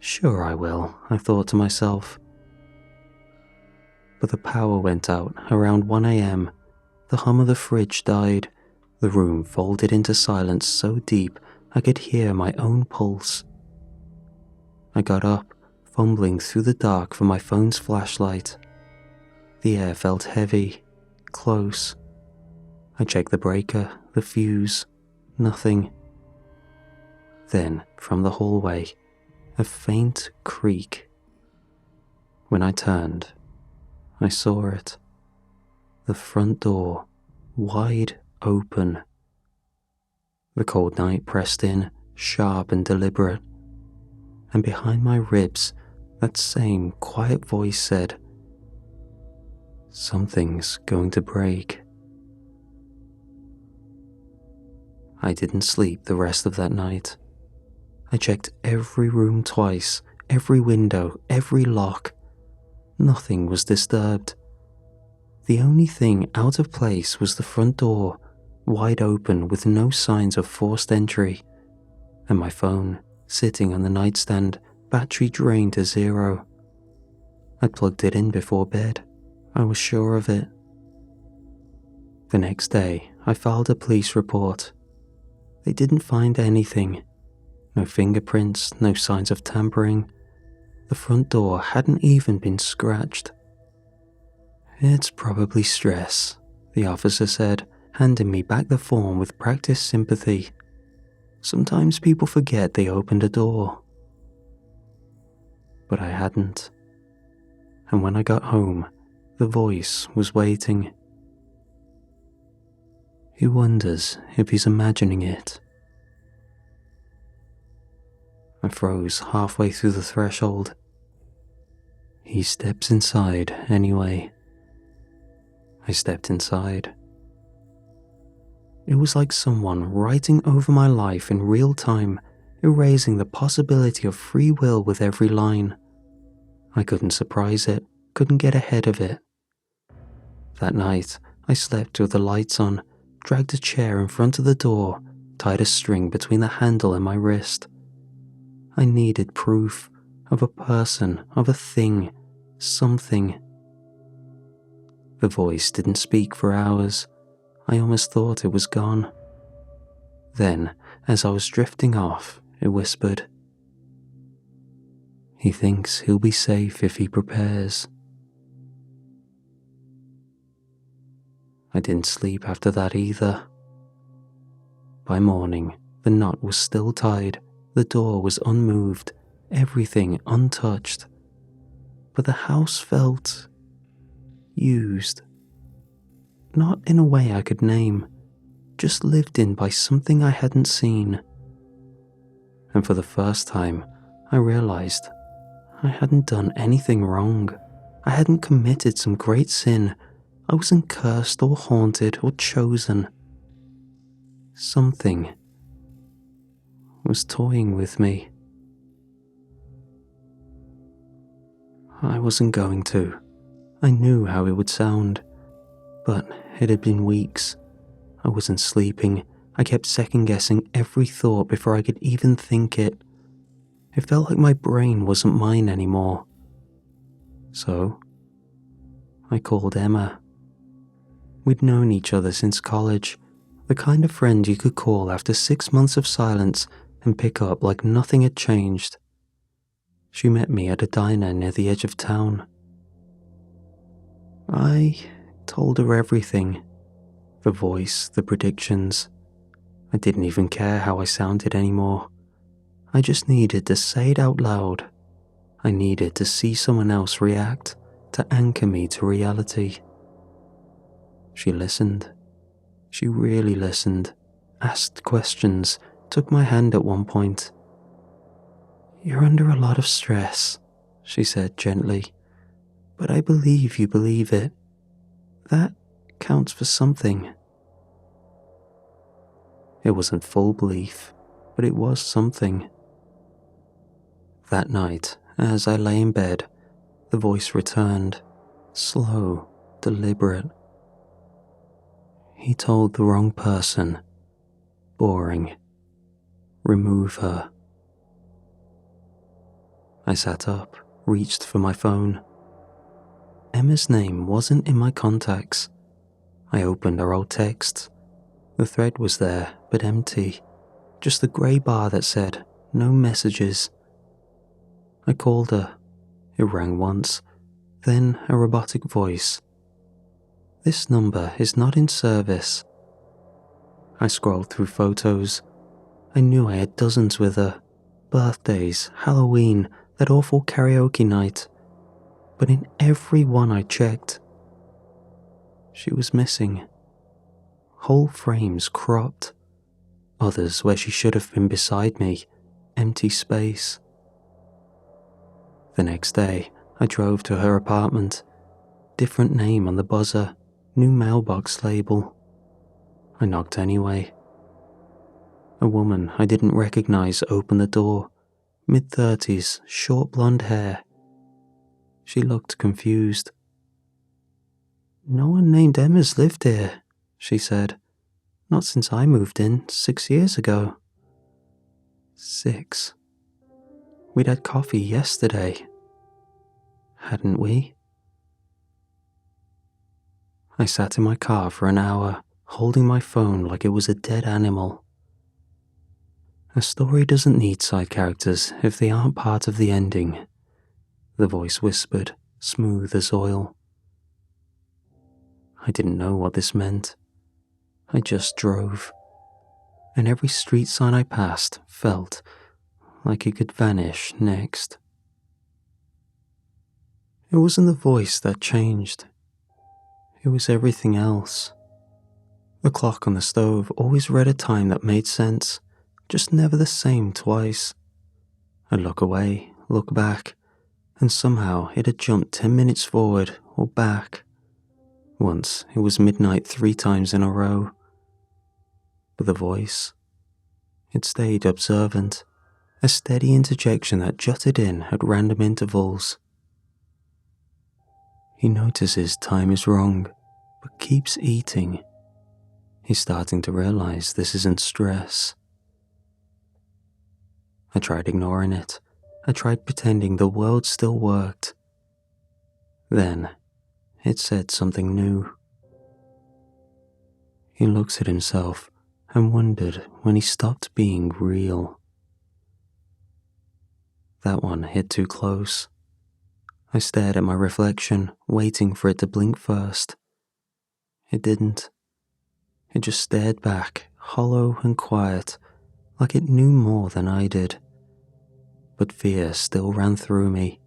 Sure I will, I thought to myself. But the power went out around 1 a.m. The hum of the fridge died. The room folded into silence so deep I could hear my own pulse. I got up, fumbling through the dark for my phone's flashlight. The air felt heavy, close. I checked the breaker, the fuse, nothing. Then, from the hallway, a faint creak. When I turned, I saw it. The front door, wide open. The cold night pressed in, sharp and deliberate. And behind my ribs, that same quiet voice said, "Something's going to break." I didn't sleep the rest of that night. I checked every room twice, every window, every lock. Nothing was disturbed. The only thing out of place was the front door, wide open with no signs of forced entry, and my phone, sitting on the nightstand, battery drained to 0. I'd plugged it in before bed. I was sure of it. The next day, I filed a police report. They didn't find anything. No fingerprints, no signs of tampering. The front door hadn't even been scratched. "It's probably stress," the officer said, handing me back the form with practiced sympathy. "Sometimes people forget they opened a door." But I hadn't. And when I got home, the voice was waiting. He wonders if he's imagining it. I froze halfway through the threshold. He steps inside anyway. I stepped inside. It was like someone writing over my life in real time, erasing the possibility of free will with every line. I couldn't surprise it, couldn't get ahead of it. That night, I slept with the lights on, dragged a chair in front of the door, tied a string between the handle and my wrist. I needed proof of a person, of a thing, something. The voice didn't speak for hours. I almost thought it was gone. Then, as I was drifting off, it whispered, "He thinks he'll be safe if he prepares." I didn't sleep after that either. By morning, the knot was still tied, the door was unmoved, everything untouched. But the house felt used. Not in a way I could name, just lived in by something I hadn't seen. And for the first time, I realized I hadn't done anything wrong. I hadn't committed some great sin. I wasn't cursed or haunted or chosen. Something was toying with me. I wasn't going to. I knew how it would sound. But it had been weeks. I wasn't sleeping. I kept second-guessing every thought before I could even think it. It felt like my brain wasn't mine anymore. So, I called Emma. We'd known each other since college, the kind of friend you could call after 6 months of silence and pick up like nothing had changed. She met me at a diner near the edge of town. I told her everything. The voice, the predictions. I didn't even care how I sounded anymore. I just needed to say it out loud. I needed to see someone else react, to anchor me to reality. She listened. She really listened, asked questions, took my hand at one point. "You're under a lot of stress," she said gently, "but I believe you believe it. That counts for something." It wasn't full belief, but it was something. That night, as I lay in bed, the voice returned, slow, deliberate. "He told the wrong person. Boring. Remove her." I sat up, reached for my phone. Emma's name wasn't in my contacts. I opened our old texts. The thread was there, but empty. Just the grey bar that said, "No messages." I called her. It rang once, then a robotic voice. "This number is not in service." I scrolled through photos. I knew I had dozens with her. Birthdays, Halloween, that awful karaoke night. But in every one I checked, she was missing. Whole frames cropped. Others where she should have been beside me. Empty space. The next day, I drove to her apartment. Different name on the buzzer. New mailbox label. I knocked anyway. A woman I didn't recognize opened the door. Mid-30s, short blonde hair. She looked confused. "No one named Emma's lived here," she said. "Not since I moved in 6 years ago." 6. We'd had coffee yesterday. Hadn't we? I sat in my car for an hour, holding my phone like it was a dead animal. A story doesn't need side characters if they aren't part of the ending, the voice whispered, smooth as oil. I didn't know what this meant. I just drove, and every street sign I passed felt like it could vanish next. It wasn't the voice that changed. It was everything else. The clock on the stove always read a time that made sense, just never the same twice. I'd look away, look back, and somehow it had jumped 10 minutes forward or back. Once it was midnight 3 times in a row. But the voice, it stayed observant, a steady interjection that jutted in at random intervals. He notices time is wrong, but keeps eating. He's starting to realize this isn't stress. I tried ignoring it. I tried pretending the world still worked. Then, it said something new. He looks at himself and wondered when he stopped being real. That one hit too close. I stared at my reflection, waiting for it to blink first. It didn't. It just stared back, hollow and quiet, like it knew more than I did. But fear still ran through me.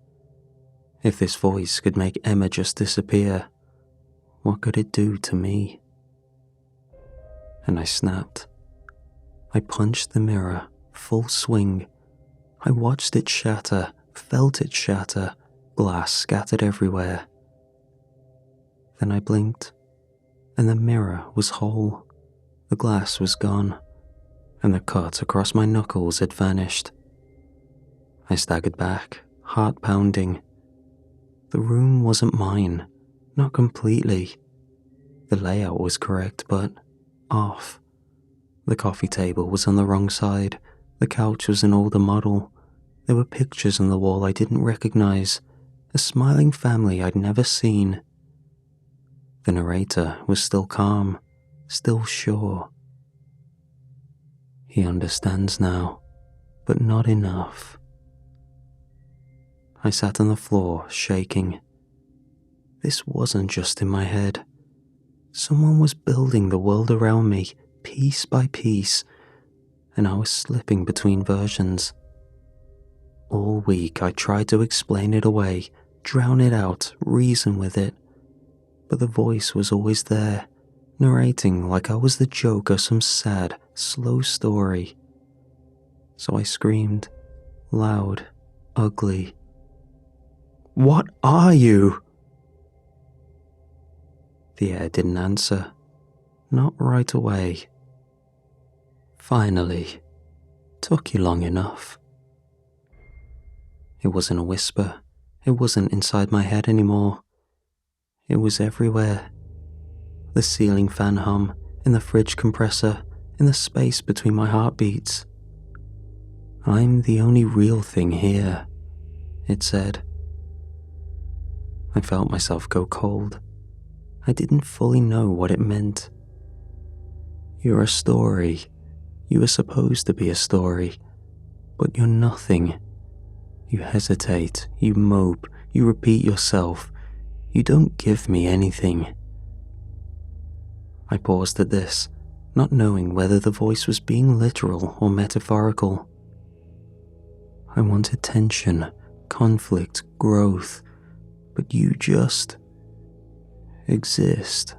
If this voice could make Emma just disappear, what could it do to me? And I snapped. I punched the mirror, full swing. I watched it shatter, felt it shatter, glass scattered everywhere. Then I blinked, and the mirror was whole. The glass was gone, and the cut across my knuckles had vanished. I staggered back, heart pounding. The room wasn't mine, not completely. The layout was correct, but off. The coffee table was on the wrong side. The couch was an older model. There were pictures on the wall I didn't recognize, a smiling family I'd never seen. The narrator was still calm, still sure. He understands now, but not enough. I sat on the floor, shaking. This wasn't just in my head. Someone was building the world around me, piece by piece, and I was slipping between versions. All week I tried to explain it away, drown it out, reason with it. But the voice was always there, narrating like I was the joke of some sad, slow story. So I screamed, loud, ugly. "What are you?" The air didn't answer. Not right away. Finally. Took you long enough. It wasn't a whisper. It wasn't inside my head anymore. It was everywhere. The ceiling fan hum, in the fridge compressor, in the space between my heartbeats. "I'm the only real thing here," it said. I felt myself go cold. I didn't fully know what it meant. "You're a story. You were supposed to be a story, but you're nothing. You hesitate, you mope, you repeat yourself. You don't give me anything." I paused at this, not knowing whether the voice was being literal or metaphorical. I wanted tension, conflict, growth, but you just exist.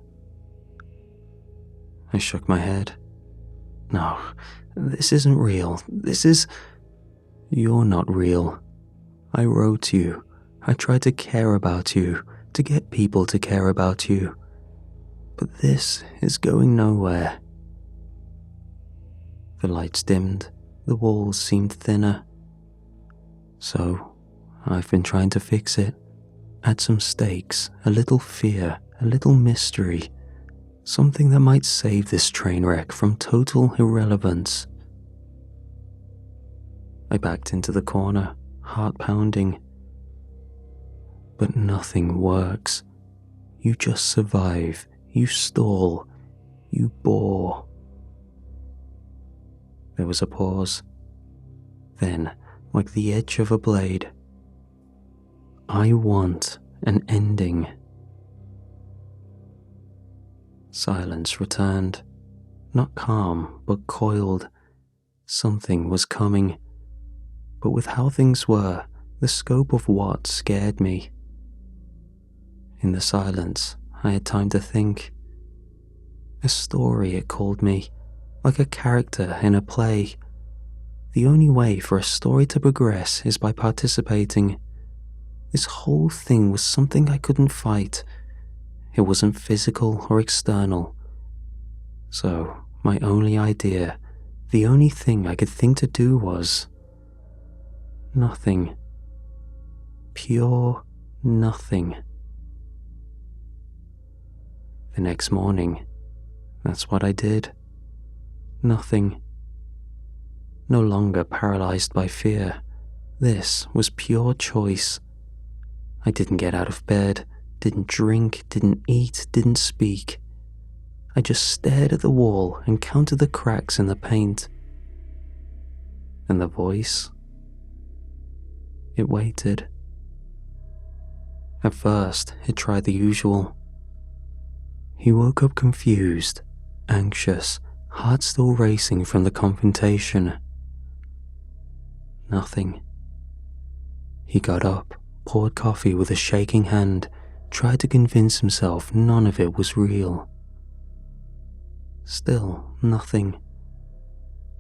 I shook my head. "No, this isn't real. You're not real. I wrote you. I tried to care about you, to get people to care about you. But this is going nowhere." The lights dimmed. The walls seemed thinner. So, I've been trying to fix it. Add some stakes, a little fear, a little mystery. Something that might save this train wreck from total irrelevance. I backed into the corner, heart pounding. But nothing works. You just survive. You stall. You bore. There was a pause. Then, like the edge of a blade, "I want an ending." Silence returned. Not calm, but coiled. Something was coming. But with how things were, the scope of what scared me. In the silence, I had time to think. A story, it called me, like a character in a play. The only way for a story to progress is by participating. This whole thing was something I couldn't fight. It wasn't physical or external. So, my only idea, the only thing I could think to do was nothing. Pure nothing. The next morning, that's what I did. Nothing. No longer paralyzed by fear. This was pure choice. I didn't get out of bed, didn't drink, didn't eat, didn't speak. I just stared at the wall and counted the cracks in the paint. And the voice? It waited. At first, it tried the usual. He woke up confused, anxious, heart still racing from the confrontation. Nothing. He got up, poured coffee with a shaking hand, tried to convince himself none of it was real. Still nothing.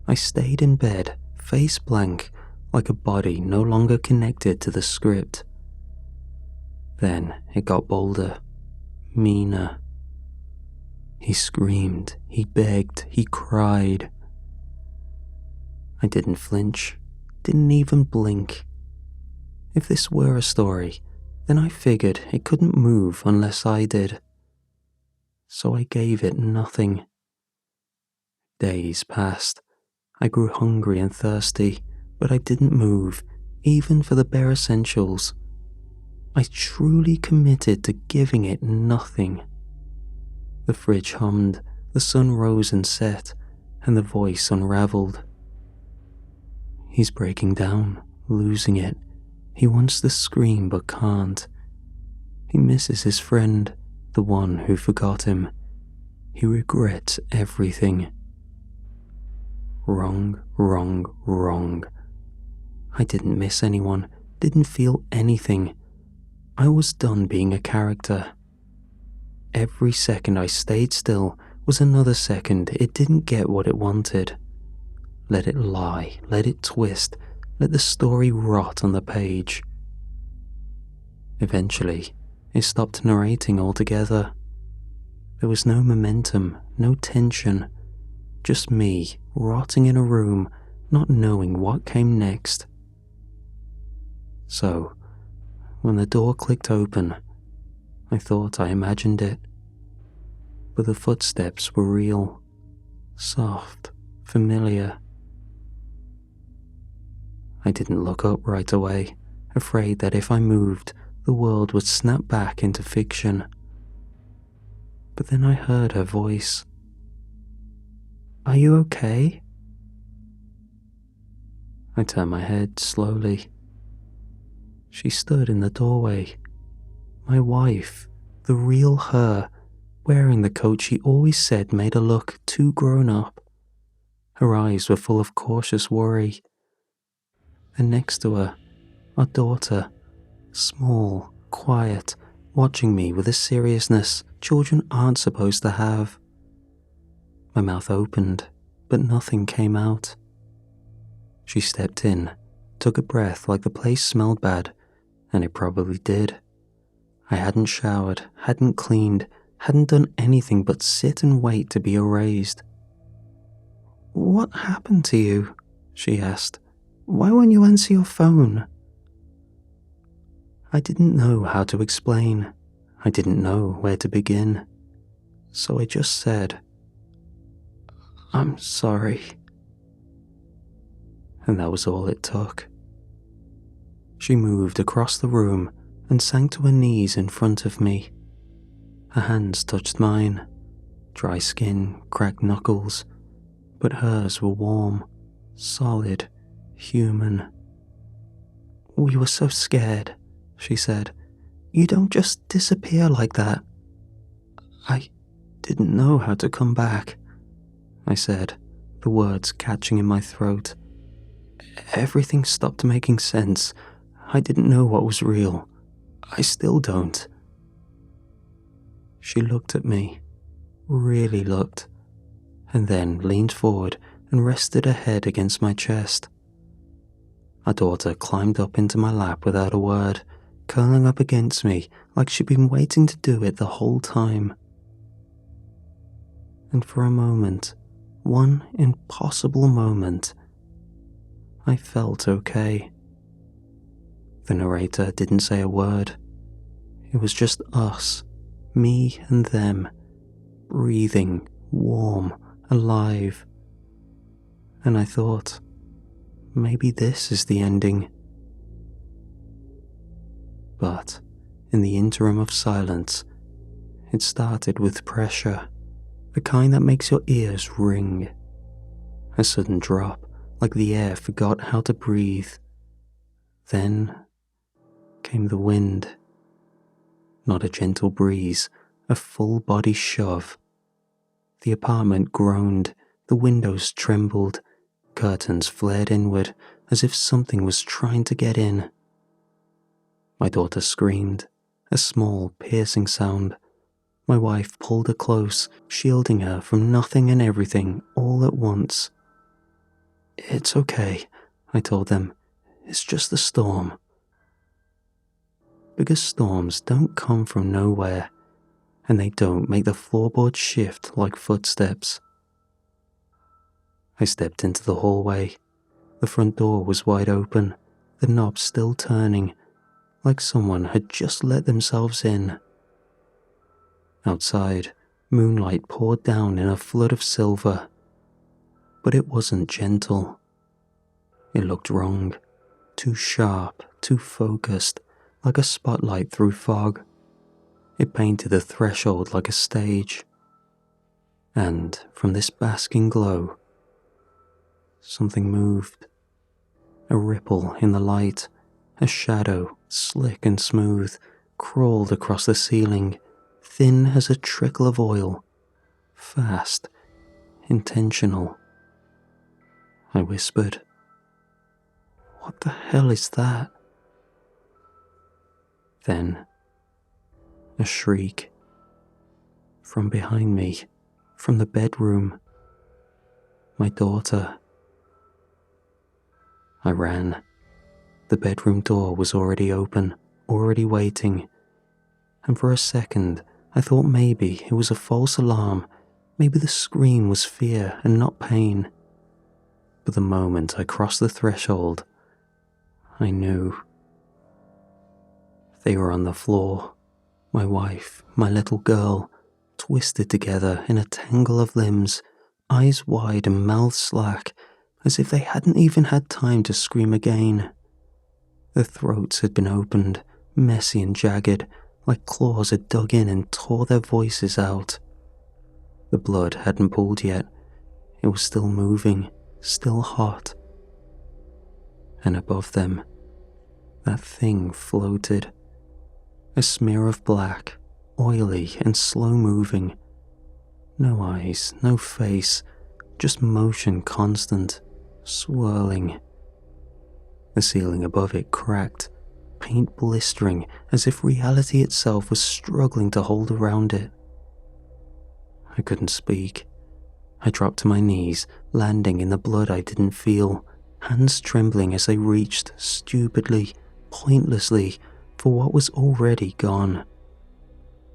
I stayed in bed, face blank, like a body no longer connected to the script. Then it got bolder, meaner. He screamed, he begged, he cried. I didn't flinch, didn't even blink. If this were a story, then I figured it couldn't move unless I did. So I gave it nothing. Days passed. I grew hungry and thirsty, but I didn't move, even for the bare essentials. I truly committed to giving it nothing. The fridge hummed, the sun rose and set, and the voice unraveled. He's breaking down, losing it. He wants to scream but can't. He misses his friend, the one who forgot him. He regrets everything. Wrong, wrong, wrong. I didn't miss anyone, didn't feel anything. I was done being a character. Every second I stayed still was another second it didn't get what it wanted. Let it lie, let it twist, let the story rot on the page. Eventually, it stopped narrating altogether. There was no momentum, no tension, just me rotting in a room, not knowing what came next. So, when the door clicked open, I thought I imagined it. But the footsteps were real, soft, familiar. I didn't look up right away, afraid that if I moved, the world would snap back into fiction. But then I heard her voice. "Are you okay?" I turned my head slowly. She stood in the doorway. My wife, the real her, wearing the coat she always said made her look too grown up. Her eyes were full of cautious worry. And next to her, our daughter, small, quiet, watching me with a seriousness children aren't supposed to have. My mouth opened, but nothing came out. She stepped in, took a breath like the place smelled bad, and it probably did. I hadn't showered, hadn't cleaned, hadn't done anything but sit and wait to be erased. "What happened to you?" she asked. "Why won't you answer your phone?" I didn't know how to explain. I didn't know where to begin. So I just said, "I'm sorry." And that was all it took. She moved across the room and sank to her knees in front of me. Her hands touched mine, dry skin, cracked knuckles, but hers were warm, solid, human. "We were so scared," she said. "You don't just disappear like that." "I didn't know how to come back," I said, the words catching in my throat. "Everything stopped making sense. I didn't know what was real. I still don't." She looked at me, really looked, and then leaned forward and rested her head against my chest. Our daughter climbed up into my lap without a word, curling up against me like she'd been waiting to do it the whole time. And for a moment, one impossible moment, I felt okay. The narrator didn't say a word. It was just us, me and them, breathing, warm, alive. And I thought, maybe this is the ending. But in the interim of silence, it started with pressure, the kind that makes your ears ring. A sudden drop, like the air forgot how to breathe. Then came the wind. Not a gentle breeze, a full body shove. The apartment groaned, the windows trembled, curtains flared inward as if something was trying to get in. My daughter screamed, a small, piercing sound. My wife pulled her close, shielding her from nothing and everything all at once. "It's okay," I told them. "It's just the storm." Because storms don't come from nowhere, and they don't make the floorboards shift like footsteps. I stepped into the hallway. The front door was wide open, the knob still turning, like someone had just let themselves in. Outside, moonlight poured down in a flood of silver, but it wasn't gentle. It looked wrong, too sharp, too focused, like a spotlight through fog. It painted the threshold like a stage. And from this basking glow, something moved. A ripple in the light, a shadow, slick and smooth, crawled across the ceiling, thin as a trickle of oil, fast, intentional. I whispered, "What the hell is that?" Then, a shriek. From behind me, from the bedroom. My daughter. I ran. The bedroom door was already open, already waiting. And for a second, I thought maybe it was a false alarm. Maybe the scream was fear and not pain. But the moment I crossed the threshold, I knew. They were on the floor. My wife, my little girl, twisted together in a tangle of limbs, eyes wide and mouths slack, as if they hadn't even had time to scream again. Their throats had been opened, messy and jagged, like claws had dug in and tore their voices out. The blood hadn't pooled yet. It was still moving, still hot. And above them, that thing floated. A smear of black, oily and slow-moving. No eyes, no face, just motion constant, swirling. The ceiling above it cracked, paint blistering as if reality itself was struggling to hold around it. I couldn't speak. I dropped to my knees, landing in the blood I didn't feel, hands trembling as they reached, stupidly, pointlessly, for what was already gone.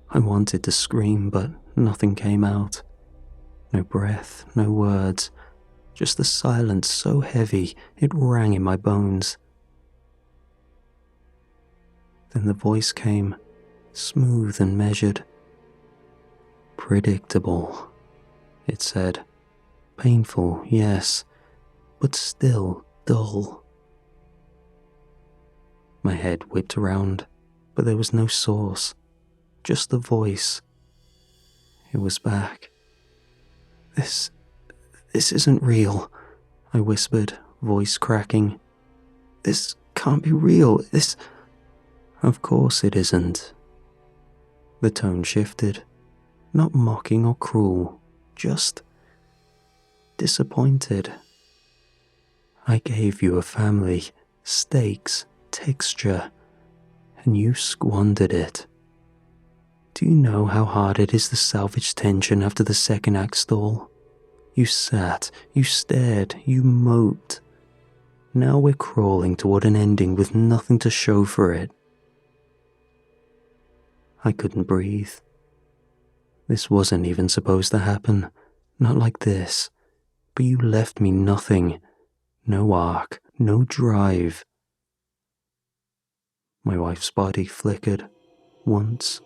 I wanted to scream, but nothing came out. No breath, no words, just the silence so heavy it rang in my bones. Then the voice came, smooth and measured. "Predictable," it said. "Painful, yes, but still dull." My head whipped around, but there was no source, just the voice. It was back. This isn't real," I whispered, voice cracking. "This can't be real, this..." "Of course it isn't." The tone shifted, not mocking or cruel, just disappointed. "I gave you a family, stakes, texture, and you squandered it. Do you know how hard it is to salvage tension after the second act stall? You sat, you stared, you moped. Now we're crawling toward an ending with nothing to show for it. I couldn't breathe. This wasn't even supposed to happen. Not like this. But you left me nothing. No arc, no drive. My wife's body flickered. Once,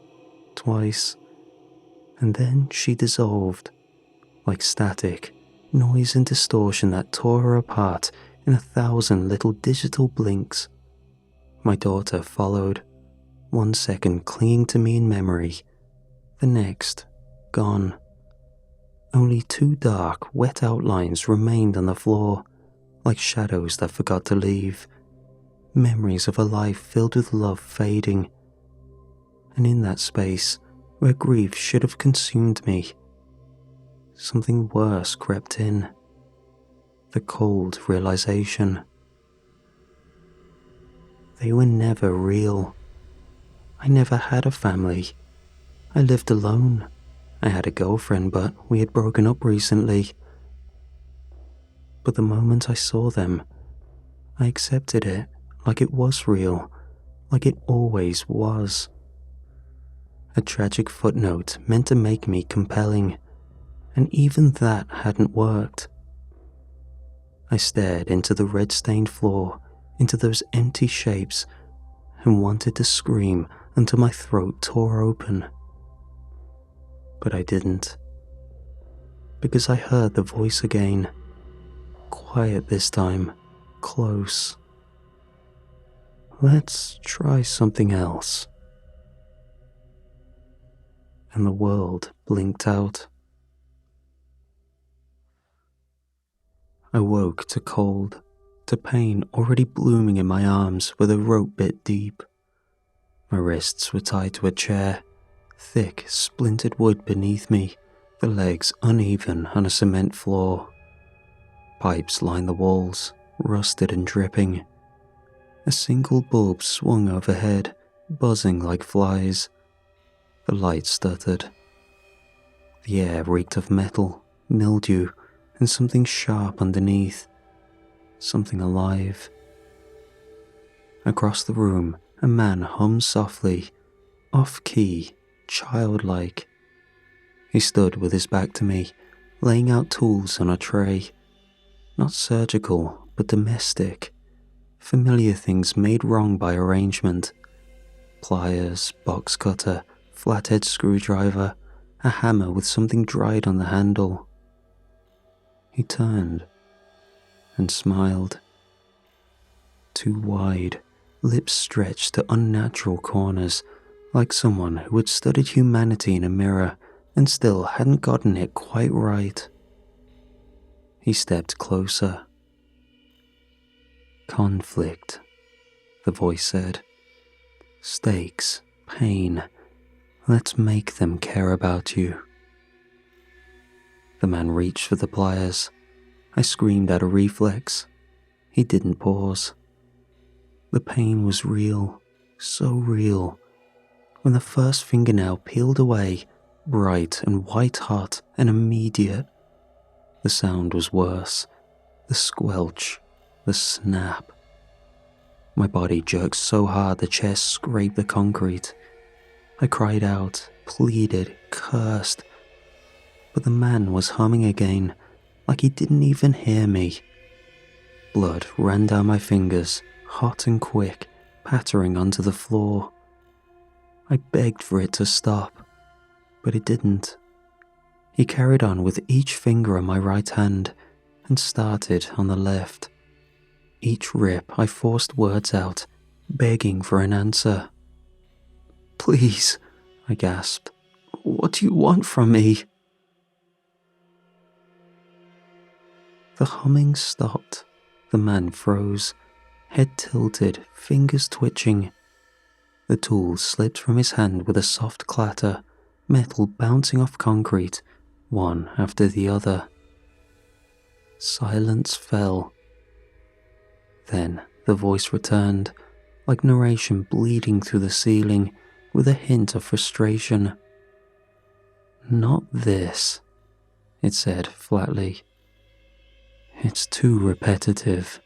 twice, and then she dissolved. Like static, noise and distortion that tore her apart in 1,000 little digital blinks. My daughter followed, 1 second clinging to me in memory, the next, gone. Only 2 dark, wet outlines remained on the floor, like shadows that forgot to leave, memories of a life filled with love fading. And in that space, where grief should have consumed me, something worse crept in. The cold realization. They were never real. I never had a family. I lived alone. I had a girlfriend, but we had broken up recently. But the moment I saw them, I accepted it like it was real, like it always was. A tragic footnote meant to make me compelling, and even that hadn't worked. I stared into the red-stained floor, into those empty shapes, and wanted to scream until my throat tore open. But I didn't, because I heard the voice again, quiet this time, close. Let's try something else. And the world blinked out. I woke to cold, to pain already blooming in my arms where the rope bit deep. My wrists were tied to a chair, thick, splintered wood beneath me, the legs uneven on a cement floor. Pipes lined the walls, rusted and dripping. A single bulb swung overhead, buzzing like flies. The light stuttered. The air reeked of metal, mildew, and something sharp underneath. Something alive. Across the room, a man hummed softly, off-key, childlike. He stood with his back to me, laying out tools on a tray. Not surgical, but domestic. Familiar things made wrong by arrangement. Pliers, box cutter, flathead screwdriver, a hammer with something dried on the handle. He turned and smiled. Too wide, lips stretched to unnatural corners, like someone who had studied humanity in a mirror and still hadn't gotten it quite right. He stepped closer. Conflict, the voice said. Stakes, pain. Let's make them care about you. The man reached for the pliers. I screamed out a reflex. He didn't pause. The pain was real, so real. When the first fingernail peeled away, bright and white-hot and immediate, the sound was worse. The squelch, the snap. My body jerked so hard the chair scraped the concrete. I cried out, pleaded, cursed. But the man was humming again, like he didn't even hear me. Blood ran down my fingers, hot and quick, pattering onto the floor. I begged for it to stop, but it didn't. He carried on with each finger on my right hand and started on the left. Each rip I forced words out, begging for an answer. Please, I gasped. What do you want from me? The humming stopped. The man froze, head tilted, fingers twitching. The tools slipped from his hand with a soft clatter, metal bouncing off concrete, one after the other. Silence fell. Then the voice returned, like narration bleeding through the ceiling, with a hint of frustration. Not this, it said flatly. It's too repetitive.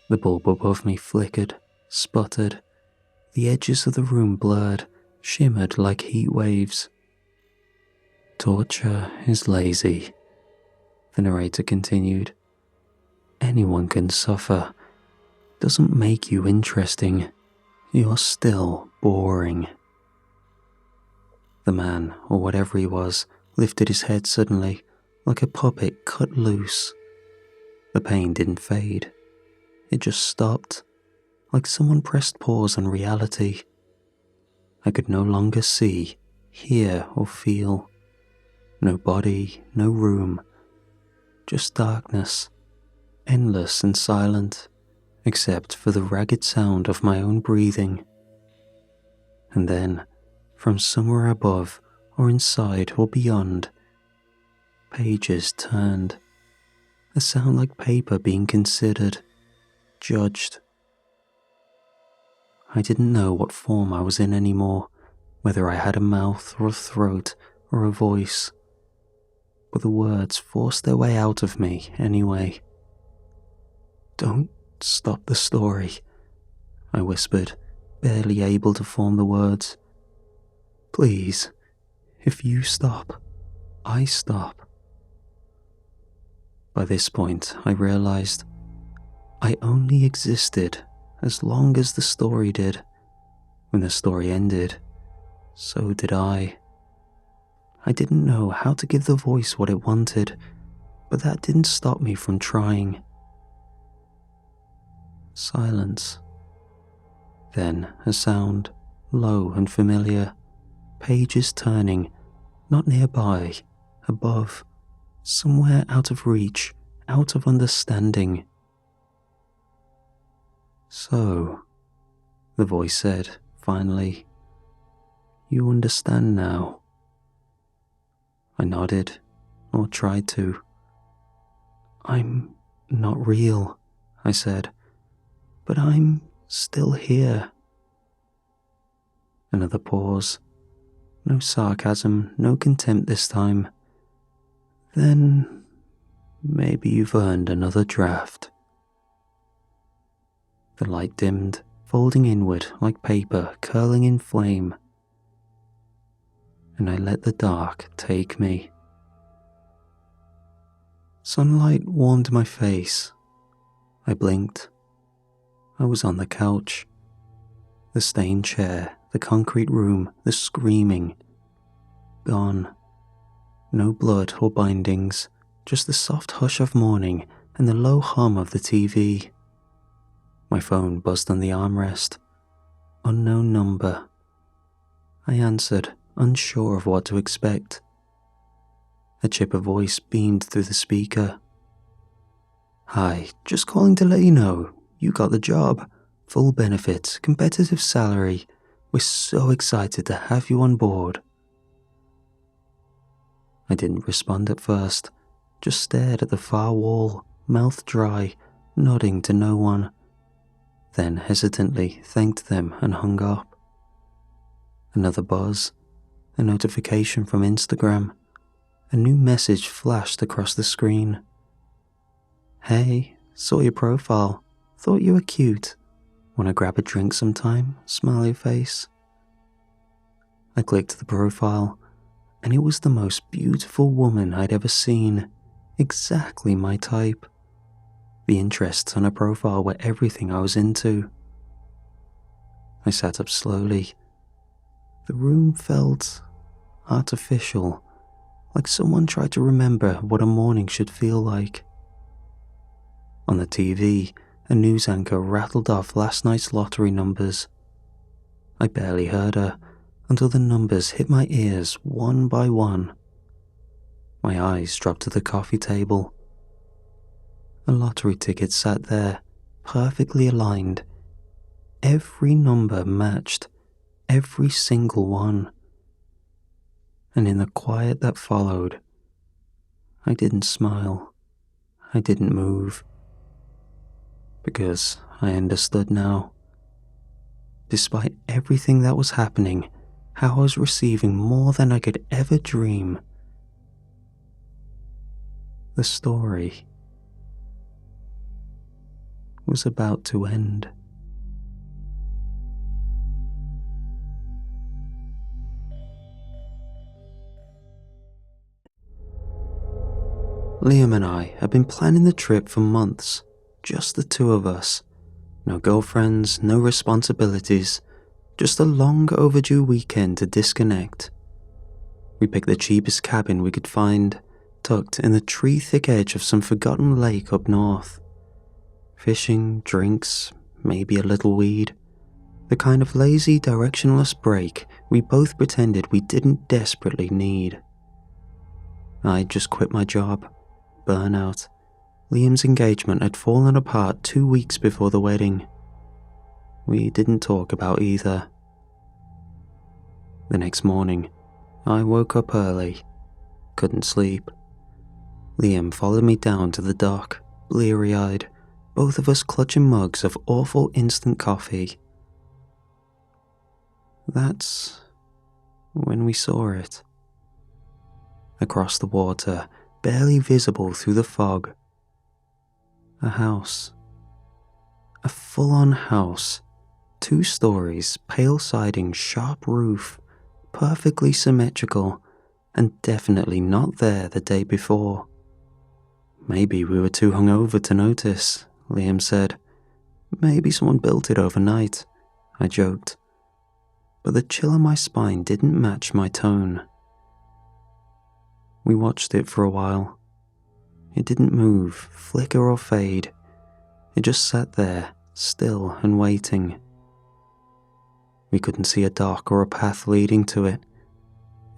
The bulb above me flickered, sputtered. The edges of the room blurred, shimmered like heat waves. Torture is lazy, the narrator continued. Anyone can suffer. Doesn't make you interesting. You're still boring. The man, or whatever he was, lifted his head suddenly, like a puppet cut loose. The pain didn't fade. It just stopped, like someone pressed pause on reality. I could no longer see, hear, or feel. No body, no room. Just darkness, endless and silent, except for the ragged sound of my own breathing. And then, from somewhere above, or inside, or beyond, pages turned. A sound like paper being considered, judged. I didn't know what form I was in anymore, whether I had a mouth or a throat or a voice. But the words forced their way out of me anyway. "Don't stop the story," I whispered, barely able to form the words. "Please, if you stop, I stop." By this point, I realized I only existed as long as the story did. When the story ended, so did I. I didn't know how to give the voice what it wanted, but that didn't stop me from trying. Silence. Then a sound, low and familiar, pages turning, not nearby, above, somewhere out of reach, out of understanding. "So," the voice said, finally, "you understand now?" I nodded, or tried to. "I'm not real," I said, "but I'm still here." Another pause. No sarcasm, no contempt this time. "Then maybe you've earned another draft." The light dimmed, folding inward like paper curling in flame. And I let the dark take me. Sunlight warmed my face. I blinked. I was on the couch. The stained chair, the concrete room, the screaming. Gone. No blood or bindings, just the soft hush of morning and the low hum of the TV. My phone buzzed on the armrest. Unknown number. I answered, unsure of what to expect. A chipper voice beamed through the speaker. "Hi, just calling to let you know, you got the job. Full benefits, competitive salary. We're so excited to have you on board." I didn't respond at first, just stared at the far wall, mouth dry, nodding to no one. Then hesitantly thanked them and hung up. Another buzz, a notification from Instagram. A new message flashed across the screen. "Hey, saw your profile. Thought you were cute. Wanna grab a drink sometime? Smiley face." I clicked the profile, and it was the most beautiful woman I'd ever seen. Exactly my type. The interests on her profile were everything I was into. I sat up slowly. The room felt artificial, like someone tried to remember what a morning should feel like. On the TV, a news anchor rattled off last night's lottery numbers. I barely heard her until the numbers hit my ears one by one. My eyes dropped to the coffee table. A lottery ticket sat there, perfectly aligned. Every number matched, every single one. And in the quiet that followed, I didn't smile. I didn't move. Because I understood now. Despite everything that was happening, how I was receiving more than I could ever dream. The story was about to end. Liam and I had been planning the trip for months, just the two of us. No girlfriends, no responsibilities, just a long overdue weekend to disconnect. We picked the cheapest cabin we could find, tucked in the tree-thick edge of some forgotten lake up north. Fishing, drinks, maybe a little weed. The kind of lazy, directionless break we both pretended we didn't desperately need. I'd just quit my job. Burnout. Liam's engagement had fallen apart 2 weeks before the wedding. We didn't talk about either. The next morning, I woke up early. Couldn't sleep. Liam followed me down to the dock, bleary-eyed, both of us clutching mugs of awful instant coffee. That's when we saw it. Across the water, barely visible through the fog. A house. A full-on house. 2 stories, pale siding, sharp roof, perfectly symmetrical, and definitely not there the day before. Maybe we were too hungover to notice, Liam said. Maybe someone built it overnight, I joked. But the chill on my spine didn't match my tone. We watched it for a while. It didn't move, flicker or fade. It just sat there, still and waiting. We couldn't see a dock or a path leading to it.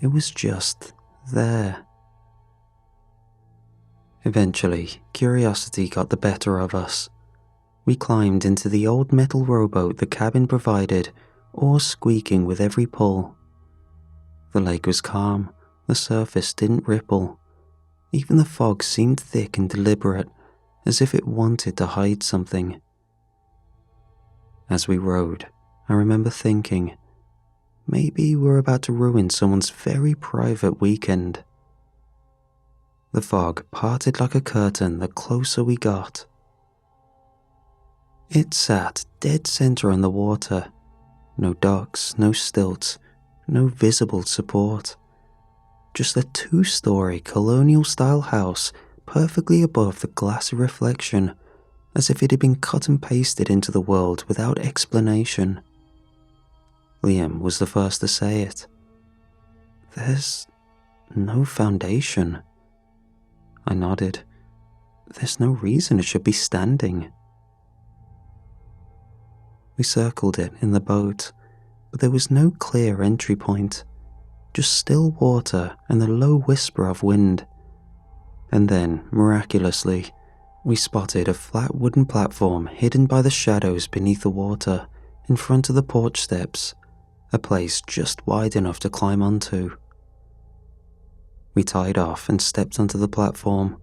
It was just there. Eventually, curiosity got the better of us. We climbed into the old metal rowboat the cabin provided, oars squeaking with every pull. The lake was calm, the surface didn't ripple. Even the fog seemed thick and deliberate, as if it wanted to hide something. As we rowed, I remember thinking, maybe we're about to ruin someone's very private weekend. The fog parted like a curtain the closer we got. It sat dead center on the water. No docks, no stilts, no visible support. Just a 2-story colonial-style house perfectly above the glassy reflection, as if it had been cut and pasted into the world without explanation. Liam was the first to say it. There's no foundation. I nodded. There's no reason it should be standing. We circled it in the boat, but there was no clear entry point, just still water and the low whisper of wind. And then, miraculously, we spotted a flat wooden platform hidden by the shadows beneath the water in front of the porch steps, a place just wide enough to climb onto. We tied off and stepped onto the platform.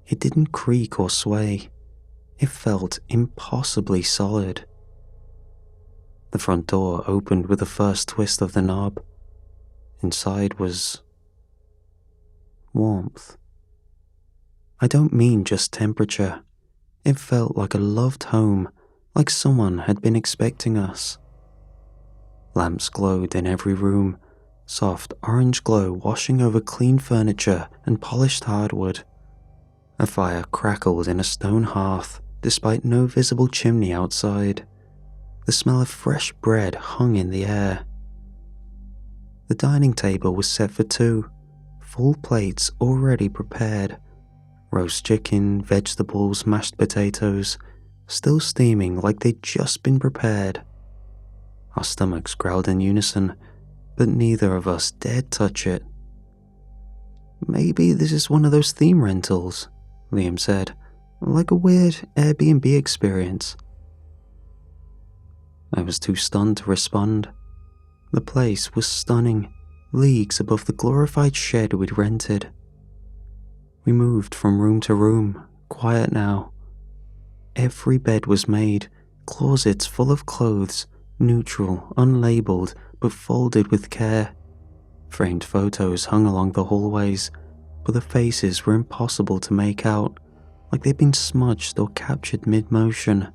It didn't creak or sway. It felt impossibly solid. The front door opened with the first twist of the knob. Inside was warmth. I don't mean just temperature. It felt like a loved home, like someone had been expecting us. Lamps glowed in every room, soft orange glow washing over clean furniture and polished hardwood. A fire crackled in a stone hearth, despite no visible chimney outside. The smell of fresh bread hung in the air. The dining table was set for 2, full plates already prepared. Roast chicken, vegetables, mashed potatoes, still steaming like they'd just been prepared. Our stomachs growled in unison, but neither of us dared touch it. Maybe this is one of those theme rentals, Liam said, like a weird Airbnb experience. I was too stunned to respond. The place was stunning, leagues above the glorified shed we'd rented. We moved from room to room, quiet now. Every bed was made, closets full of clothes, neutral, unlabeled, but folded with care. Framed photos hung along the hallways, but the faces were impossible to make out, like they'd been smudged or captured mid-motion.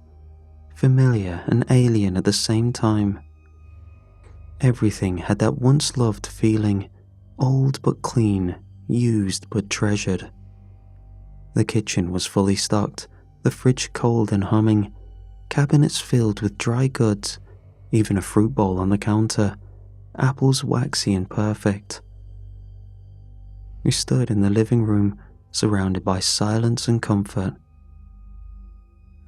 Familiar and alien at the same time. Everything had that once loved feeling, old but clean, used but treasured. The kitchen was fully stocked, the fridge cold and humming, cabinets filled with dry goods, even a fruit bowl on the counter, apples waxy and perfect. We stood in the living room, surrounded by silence and comfort.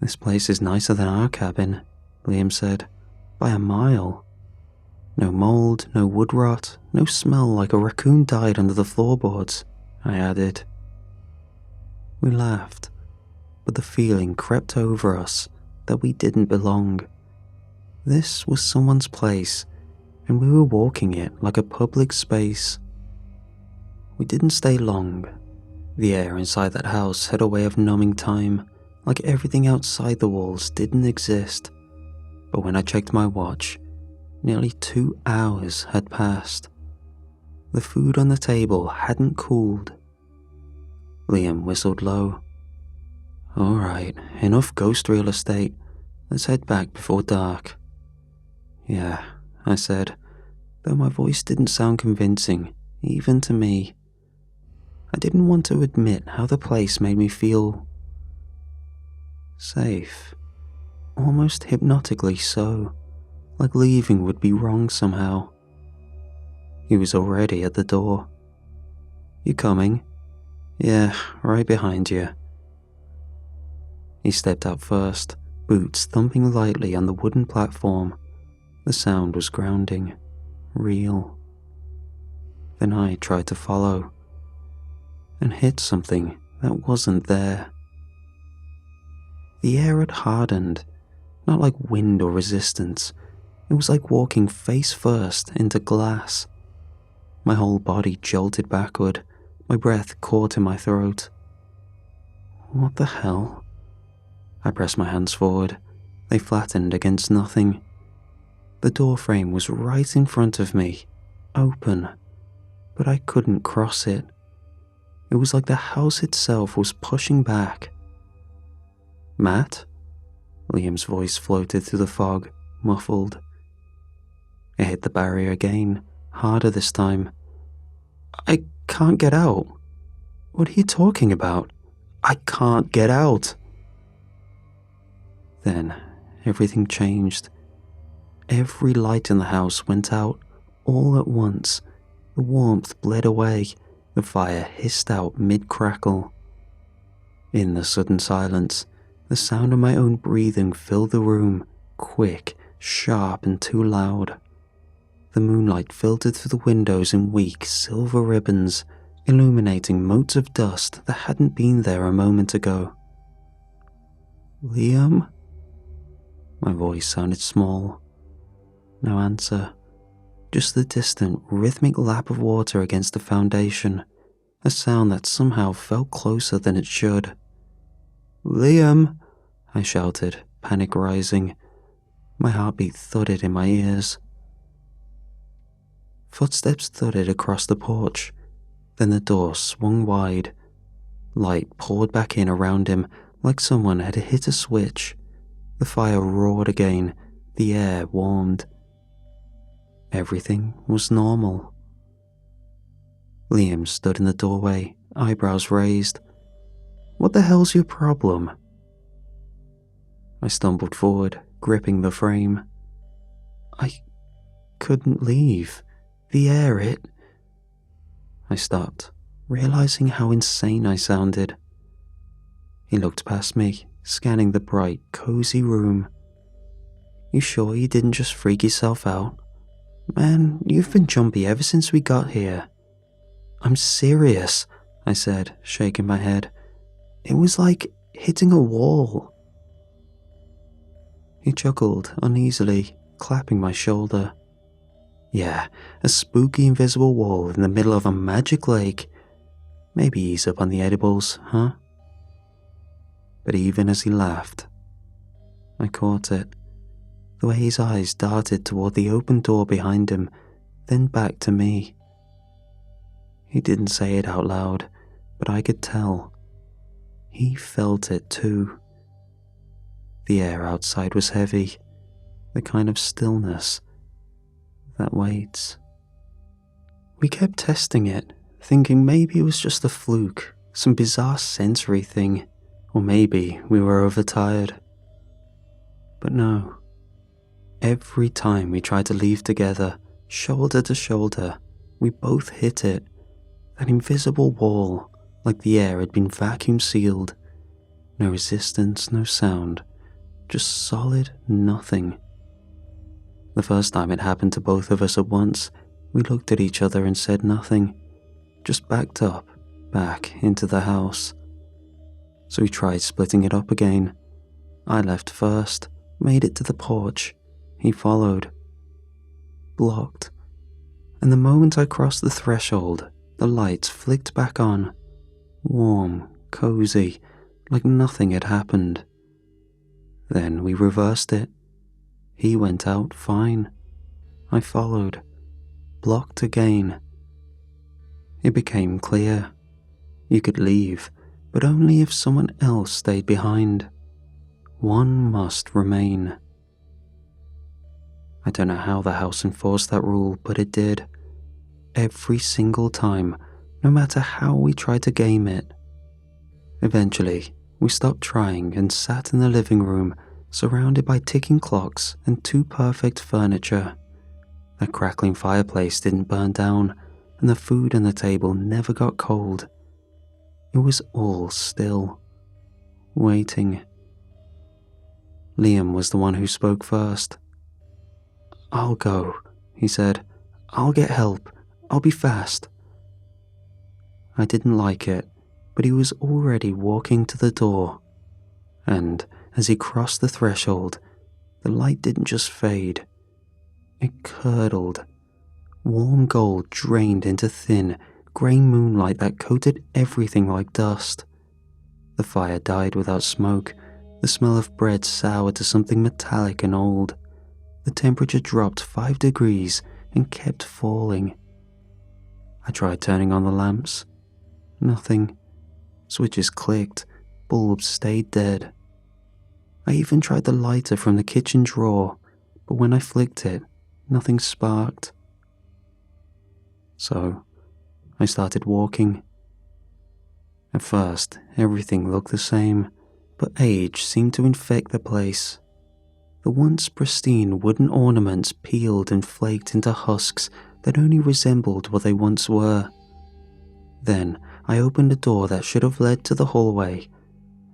"This place is nicer than our cabin," Liam said, "by a mile. No mold, no wood rot, no smell like a raccoon died under the floorboards," I added. We laughed, but the feeling crept over us that we didn't belong. This was someone's place, and we were walking it like a public space. We didn't stay long. The air inside that house had a way of numbing time, like everything outside the walls didn't exist. But when I checked my watch, nearly 2 hours had passed. The food on the table hadn't cooled. Liam whistled low. "All right, enough ghost real estate. Let's head back before dark." "Yeah," I said, though my voice didn't sound convincing, even to me. I didn't want to admit how the place made me feel safe, almost hypnotically so, like leaving would be wrong somehow. He was already at the door. "You coming?" "Yeah, right behind you." He stepped out first, boots thumping lightly on the wooden platform. The sound was grounding, real. Then I tried to follow, and hit something that wasn't there. The air had hardened, not like wind or resistance. It was like walking face first into glass. My whole body jolted backward, my breath caught in my throat. What the hell? I pressed my hands forward. They flattened against nothing. The door frame was right in front of me, open, but I couldn't cross it. It was like the house itself was pushing back. "Matt?" Liam's voice floated through the fog, muffled. It hit the barrier again, harder this time. "I can't get out." "What are you talking about?" "I can't get out." Then everything changed. Every light in the house went out all at once. The warmth bled away. The fire hissed out mid-crackle. In the sudden silence, the sound of my own breathing filled the room, quick, sharp, and too loud. The moonlight filtered through the windows in weak silver ribbons, illuminating motes of dust that hadn't been there a moment ago. "Liam?" My voice sounded small. No answer. Just the distant, rhythmic lap of water against the foundation, a sound that somehow felt closer than it should. "Liam!" I shouted, panic rising. My heartbeat thudded in my ears. Footsteps thudded across the porch. Then the door swung wide. Light poured back in around him like someone had hit a switch. The fire roared again. The air warmed. Everything was normal. Liam stood in the doorway, eyebrows raised. "What the hell's your problem?" I stumbled forward, gripping the frame. "I couldn't leave. The air, it..." I stopped, realizing how insane I sounded. He looked past me, scanning the bright, cozy room. "You sure you didn't just freak yourself out? Man, you've been jumpy ever since we got here." "I'm serious," I said, shaking my head. "It was like hitting a wall." He chuckled uneasily, clapping my shoulder. "Yeah, a spooky invisible wall in the middle of a magic lake. Maybe he's up on the edibles, huh?" But even as he laughed, I caught it. The way his eyes darted toward the open door behind him, then back to me. He didn't say it out loud, but I could tell. He felt it too. The air outside was heavy, the kind of stillness that waits. We kept testing it, thinking maybe it was just a fluke, some bizarre sensory thing, or maybe we were overtired. But no, every time we tried to leave together, shoulder to shoulder, we both hit it, that invisible wall, like the air had been vacuum sealed. No resistance, no sound, just solid nothing. The first time it happened to both of us at once, we looked at each other and said nothing, just backed up, back into the house. So we tried splitting it up again. I left first, made it to the porch. He followed. Blocked. And the moment I crossed the threshold, the lights flicked back on. Warm, cozy, like nothing had happened. Then we reversed it. He went out fine. I followed. Blocked again. It became clear. You could leave, but only if someone else stayed behind. One must remain. I don't know how the house enforced that rule, but it did. Every single time, no matter how we tried to game it. Eventually, we stopped trying and sat in the living room, surrounded by ticking clocks and too perfect furniture. The crackling fireplace didn't burn down, and the food on the table never got cold. It was all still, waiting. Liam was the one who spoke first. "I'll go," he said. "I'll get help. I'll be fast." I didn't like it, but he was already walking to the door. And as he crossed the threshold, the light didn't just fade. It curdled. Warm gold drained into thin, grey moonlight that coated everything like dust. The fire died without smoke. The smell of bread soured to something metallic and old. The temperature dropped 5 degrees and kept falling. I tried turning on the lamps. Nothing. Switches clicked. Bulbs stayed dead. I even tried the lighter from the kitchen drawer, but when I flicked it, nothing sparked. So, I started walking. At first, everything looked the same, but age seemed to infect the place. The once pristine wooden ornaments peeled and flaked into husks that only resembled what they once were. Then I opened a door that should have led to the hallway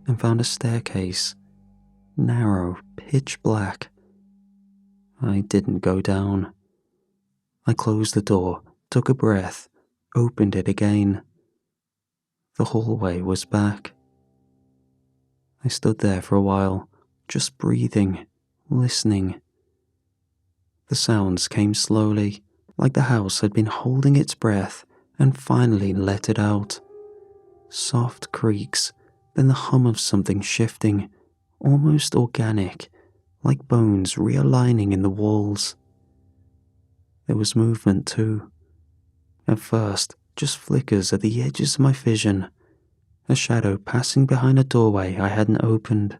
and found a staircase, narrow, pitch black. I didn't go down. I closed the door, took a breath, opened it again. The hallway was back. I stood there for a while, just breathing, listening. The sounds came slowly, like the house had been holding its breath and finally let it out. Soft creaks, then the hum of something shifting, almost organic, like bones realigning in the walls. There was movement too. At first, just flickers at the edges of my vision. A shadow passing behind a doorway I hadn't opened,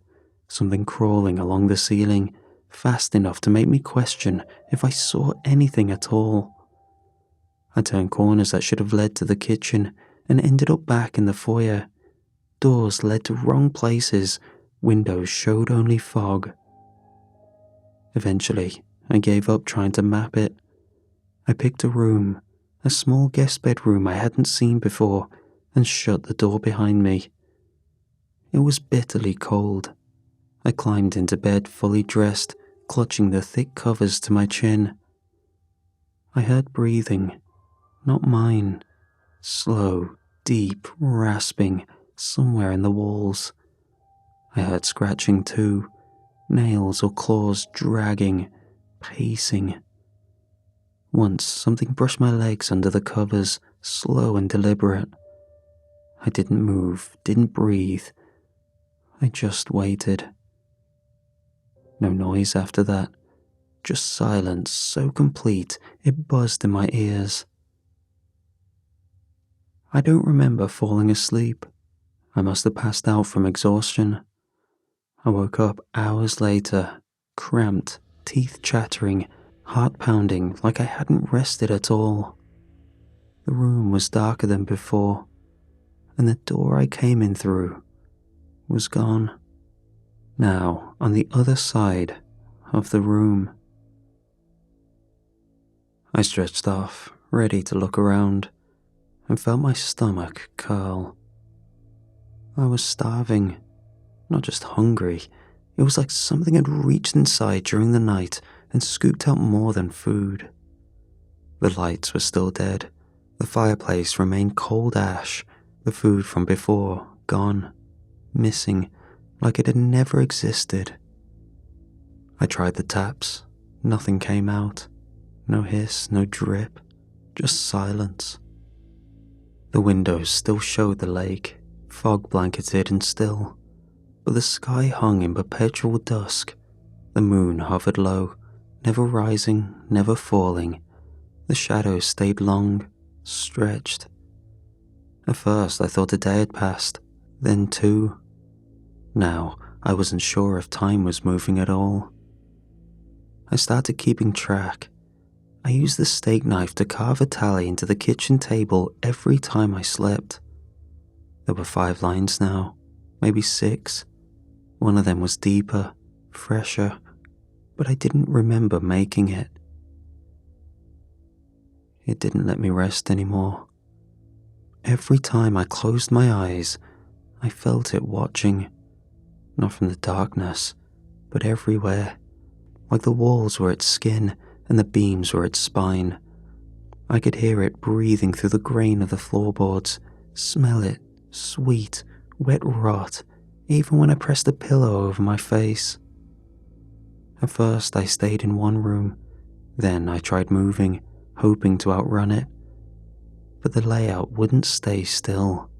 something crawling along the ceiling, fast enough to make me question if I saw anything at all. I turned corners that should have led to the kitchen and ended up back in the foyer. Doors led to wrong places, windows showed only fog. Eventually, I gave up trying to map it. I picked a room, a small guest bedroom I hadn't seen before, and shut the door behind me. It was bitterly cold. I climbed into bed fully dressed, clutching the thick covers to my chin. I heard breathing, not mine, slow, deep, rasping, somewhere in the walls. I heard scratching too, nails or claws dragging, pacing. Once something brushed my legs under the covers, slow and deliberate. I didn't move, didn't breathe. I just waited. No noise after that, just silence so complete it buzzed in my ears. I don't remember falling asleep. I must have passed out from exhaustion. I woke up hours later, cramped, teeth chattering, heart pounding like I hadn't rested at all. The room was darker than before. and the door I came in through was gone. Now on the other side of the room. I stretched off, ready to look around, and felt my stomach curl. I was starving, not just hungry. It was like something had reached inside during the night and scooped out more than food. The lights were still dead. The fireplace remained cold ash, the food from before gone, missing, like it had never existed. I tried the taps. Nothing came out. No hiss, no drip, just silence. The windows still showed the lake, fog blanketed and still, but the sky hung in perpetual dusk. The moon hovered low, never rising, never falling. The shadows stayed long, stretched. At first I thought a day had passed, then two. Now I wasn't sure if time was moving at all. I started keeping track. I used the steak knife to carve a tally into the kitchen table every time I slept. There were 5 lines now, maybe 6. One of them was deeper, fresher, but I didn't remember making it. It didn't let me rest anymore. Every time I closed my eyes, I felt it watching, not from the darkness, but everywhere, like the walls were its skin and the beams were its spine. I could hear it breathing through the grain of the floorboards, smell it, sweet, wet rot, even when I pressed a pillow over my face. At first I stayed in one room, then I tried moving, hoping to outrun it. But the layout wouldn't stay still.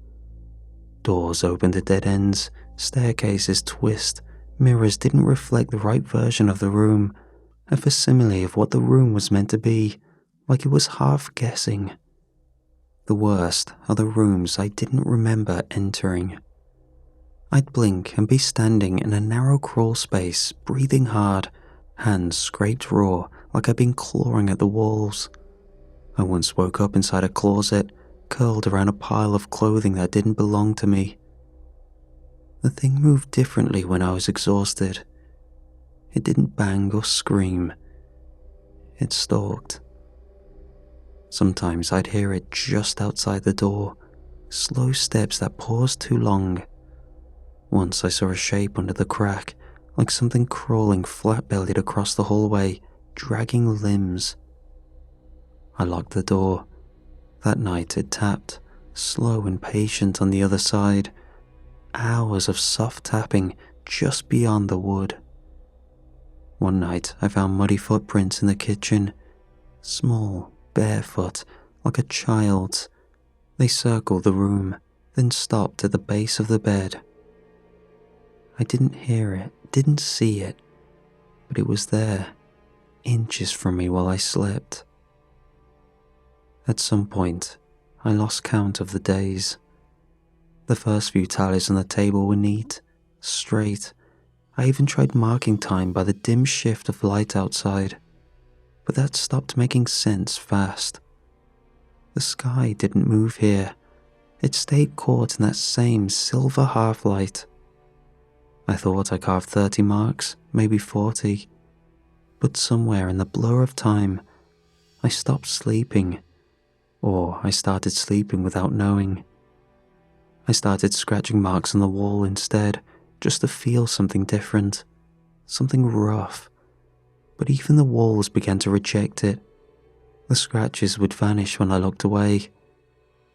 Doors opened at dead ends, staircases twist, mirrors didn't reflect the right version of the room, a facsimile of what the room was meant to be, like it was half guessing. The worst are the rooms I didn't remember entering. I'd blink and be standing in a narrow crawl space, breathing hard, hands scraped raw like I'd been clawing at the walls. I once woke up inside a closet, curled around a pile of clothing that didn't belong to me. The thing moved differently when I was exhausted. It didn't bang or scream. It stalked. Sometimes I'd hear it just outside the door, slow steps that paused too long. Once I saw a shape under the crack, like something crawling flat-bellied across the hallway, dragging limbs. I locked the door. That night it tapped, slow and patient on the other side. Hours of soft tapping just beyond the wood. One night I found muddy footprints in the kitchen, small, barefoot, like a child's. They circled the room, then stopped at the base of the bed. I didn't hear it, didn't see it, but it was there, inches from me while I slept. At some point, I lost count of the days. The first few tallies on the table were neat, straight. I even tried marking time by the dim shift of light outside, but that stopped making sense fast. The sky didn't move here. It stayed caught in that same silver half-light. I thought I carved 30 marks, maybe 40, but somewhere in the blur of time, I stopped sleeping, or I started sleeping without knowing. I started scratching marks on the wall instead, just to feel something different, something rough. But even the walls began to reject it. The scratches would vanish when I looked away.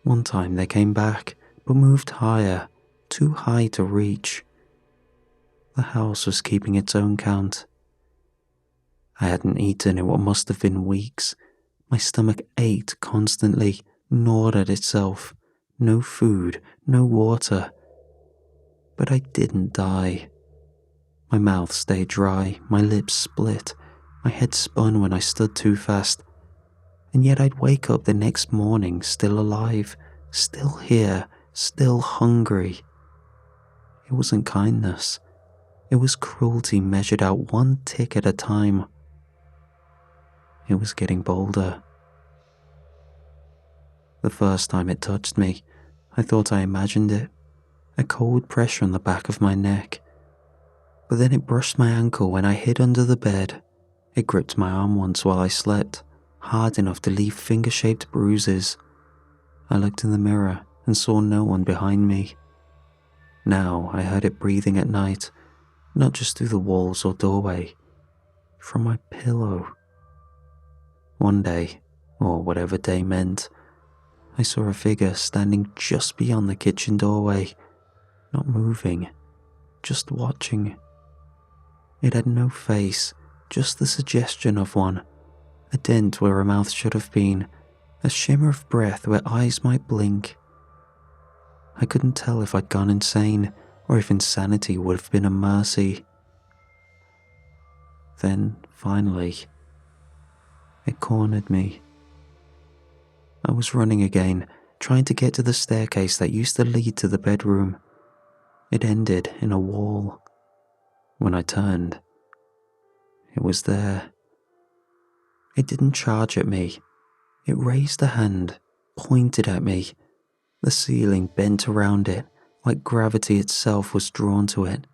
One time they came back, but moved higher, too high to reach. The house was keeping its own count. I hadn't eaten in what must have been weeks. My stomach ate constantly, gnawed at itself. No food, no water. But I didn't die. My mouth stayed dry, my lips split, my head spun when I stood too fast. And yet I'd wake up the next morning still alive, still here, still hungry. It wasn't kindness. It was cruelty measured out one tick at a time. It was getting bolder. The first time it touched me, I thought I imagined it, a cold pressure on the back of my neck. But then it brushed my ankle when I hid under the bed. It gripped my arm once while I slept, hard enough to leave finger-shaped bruises. I looked in the mirror and saw no one behind me. Now I heard it breathing at night, not just through the walls or doorway, from my pillow. One day, or whatever day meant, I saw a figure standing just beyond the kitchen doorway, not moving, just watching. It had no face, just the suggestion of one, a dent where a mouth should have been, a shimmer of breath where eyes might blink. I couldn't tell if I'd gone insane or if insanity would have been a mercy. Then, finally, it cornered me. I was running again, trying to get to the staircase that used to lead to the bedroom. It ended in a wall. When I turned, it was there. It didn't charge at me. It raised a hand, pointed at me. The ceiling bent around it, like gravity itself was drawn to it.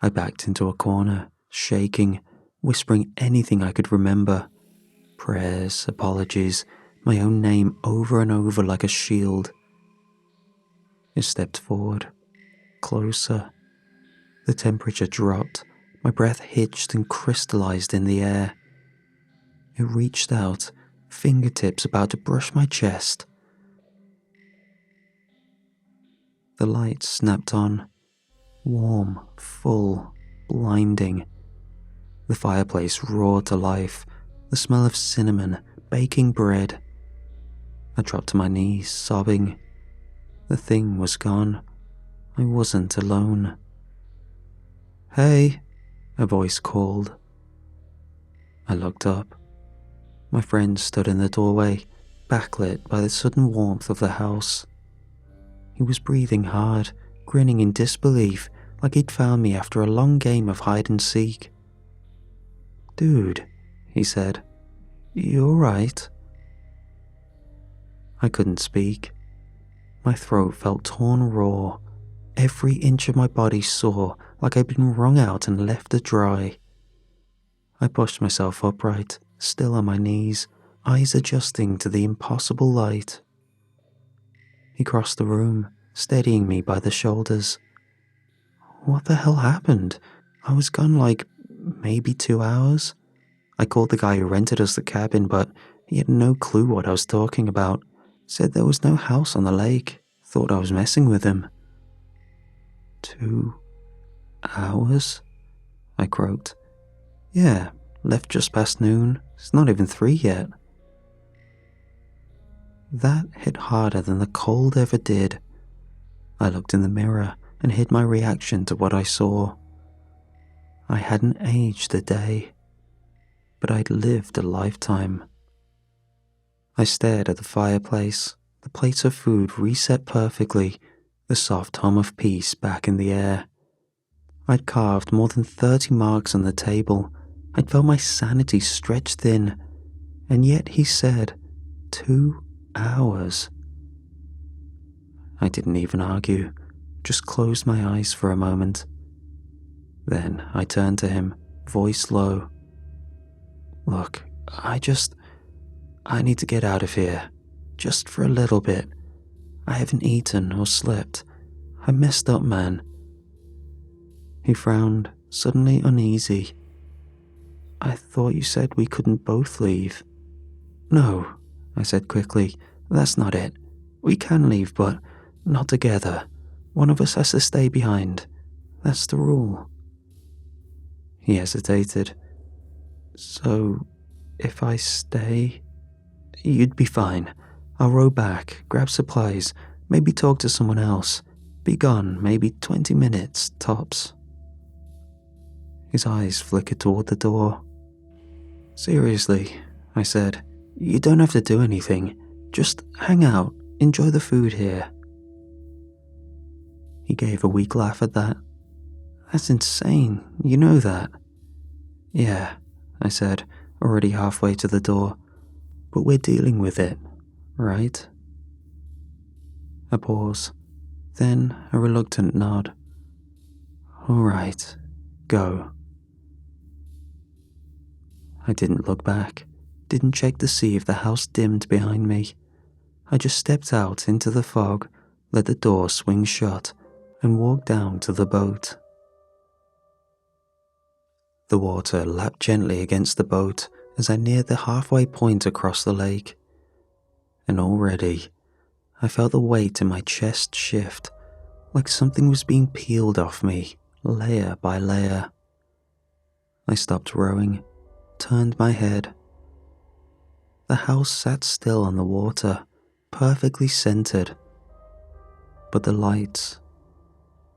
I backed into a corner, shaking, whispering anything I could remember. Prayers, apologies, my own name over and over like a shield. It stepped forward, closer. The temperature dropped, my breath hitched and crystallized in the air. It reached out, fingertips about to brush my chest. The light snapped on, warm, full, blinding. The fireplace roared to life, the smell of cinnamon, baking bread. I dropped to my knees, sobbing. The thing was gone. I wasn't alone. "Hey," a voice called. I looked up. My friend stood in the doorway, backlit by the sudden warmth of the house. He was breathing hard, grinning in disbelief, like he'd found me after a long game of hide and seek. "Dude," he said, "you alright?" I couldn't speak. My throat felt torn raw. Every inch of my body sore, like I'd been wrung out and left to dry. I pushed myself upright, still on my knees, eyes adjusting to the impossible light. He crossed the room, steadying me by the shoulders. What the hell happened? I was gone like maybe 2 hours. I called the guy who rented us the cabin, but he had no clue what I was talking about. Said there was no house on the lake. Thought I was messing with him. 2 hours? I croaked. Yeah, left just past noon. It's not even 3 yet. That hit harder than the cold ever did. I looked in the mirror and hid my reaction to what I saw. I hadn't aged a day, but I'd lived a lifetime. I stared at the fireplace, the plates of food reset perfectly, the soft hum of peace back in the air. I'd carved more than 30 marks on the table. I'd felt my sanity stretch thin, and yet he said, 2 hours. I didn't even argue, just closed my eyes for a moment. Then I turned to him, voice low. Look, I need to get out of here, just for a little bit. I haven't eaten or slept. I messed up, man. He frowned, suddenly uneasy. I thought you said we couldn't both leave. No, I said quickly, that's not it. We can leave, but not together. One of us has to stay behind. That's the rule. He hesitated. So, if I stay, you'd be fine. I'll row back, grab supplies, maybe talk to someone else. Be gone, maybe 20 minutes, tops. His eyes flickered toward the door. Seriously, I said, you don't have to do anything. Just hang out, enjoy the food here. He gave a weak laugh at that. That's insane, you know that. Yeah, I said, already halfway to the door. But we're dealing with it, right? A pause, then a reluctant nod. All right, go. I didn't look back, didn't check to see if the house dimmed behind me. I just stepped out into the fog, let the door swing shut, and walked down to the boat. The water lapped gently against the boat as I neared the halfway point across the lake. And already, I felt the weight in my chest shift, like something was being peeled off me, layer by layer. I stopped rowing, turned my head. The house sat still on the water, perfectly centered. But the lights,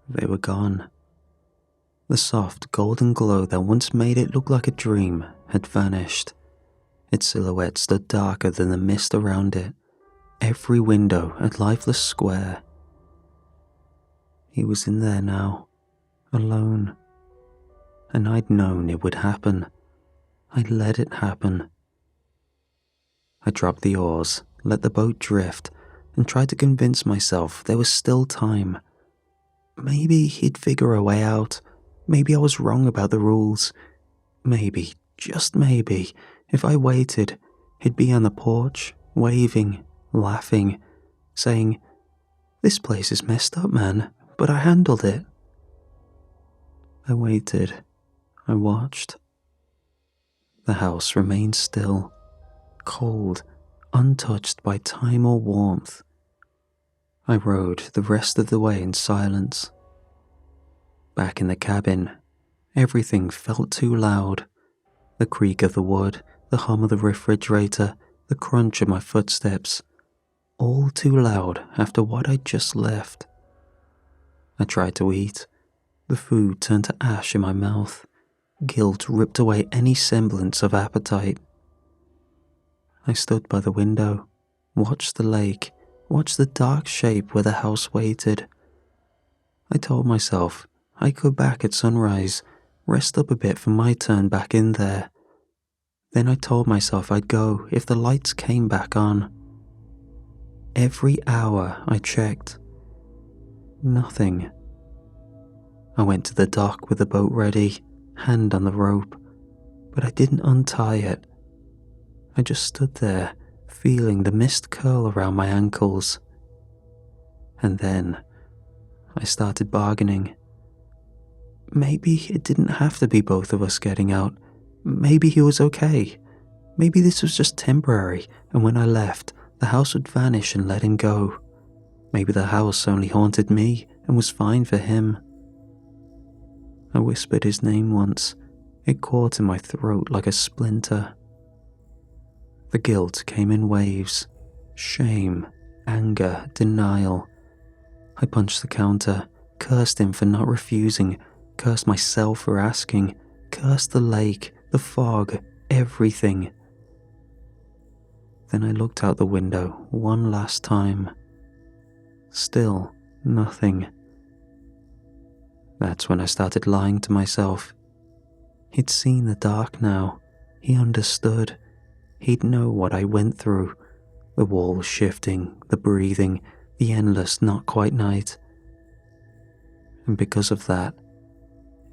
they were gone. The soft golden glow that once made it look like a dream had vanished. Its silhouette stood darker than the mist around it, every window a lifeless square. He was in there now, alone. And I'd known it would happen. I'd let it happen. I dropped the oars, let the boat drift, and tried to convince myself there was still time. Maybe he'd figure a way out. Maybe I was wrong about the rules. Maybe, just maybe, if I waited, he'd be on the porch, waving, laughing, saying, "This place is messed up, man, but I handled it." I waited. I watched. The house remained still, cold, untouched by time or warmth. I rode the rest of the way in silence. Back in the cabin, everything felt too loud. The creak of the wood, the hum of the refrigerator, the crunch of my footsteps, all too loud after what I'd just left. I tried to eat. The food turned to ash in my mouth. Guilt ripped away any semblance of appetite. I stood by the window, watched the lake, watched the dark shape where the house waited. I told myself I'd go back at sunrise, rest up a bit for my turn back in there. Then I told myself I'd go if the lights came back on. Every hour I checked. Nothing. I went to the dock with the boat ready, hand on the rope, but I didn't untie it. I just stood there, feeling the mist curl around my ankles. And then I started bargaining. Maybe it didn't have to be both of us getting out. Maybe he was okay. Maybe this was just temporary, and when I left, the house would vanish and let him go. Maybe the house only haunted me and was fine for him. I whispered his name once. It caught in my throat like a splinter. The guilt came in waves. Shame, anger, denial. I punched the counter, cursed him for not refusing, cursed myself for asking, cursed the lake, the fog, everything. Then I looked out the window one last time. Still nothing. That's when I started lying to myself. He'd seen the dark now. He understood. He'd know what I went through. The walls shifting, the breathing, the endless not quite night. And because of that,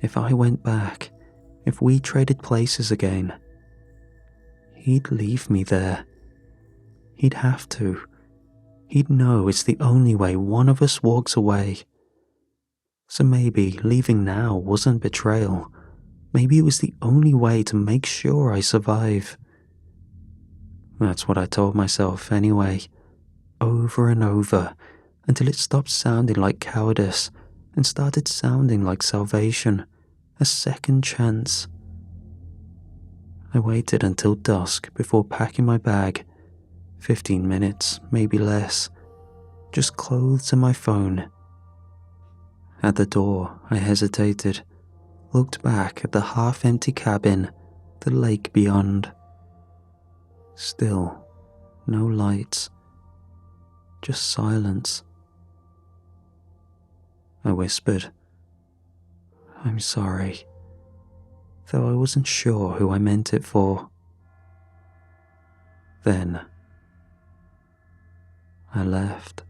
if I went back, if we traded places again, he'd leave me there. He'd have to. He'd know it's the only way one of us walks away. So maybe leaving now wasn't betrayal. Maybe it was the only way to make sure I survive. That's what I told myself anyway, over and over, until it stopped sounding like cowardice and started sounding like salvation, a second chance. I waited until dusk before packing my bag. 15 minutes, maybe less. Just clothes and my phone. At the door, I hesitated, looked back at the half-empty cabin, the lake beyond. Still, no lights, just silence. I whispered, "I'm sorry," though I wasn't sure who I meant it for. Then I left.